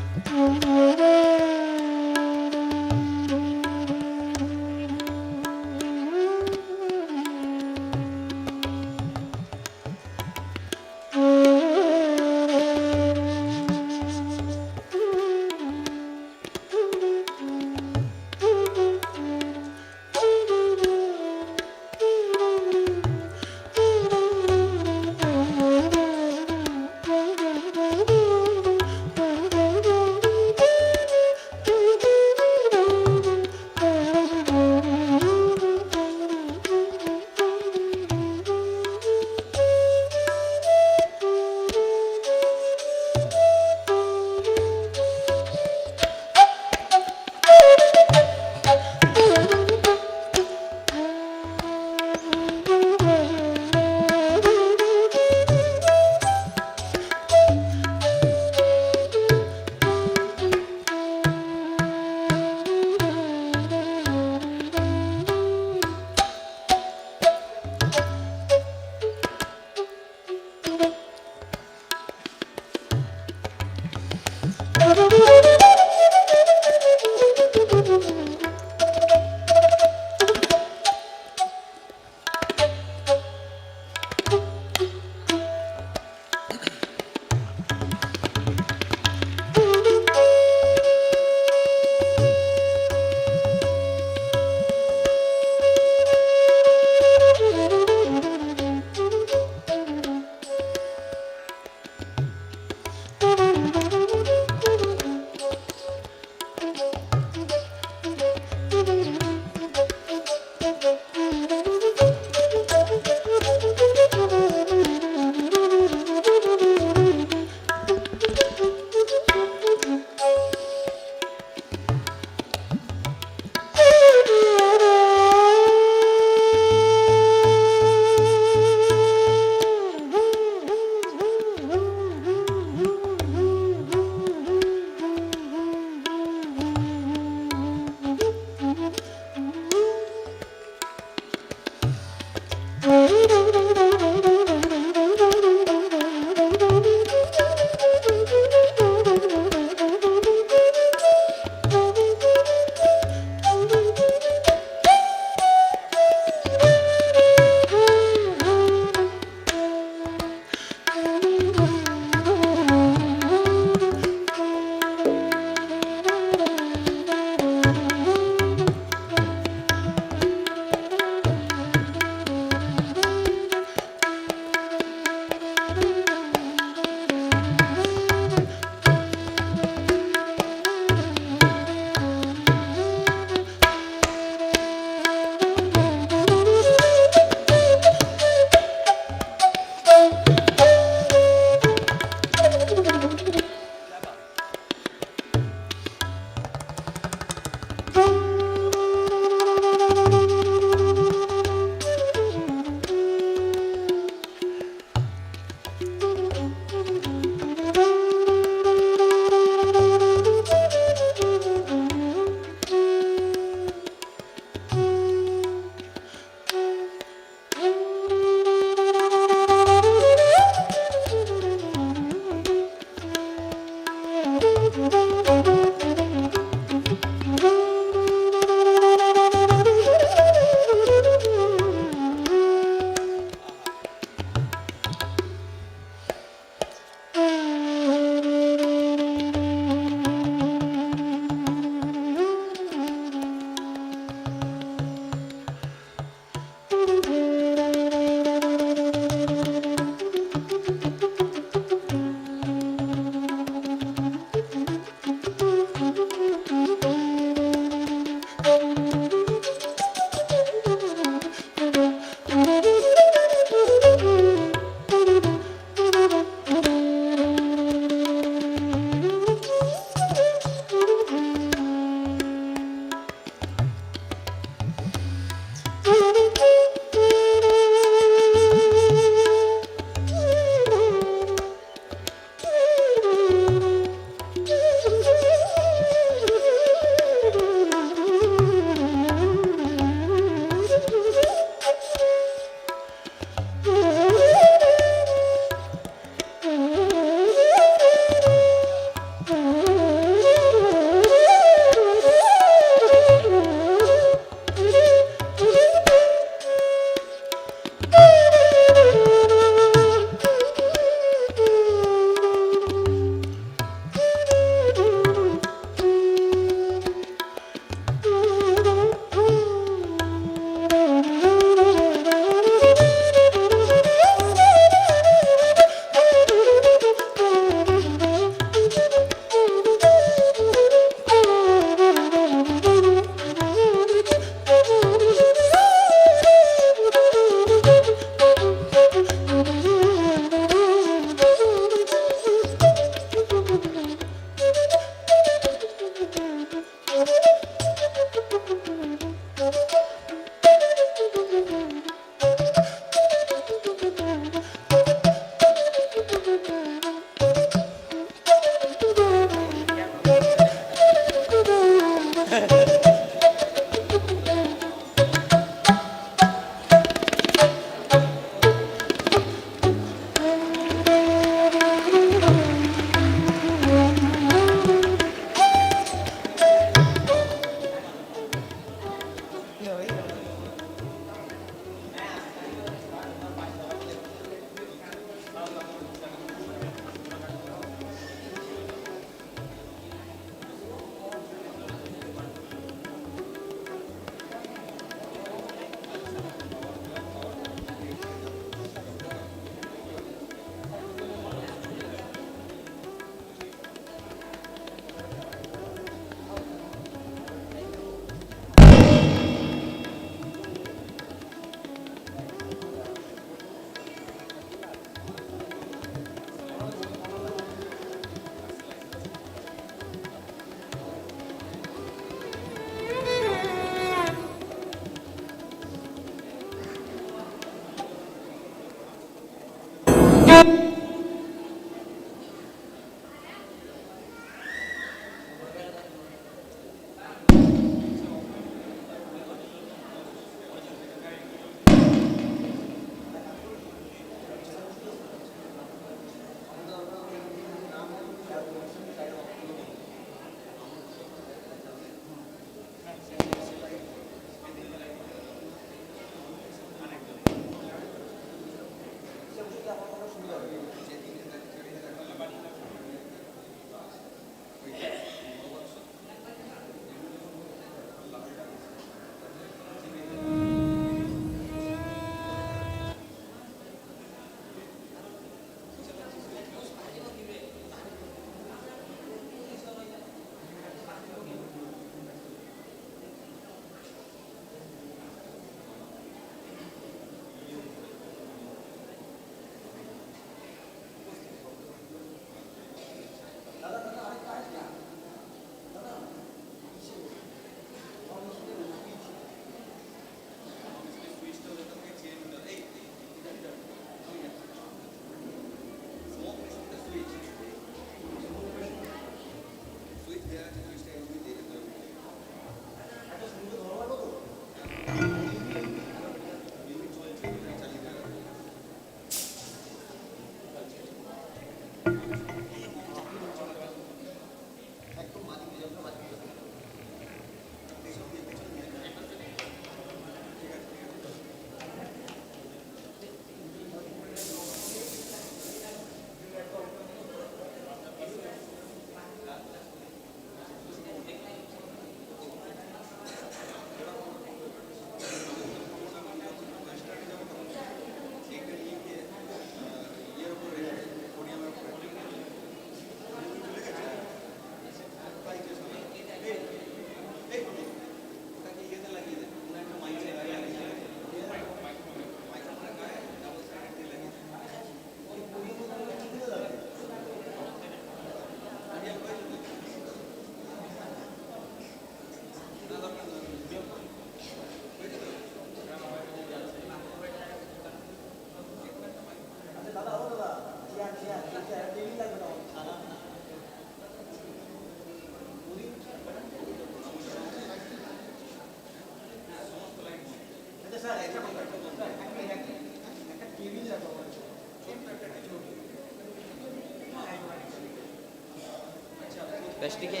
বেস্টিকে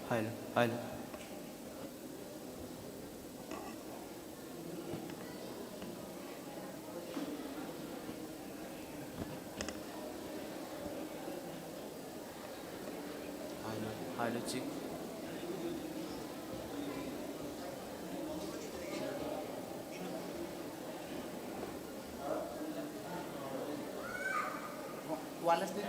Haylo, haylo. Haylo, haylo çık. Wallace দিন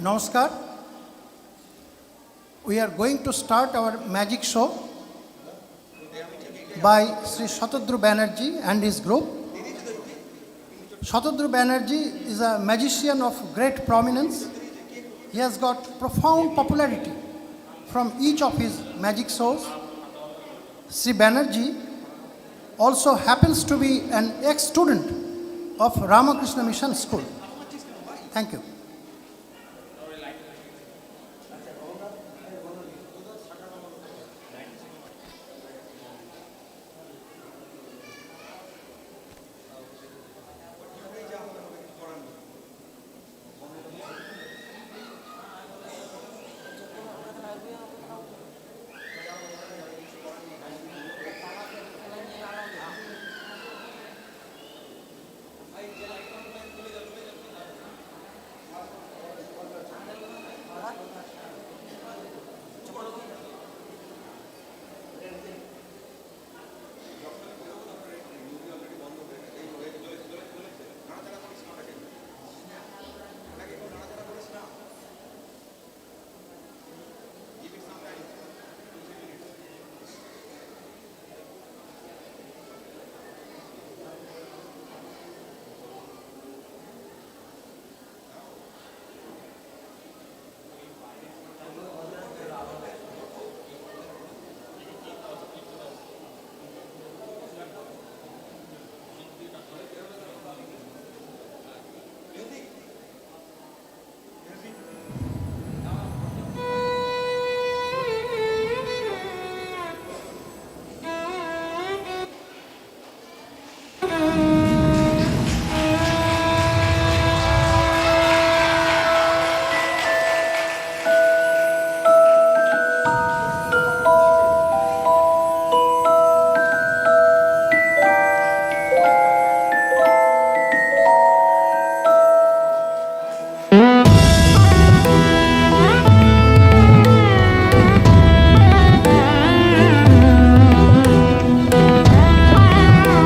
নমস্কার, we are going to start our magic show by Sri Shatadru Banerjee and his group. Shatadru Banerjee is a magician of great prominence. He has got profound popularity from each of his magic shows. Sri Banerjee also happens to be an ex-student of Ramakrishna Mission School. Thank you.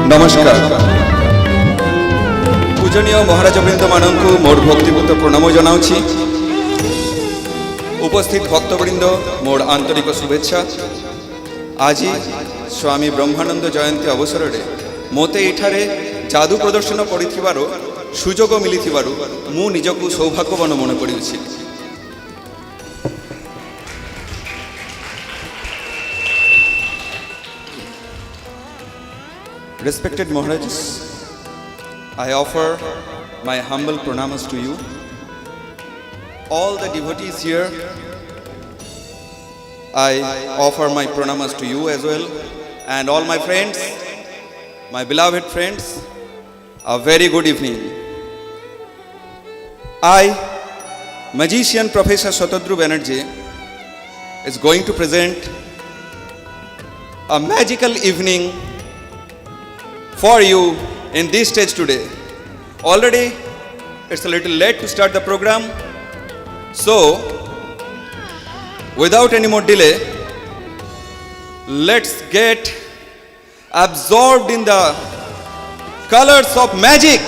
नमस्कार पूजनीय महाराजवृंद मानू मोर भक्तिपूत प्रणाम जनाऊँगी उपस्थित भक्तवृंद मोर आंतरिक शुभेच्छा आज स्वामी ब्रह्मानंद जयंती अवसर में मते एठारे जादू प्रदर्शन कर सुजोग मिली मु निजकू सौभाग्यवान मन पड़ी। Respected Maharajas, I offer my humble pranamas to you. All the devotees here, I offer my pranamas to you as well. And all my friends, my beloved friends, a very good evening. I, magician Professor Shatadru Banerjee, is going to present a magical evening for you in this stage today. Already it's a little late to start the program, so without any more delay, let's get absorbed in the colors of magic.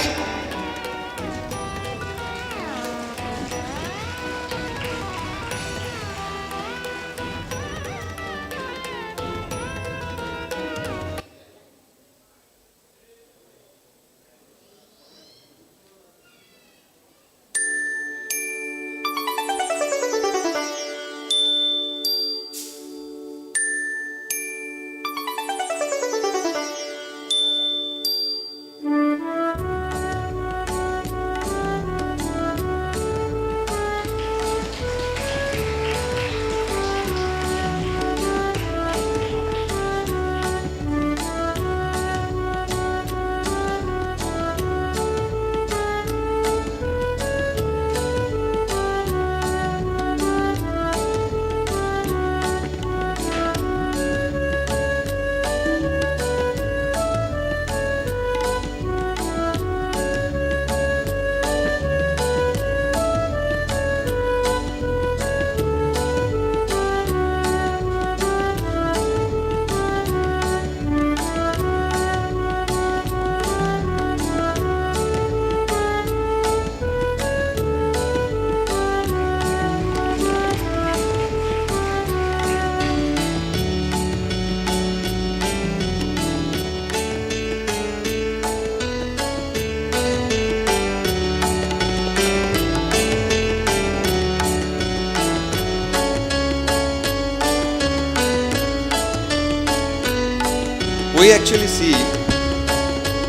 we actually see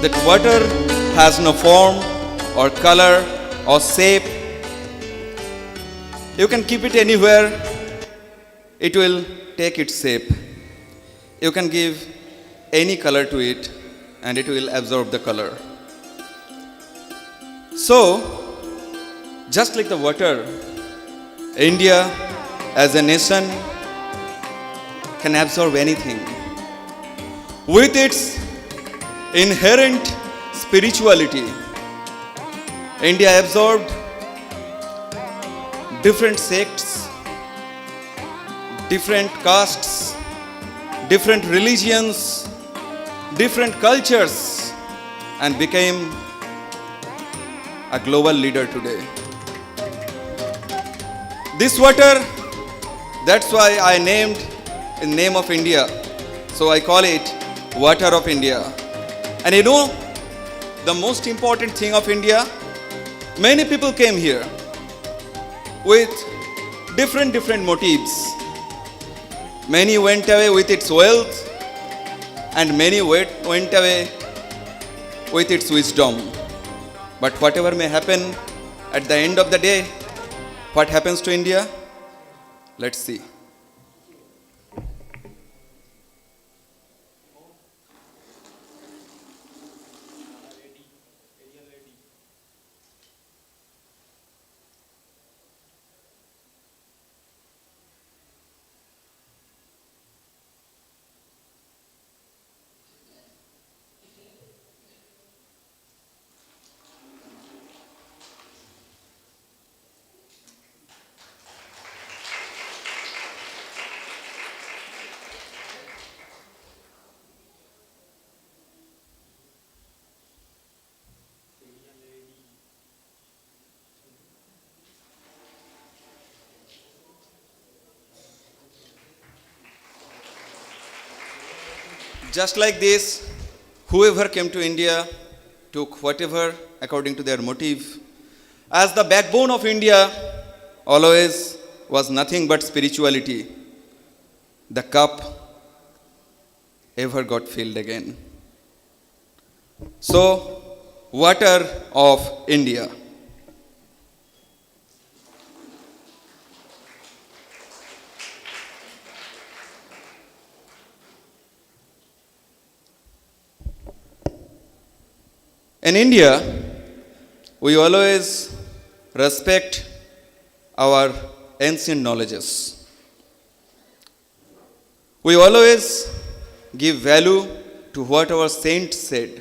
that water has no form or color or shape. You can keep it anywhere, it will take its shape. You can give any color to it and it will absorb the color. So, just like the water, India as a nation can absorb anything. With its inherent spirituality, India absorbed different sects, different castes, different religions, different cultures, and became a global leader today. This water, that's why I named in name of India. So I call it water of India. And you know, the most important thing of India, many people came here with different motives. Many went away with its wealth and many went away with its wisdom. But whatever may happen, at the end of the day, what happens to India? Let's see. Just like this, whoever came to India took whatever according to their motive. As the backbone of India always was nothing but spirituality, the cup ever got filled again. So, water of India. In India, we always respect our ancient knowledges. We always give value to what our saints said.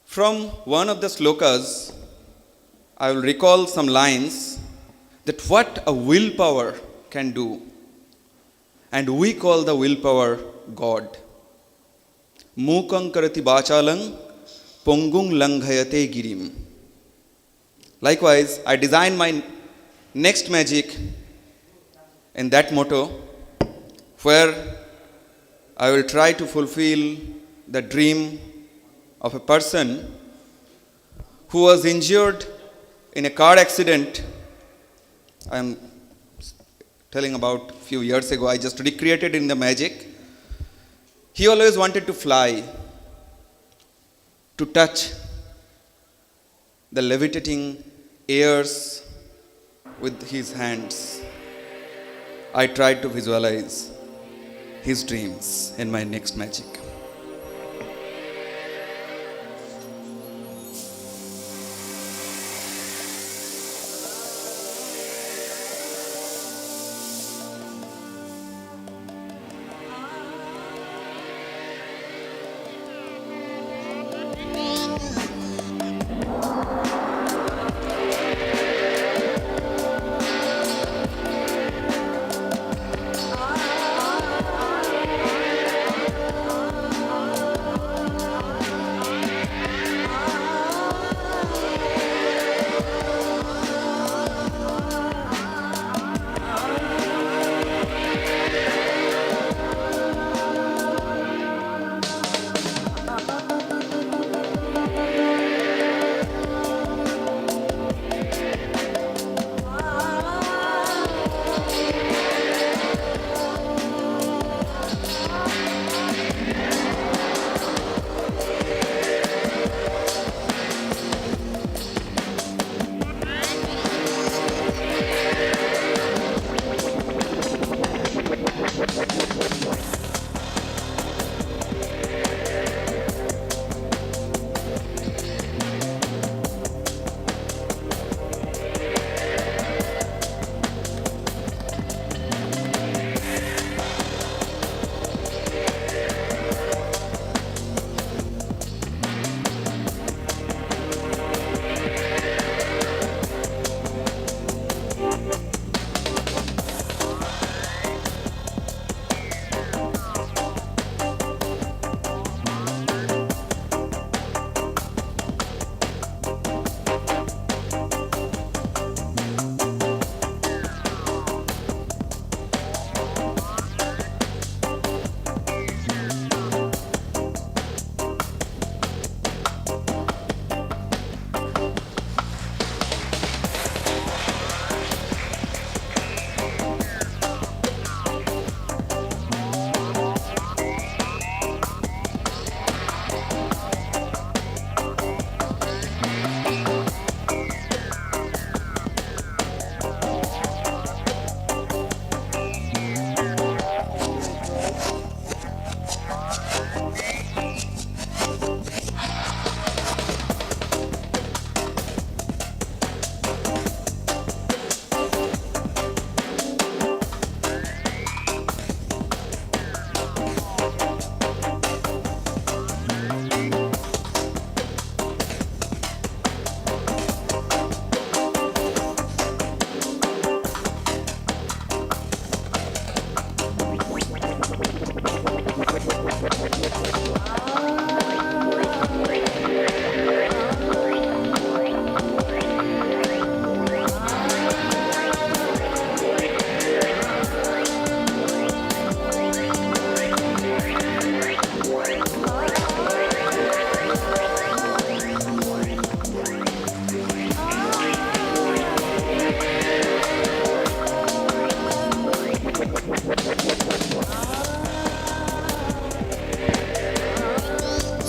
From one of the slokas, I will recall some lines that what a willpower can do. And we call the willpower God. Mukang karati bachalang pongung langhayate girim. Likewise, I designed my next magic in that motto, where I will try to fulfill the dream of a person who was injured in a car accident. I am telling about a few years ago, I just recreated in the magic. He always wanted to fly, to touch the levitating airs with his hands. I tried to visualize his dreams in my next magic.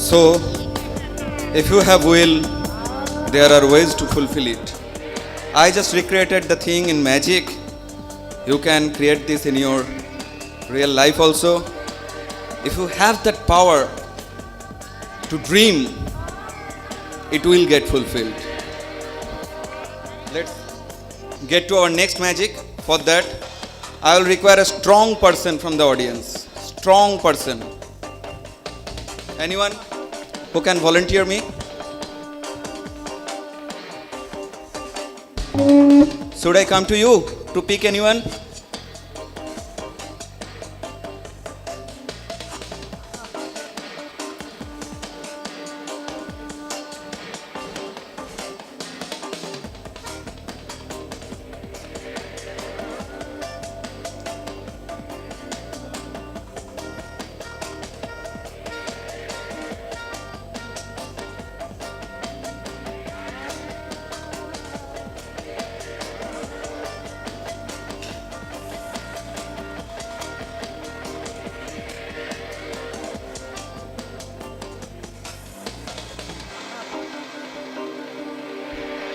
So, if you have will, there are ways to fulfill it. I just recreated the thing in magic. You can create this in your real life also. If you have that power to dream, it will get fulfilled. Let's get to our next magic. For that, I will require a strong person from the audience. Strong person. Anyone who can volunteer me? Should I come to you to pick anyone?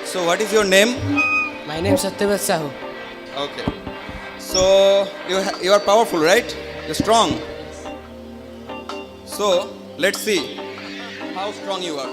So what is your name? My name is Satyavat Sahu. Okay. So you are powerful, right? You're strong. So let's see how strong you are.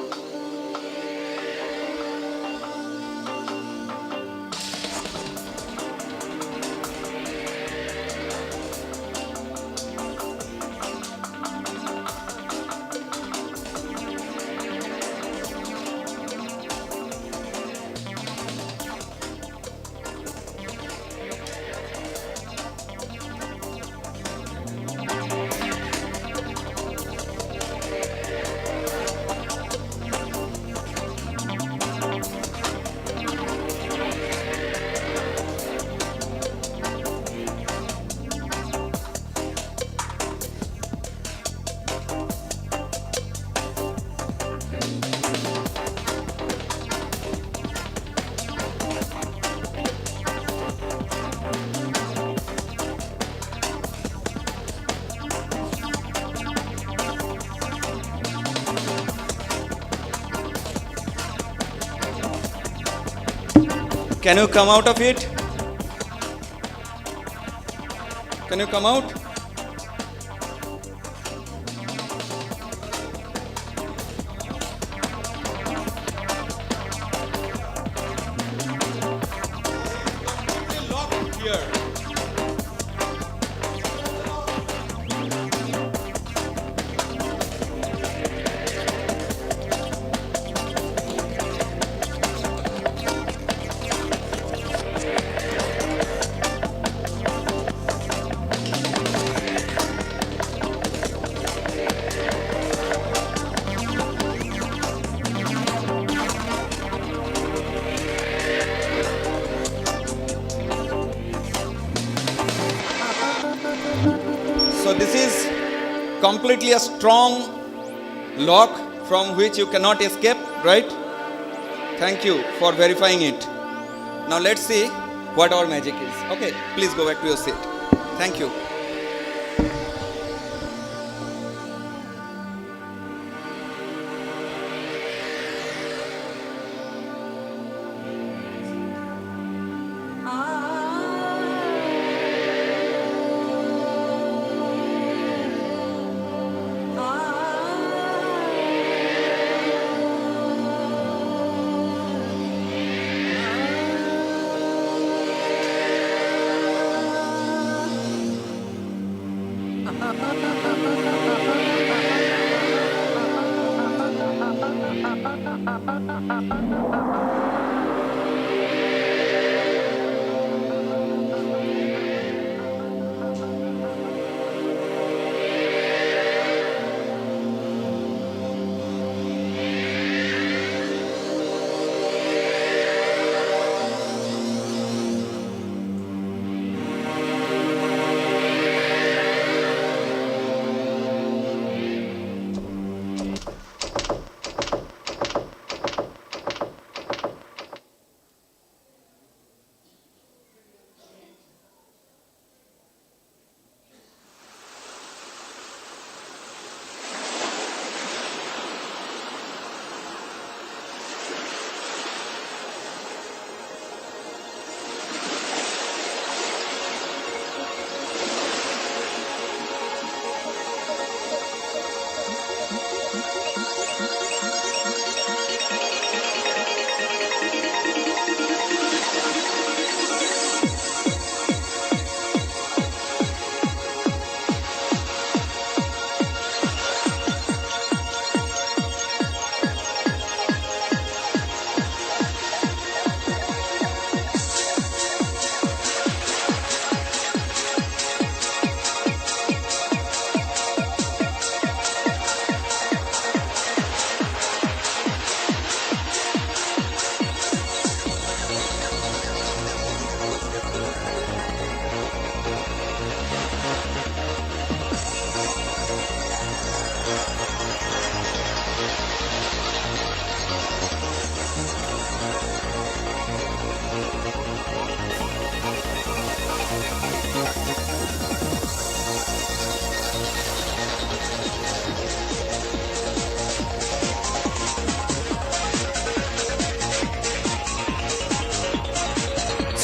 Can you come out of it? Can you come out? So this is completely a strong lock from which you cannot escape, right? Thank you for verifying it. Now let's see what our magic is. Okay, please go back to your seat. Thank you.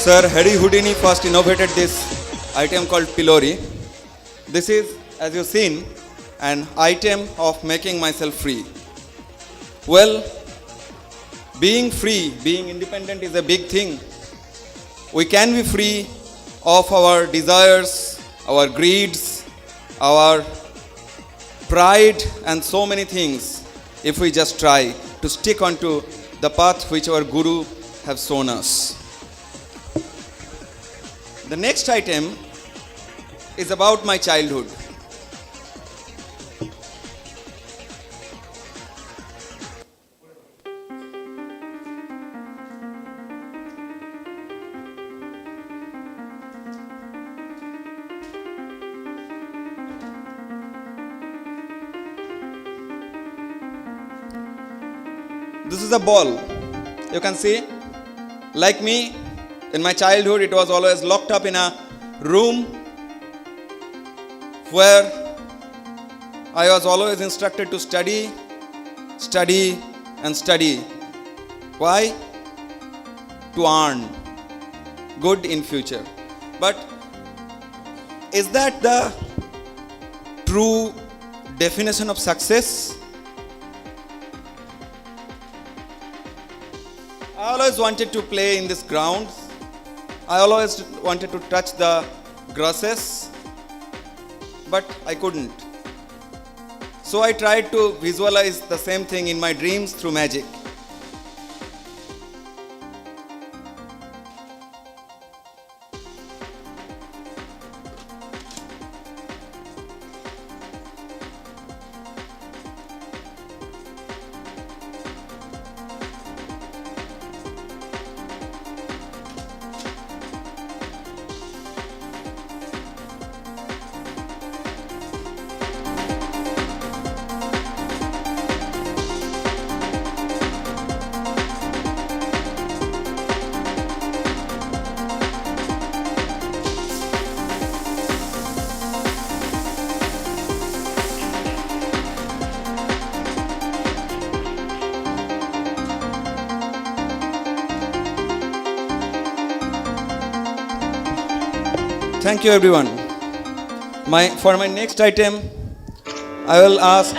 Sir Harry Houdini first innovated this item called pillory. This is, as you've seen, an item of making myself free. Well, being free, being independent is a big thing. We can be free of our desires, our greeds, our pride, and so many things if we just try to stick onto the path which our Guru have shown us. The next item is about my childhood. This is a ball. You can see, like me, in my childhood, it was always locked up in a room where I was always instructed to study, study, and study. Why? To earn good in future. But is that the true definition of success? I always wanted to play in this ground. I always wanted to touch the grasses, but I couldn't. So I tried to visualize the same thing in my dreams through magic. Thank you, everyone. For my next item, I will ask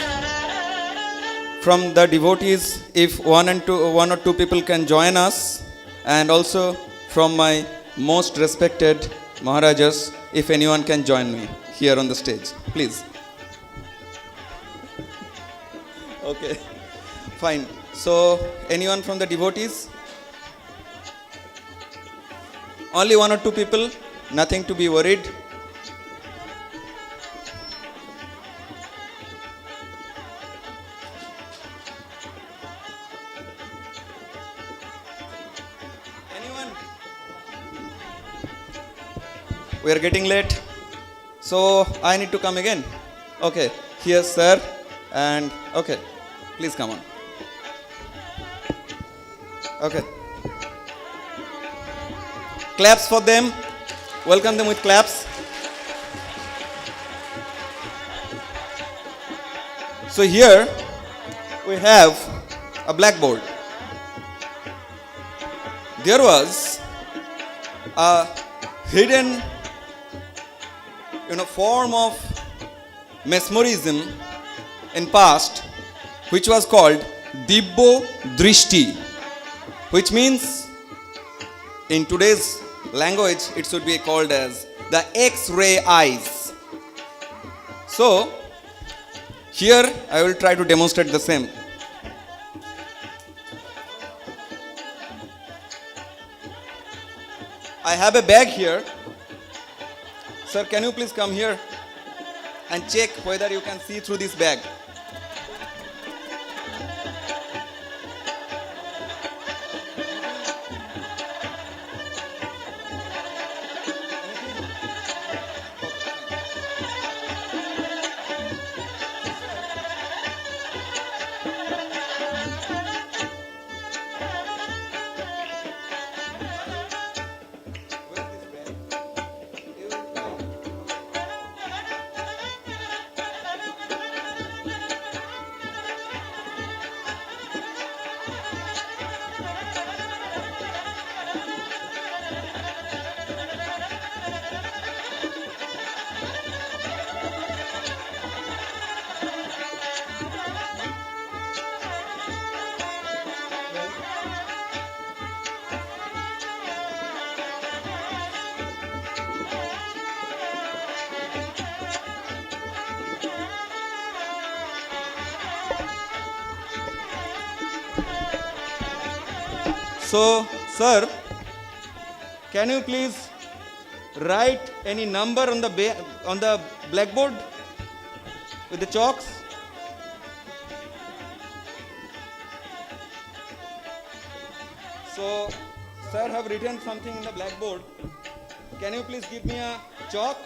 from the devotees if one or two people can join us, and also from my most respected Maharajas, if anyone can join me here on the stage, please. Okay, fine. So, anyone from the devotees? Only one or two people? Nothing to be worried. Anyone? We are getting late, so I need to come again. Okay, here, sir, and okay, please come on. Okay. Claps for them. Welcome them with claps. So here we have a blackboard. There was a hidden form of mesmerism in past which was called Dibbo Drishti, which means in today's language it should be called as the X-ray eyes. So here I will try to demonstrate the same. I have a bag here. Sir, can you please come here and check whether you can see through this bag? So, sir, can you please write any number on the blackboard with the chalks? So, sir have written something in the blackboard. Can you please give me a chalk?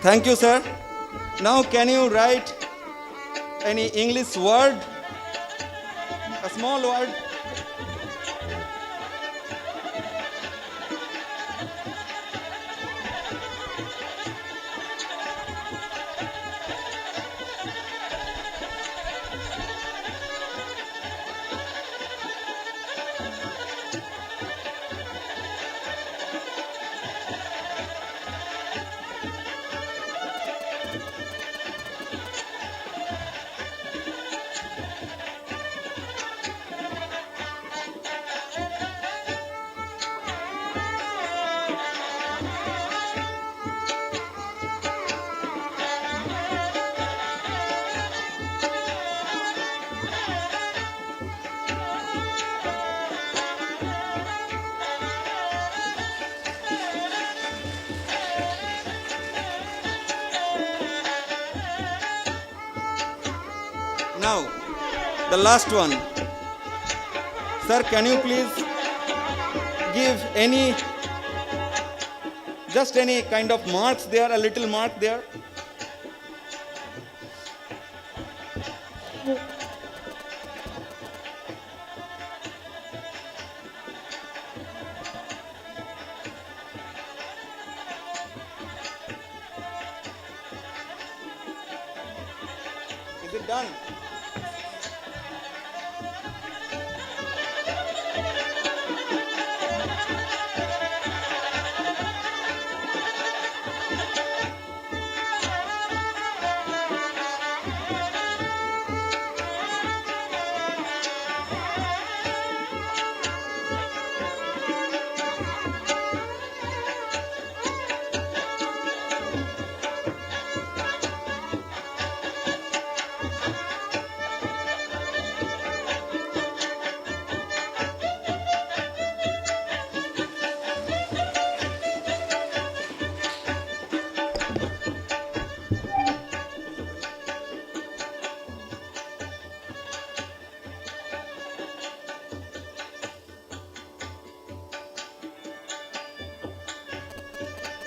Thank you, sir. Now, can you write any English word? A small word? Now, the last one. Sir, can you please give just any kind of marks there, a little mark there? Is it done?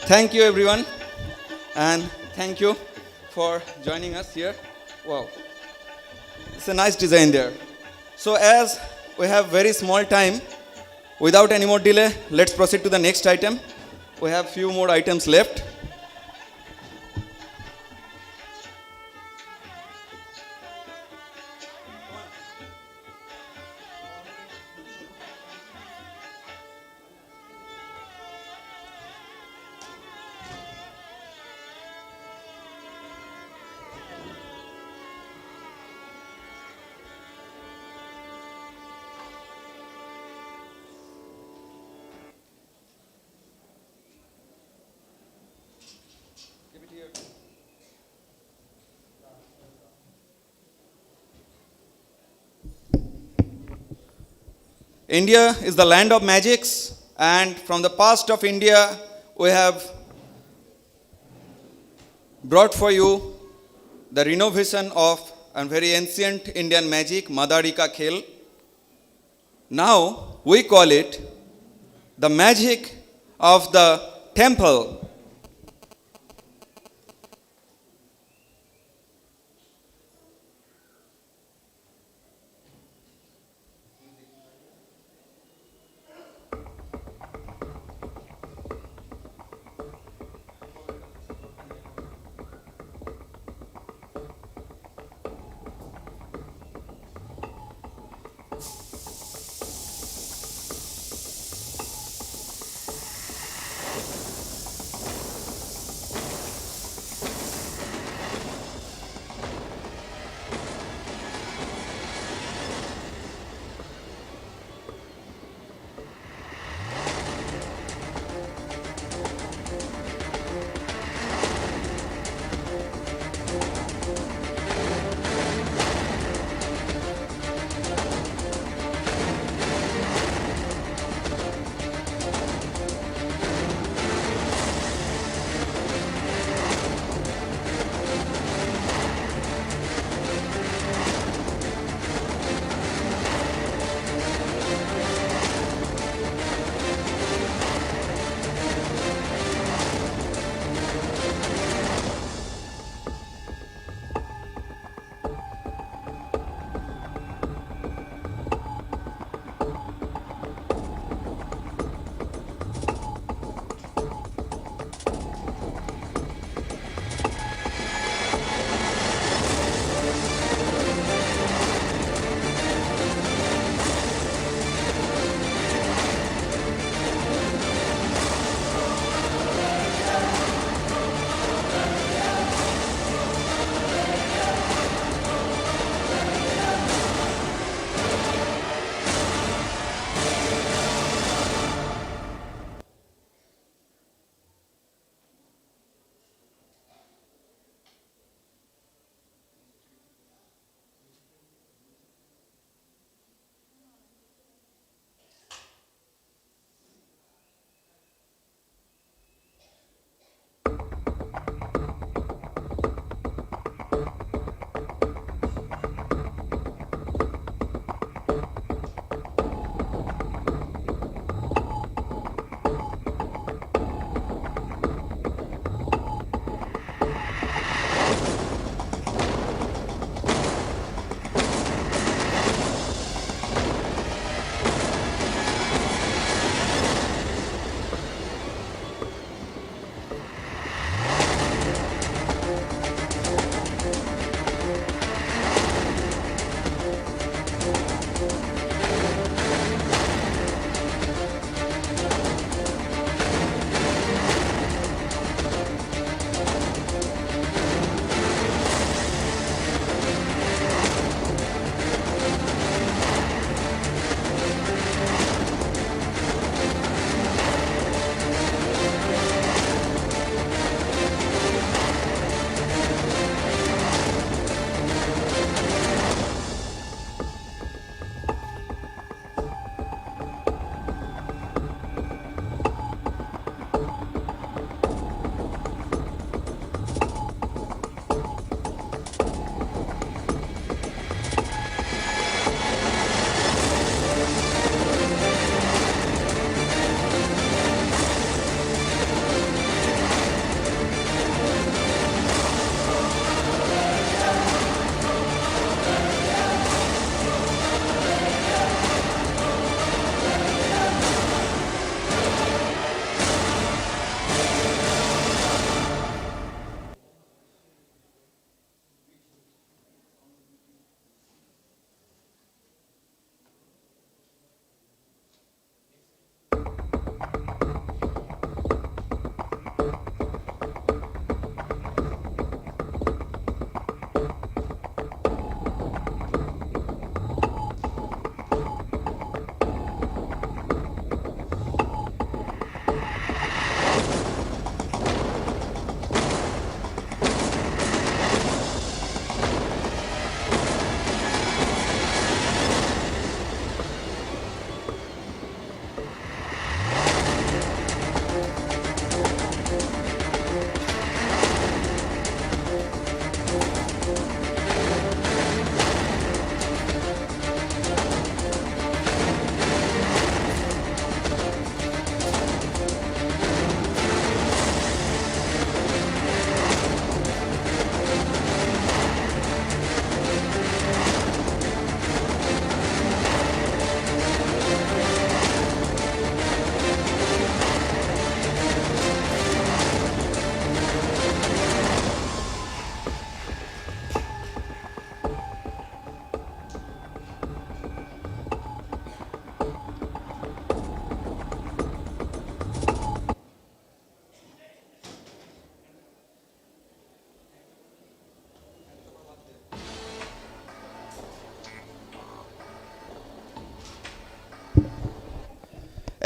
Thank you, everyone, and thank you for joining us here. Wow, it's a nice design there. So as we have very small time, without any more delay, let's proceed to the next item. We have few more items left. India is the land of magics, and from the past of India, we have brought for you the renovation of a very ancient Indian magic, Madarika Khel. Now we call it the magic of the temple.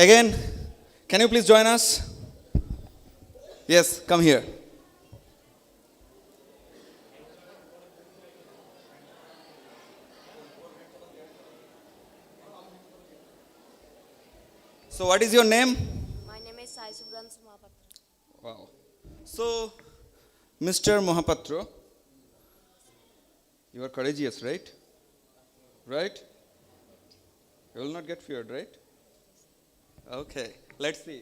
Again, can you please join us? Yes, come here. So what is your name? My name is Sai Subhans Mahapatra. Wow. So, Mr. Mohapatra, you are courageous, right? Right? You will not get feared, right? Okay, let's see.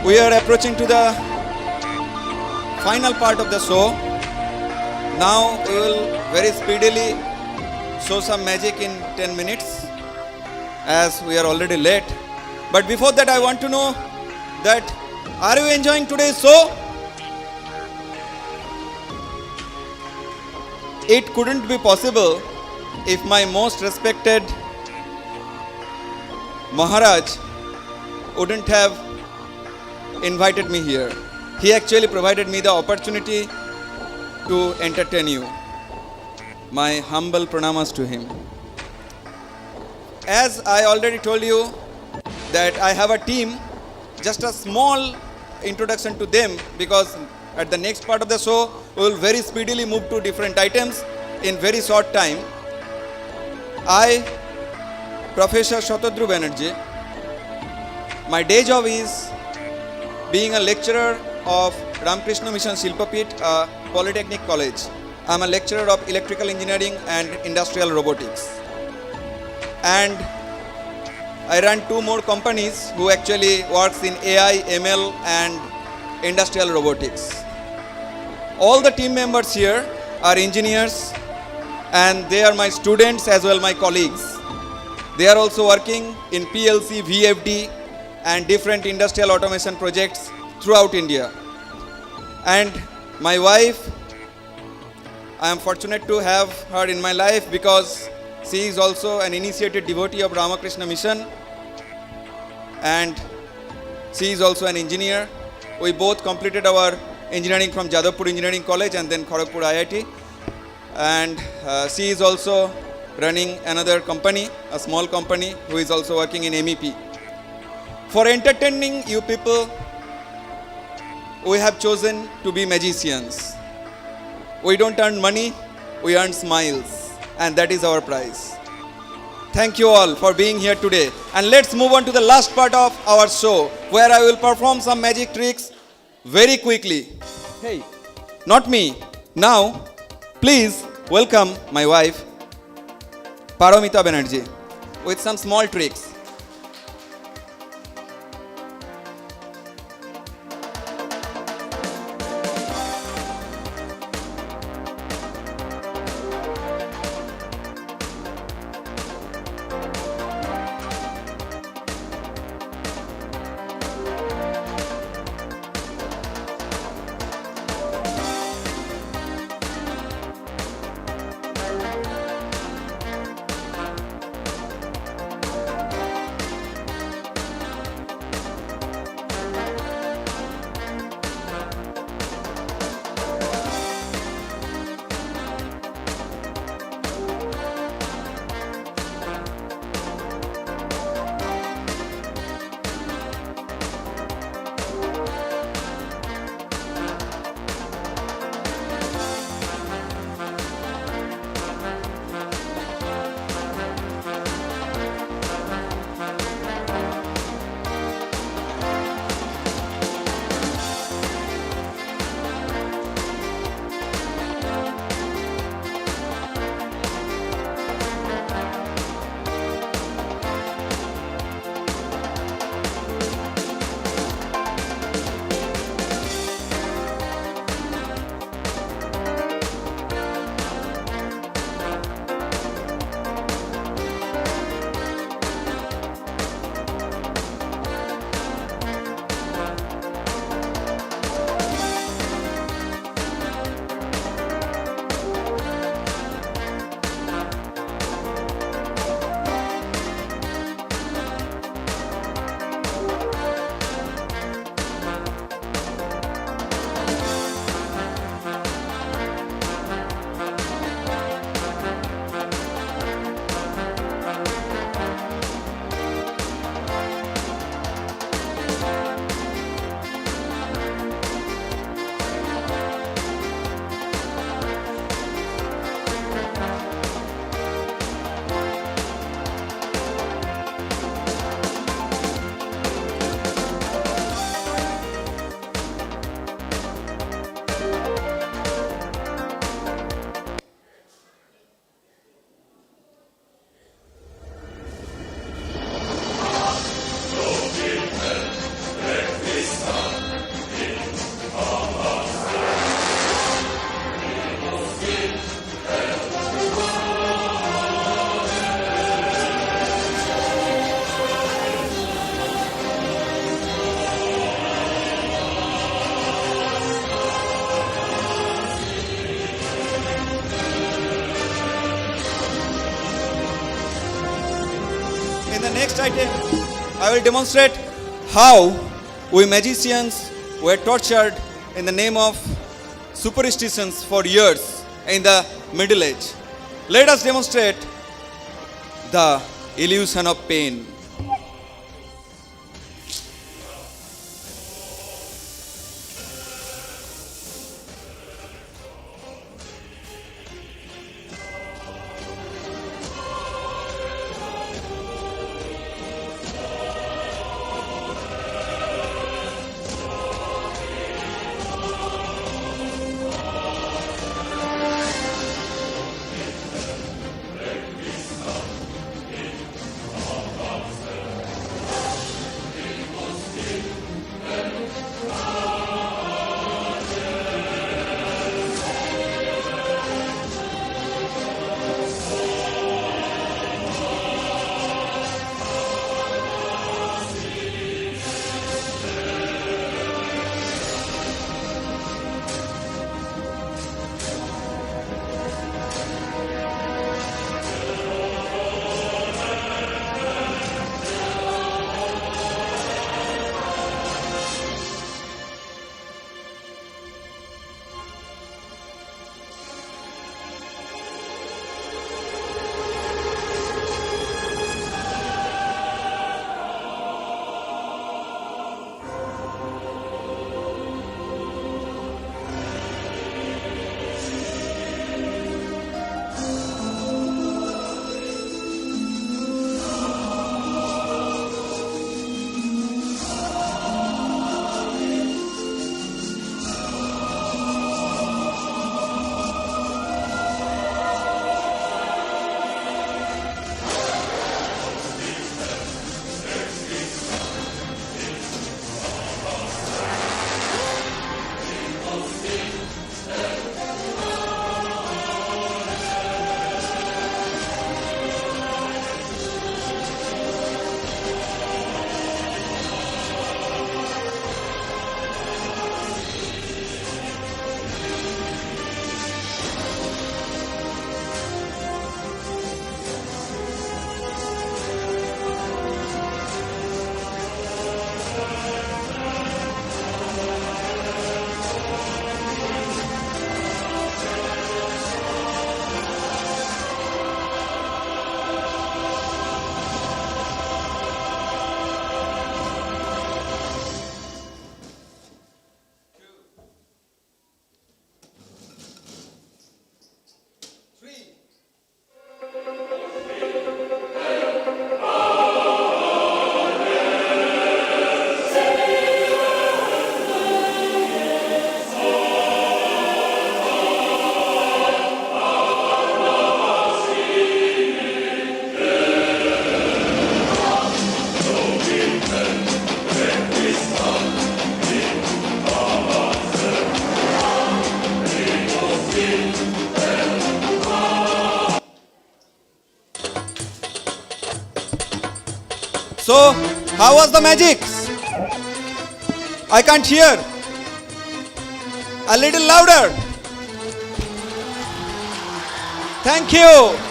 We are approaching to the final part of the show. Now we will very speedily show some magic in 10 minutes as we are already late. But before that I want to know that are you enjoying today's show? It couldn't be possible if my most respected Maharaj wouldn't have invited me here. He actually provided me the opportunity to entertain you. My humble pranamas to him. As I already told you that I have a team, just a small introduction to them because at the next part of the show we will very speedily move to different items in very short time. I, Professor Shatadru Banerjee, my day job is being a lecturer of Ramakrishna Mission Shilpapit, Polytechnic College. I am a lecturer of electrical engineering and industrial robotics. And I run two more companies who actually works in AI, ML and industrial robotics. All the team members here are engineers and they are my students as well my colleagues. They are also working in PLC, VFD and different industrial automation projects throughout India. And my wife, I am fortunate to have her in my life because she is also an initiated devotee of Ramakrishna Mission and she is also an engineer. We both completed our engineering from Jadavpur Engineering College and then Kharagpur IIT. And she is also running another company, a small company, who is also working in MEP. For entertaining you people, we have chosen to be magicians. We don't earn money, we earn smiles, and that is our prize. Thank you all for being here today. And let's move on to the last part of our show, where I will perform some magic tricks very quickly. Hey, not me. Now, please welcome my wife, Paramita Banerjee, with some small tricks. next item, I will demonstrate how we magicians were tortured in the name of superstitions for years in the Middle Age. Let us demonstrate the illusion of pain. So, how was the magic? I can't hear. A little louder. Thank you.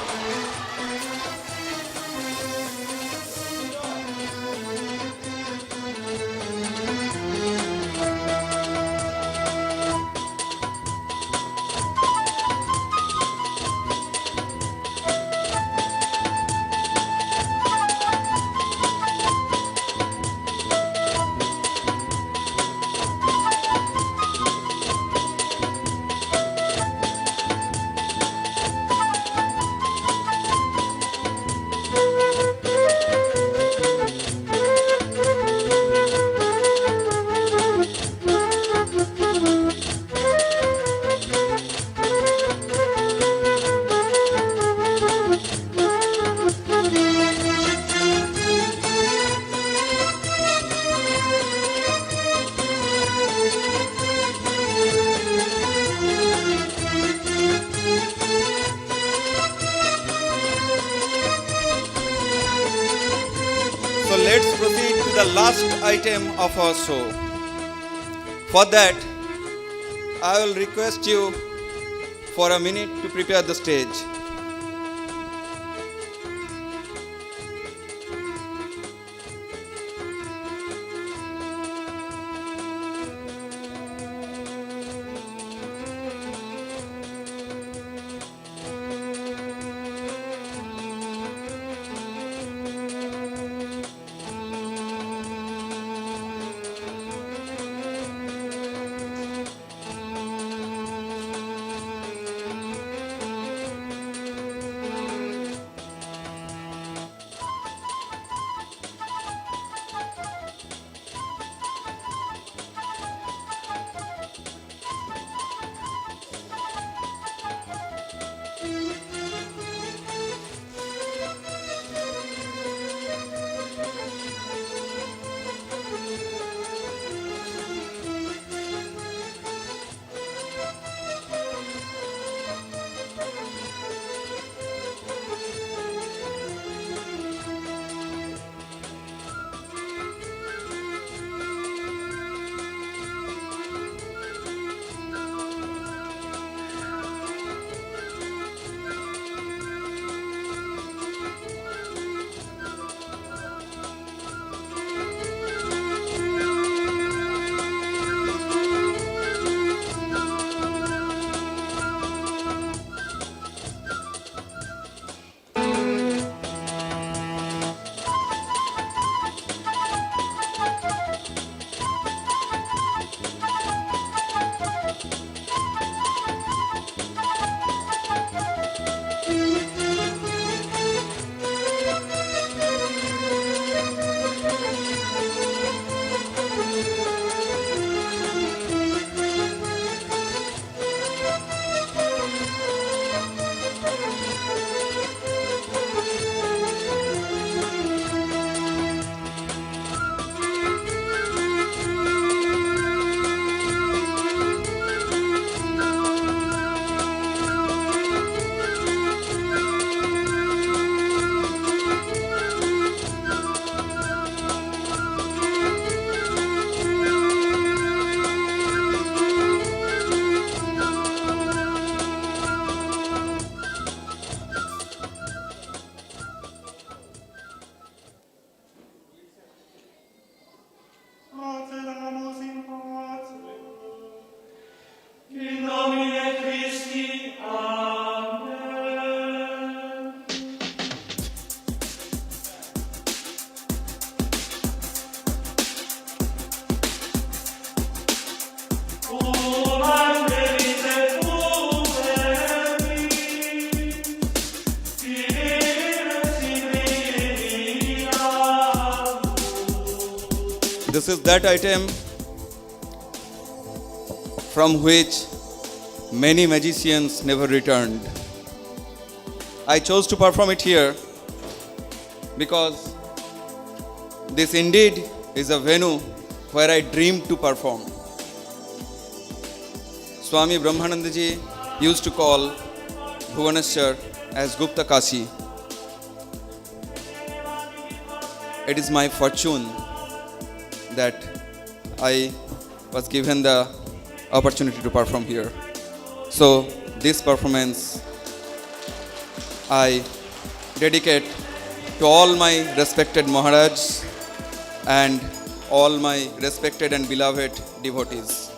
So let's proceed to the last item of our show. For that, I will request you for a minute to prepare the stage. This is that item from which many magicians never returned. I chose to perform it here because this indeed is a venue where I dreamed to perform. Swami Brahmananda ji used to call Bhubaneswar as Gupta Kashi. It is my fortune that I was given the opportunity to perform here. So this performance I dedicate to all my respected Maharajs and all my respected and beloved devotees.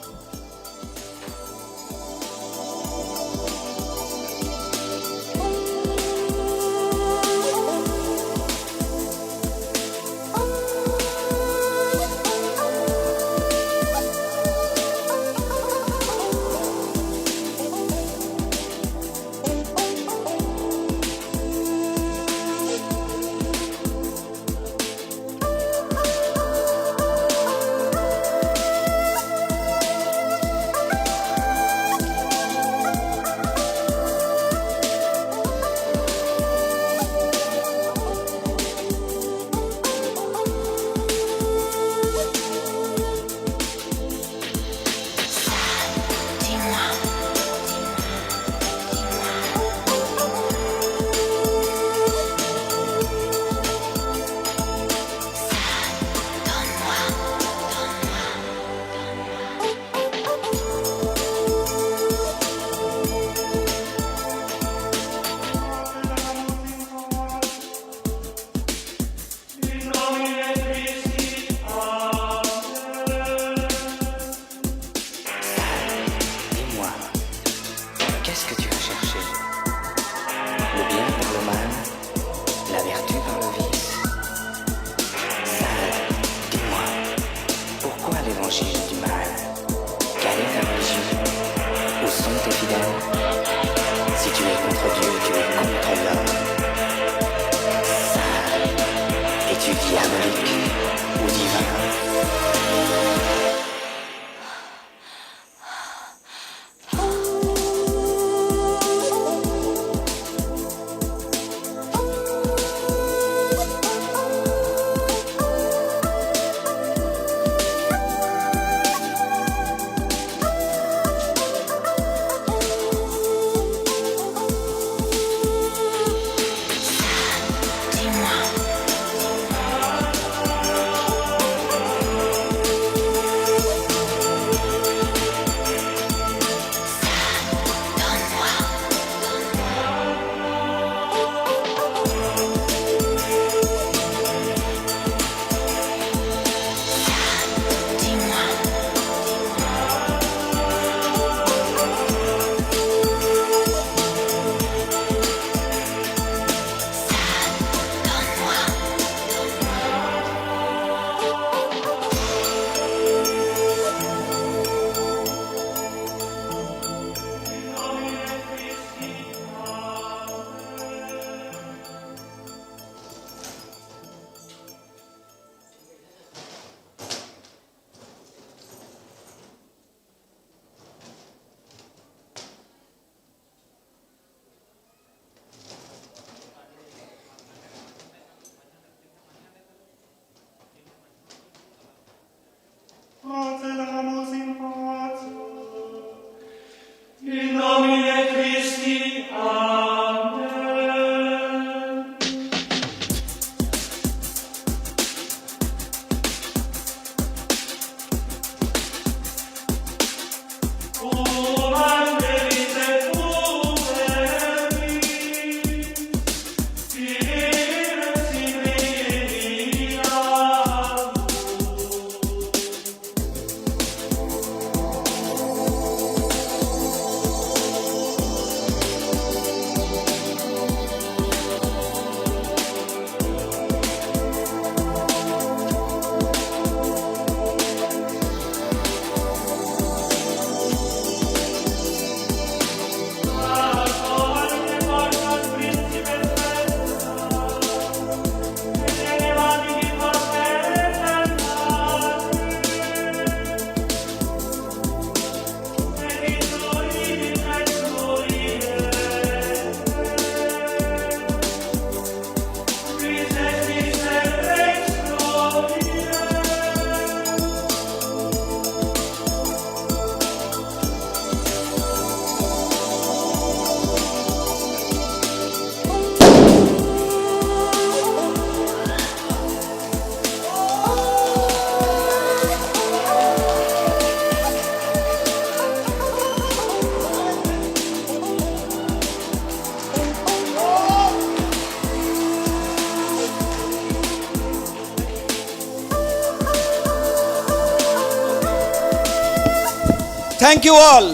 Thank you all,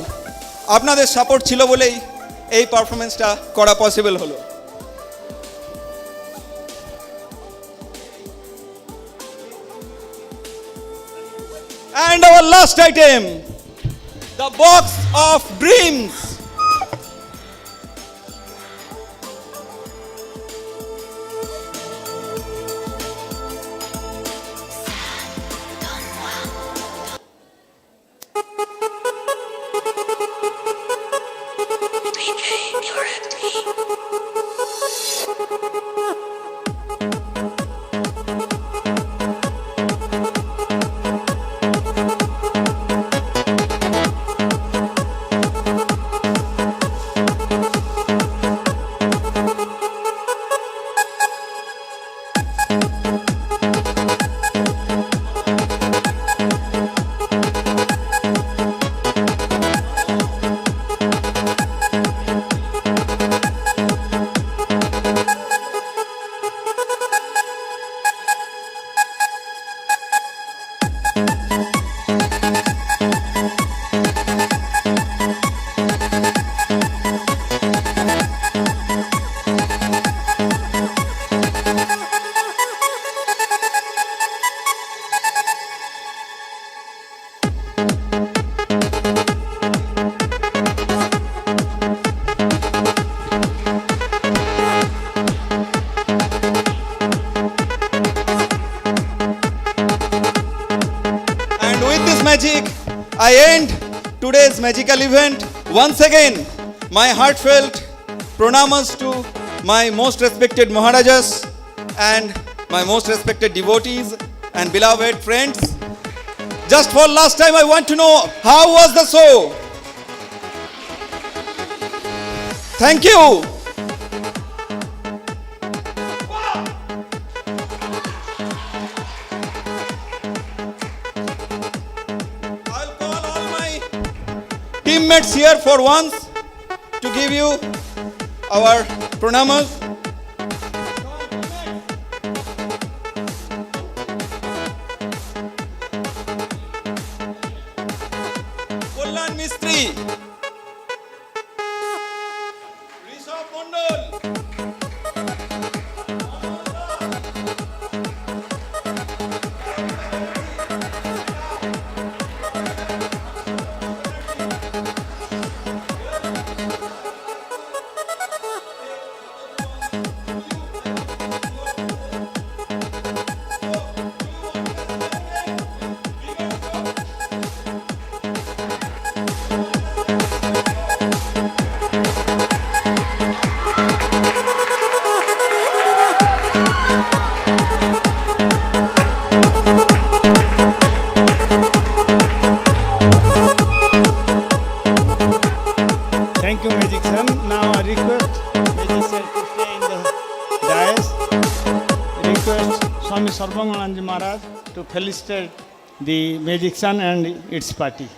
আপনাদের support ছিল বলেই এই পারফরমেন্সটা করা possible হলো। And our last item, the box of dreams. Magic, I end today's magical event. Once again, my heartfelt pronamas to my most respected Maharajas and my most respected devotees and beloved friends. Just for last time, I want to know, how was the show? Thank you. Teammates here for once to give you our pronamas. Kullan Mistri, Rishabh Mondol, Thank you, Magic Son. Now I request Magic Sir to stay in the dais. Request Swami Sarvangananji Maharaj to felicitate the Magic Son and its party.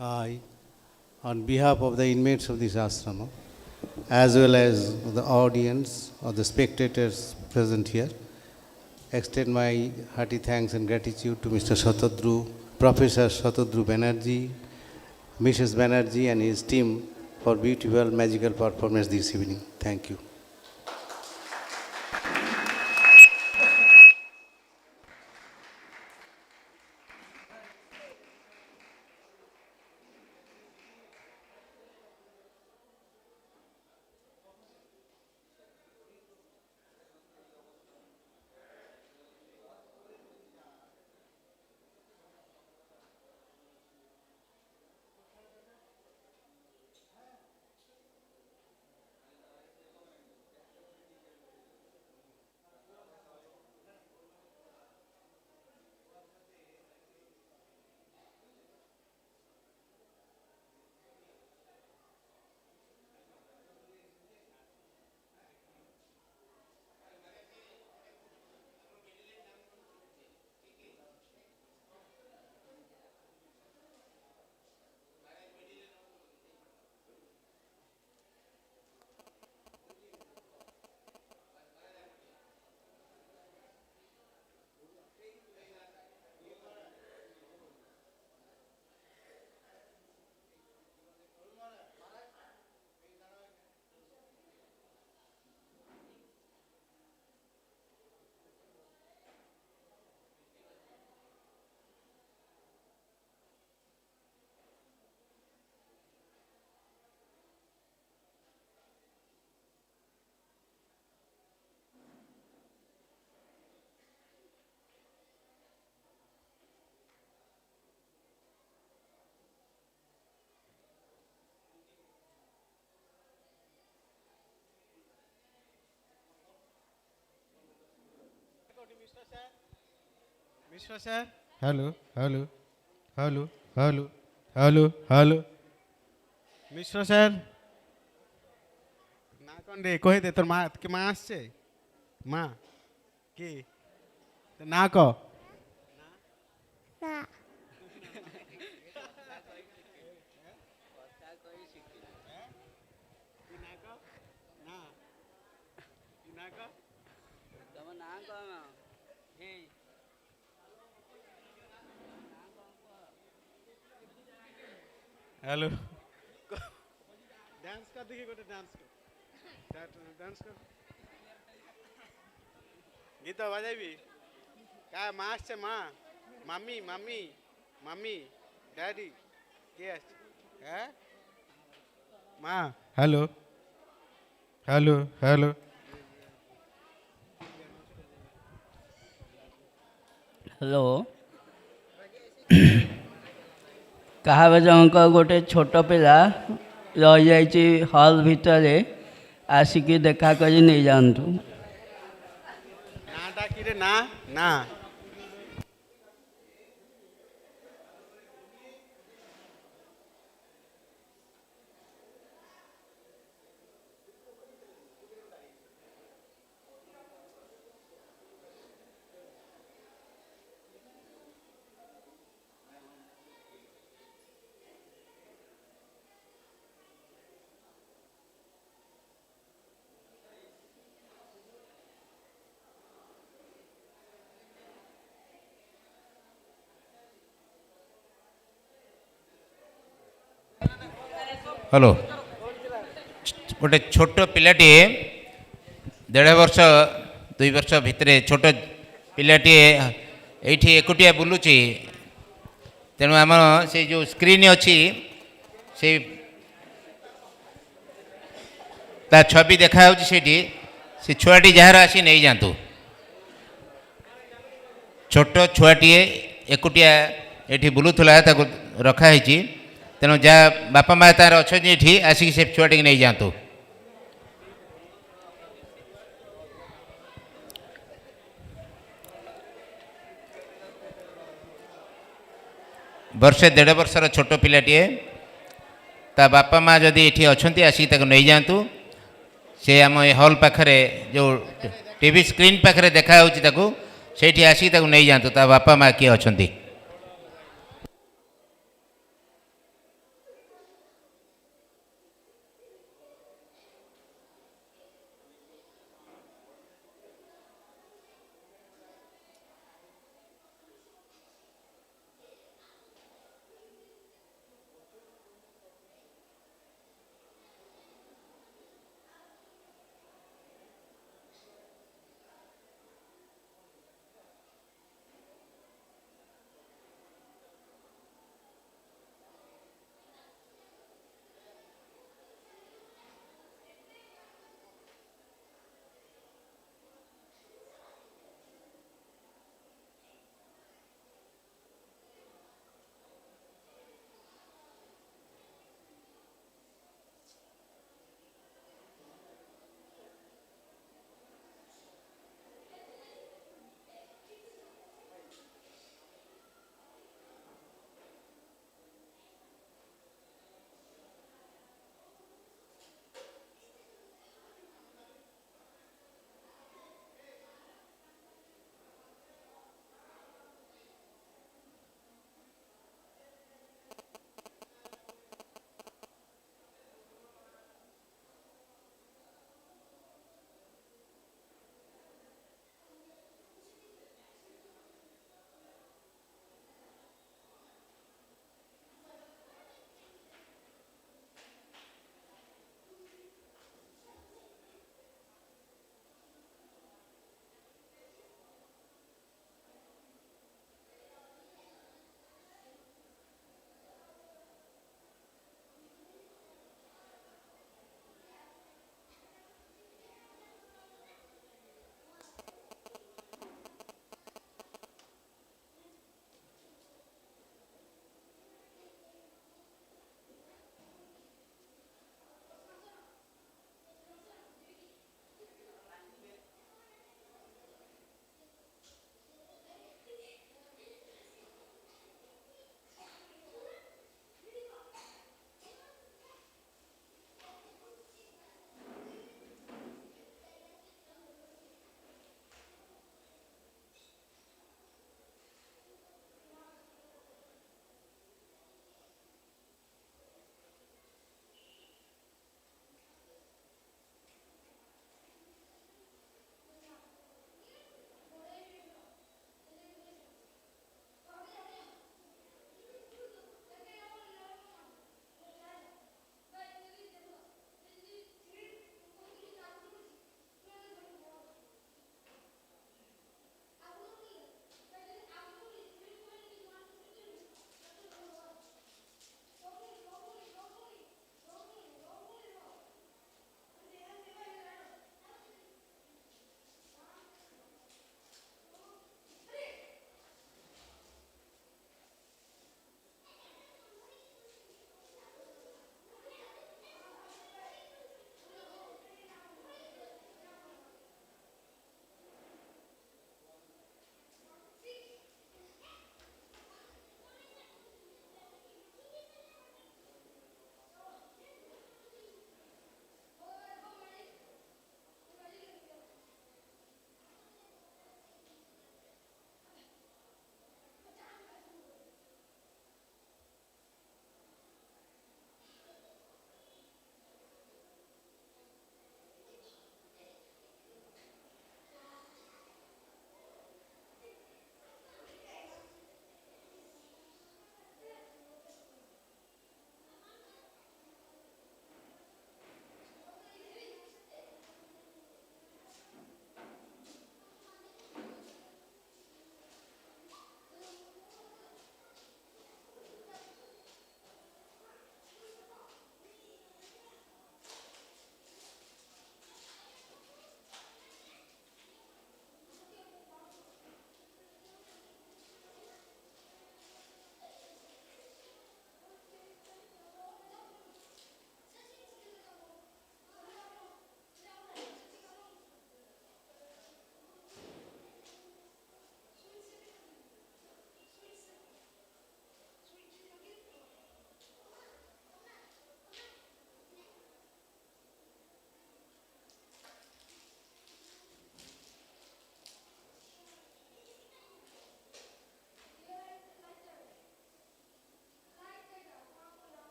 I, on behalf of the inmates of this ashrama, as well as the audience or the spectators present here, extend my hearty thanks and gratitude to Mr. Shatadru, Professor Shatadru Banerjee, Mrs. Banerjee and his team for beautiful magical performance this evening. Thank you. Mishra sir, hello, hello, hello, hello, hello, hello. Mishra sir, না কোন রে কই দে তোর মা কে মা আসছে মা কে না ক না हेलो डांस कर देखिए गोटे डांस कर डांस कर गीत बजाबी का माँ आसছে মা মাম্মি মাম্মি মাম্মি ড্যাডি কে আসছে হ্যাঁ মা হ্যালো হ্যালো হ্যালো हेलो कहा जन गोटे छोट पिला रही जाइए हॉल भितर आसिकी देखा कर नहीं जातु नाटा कि रे ना ना हेलो गोटे छोट पिलाटी 1.5 वर्ष 2 वर्ष भितर छोट पिलाटी ये एकुटिया बुलूची तेणु आम से जो स्क्रीन अच्छी से ता छवि देखा से छुआटी जार आसी नहीं जातु छोट छुआटी एकुटिया ये बुलूला रखाही तेणु जहाँ बापा माँ तार अच्छा ये आसिक से छुआटी नहीं जातु वर्षे 1.5 वर्षर छोट पिलाटी ता बापा माँ जदि ये अच्छा आसिक नहीं जातु से आम हॉल पाखरे जो टीवी स्क्रीन पाखरे देखा से आसिक नहीं जातु ता बापा माँ किए अच्छा।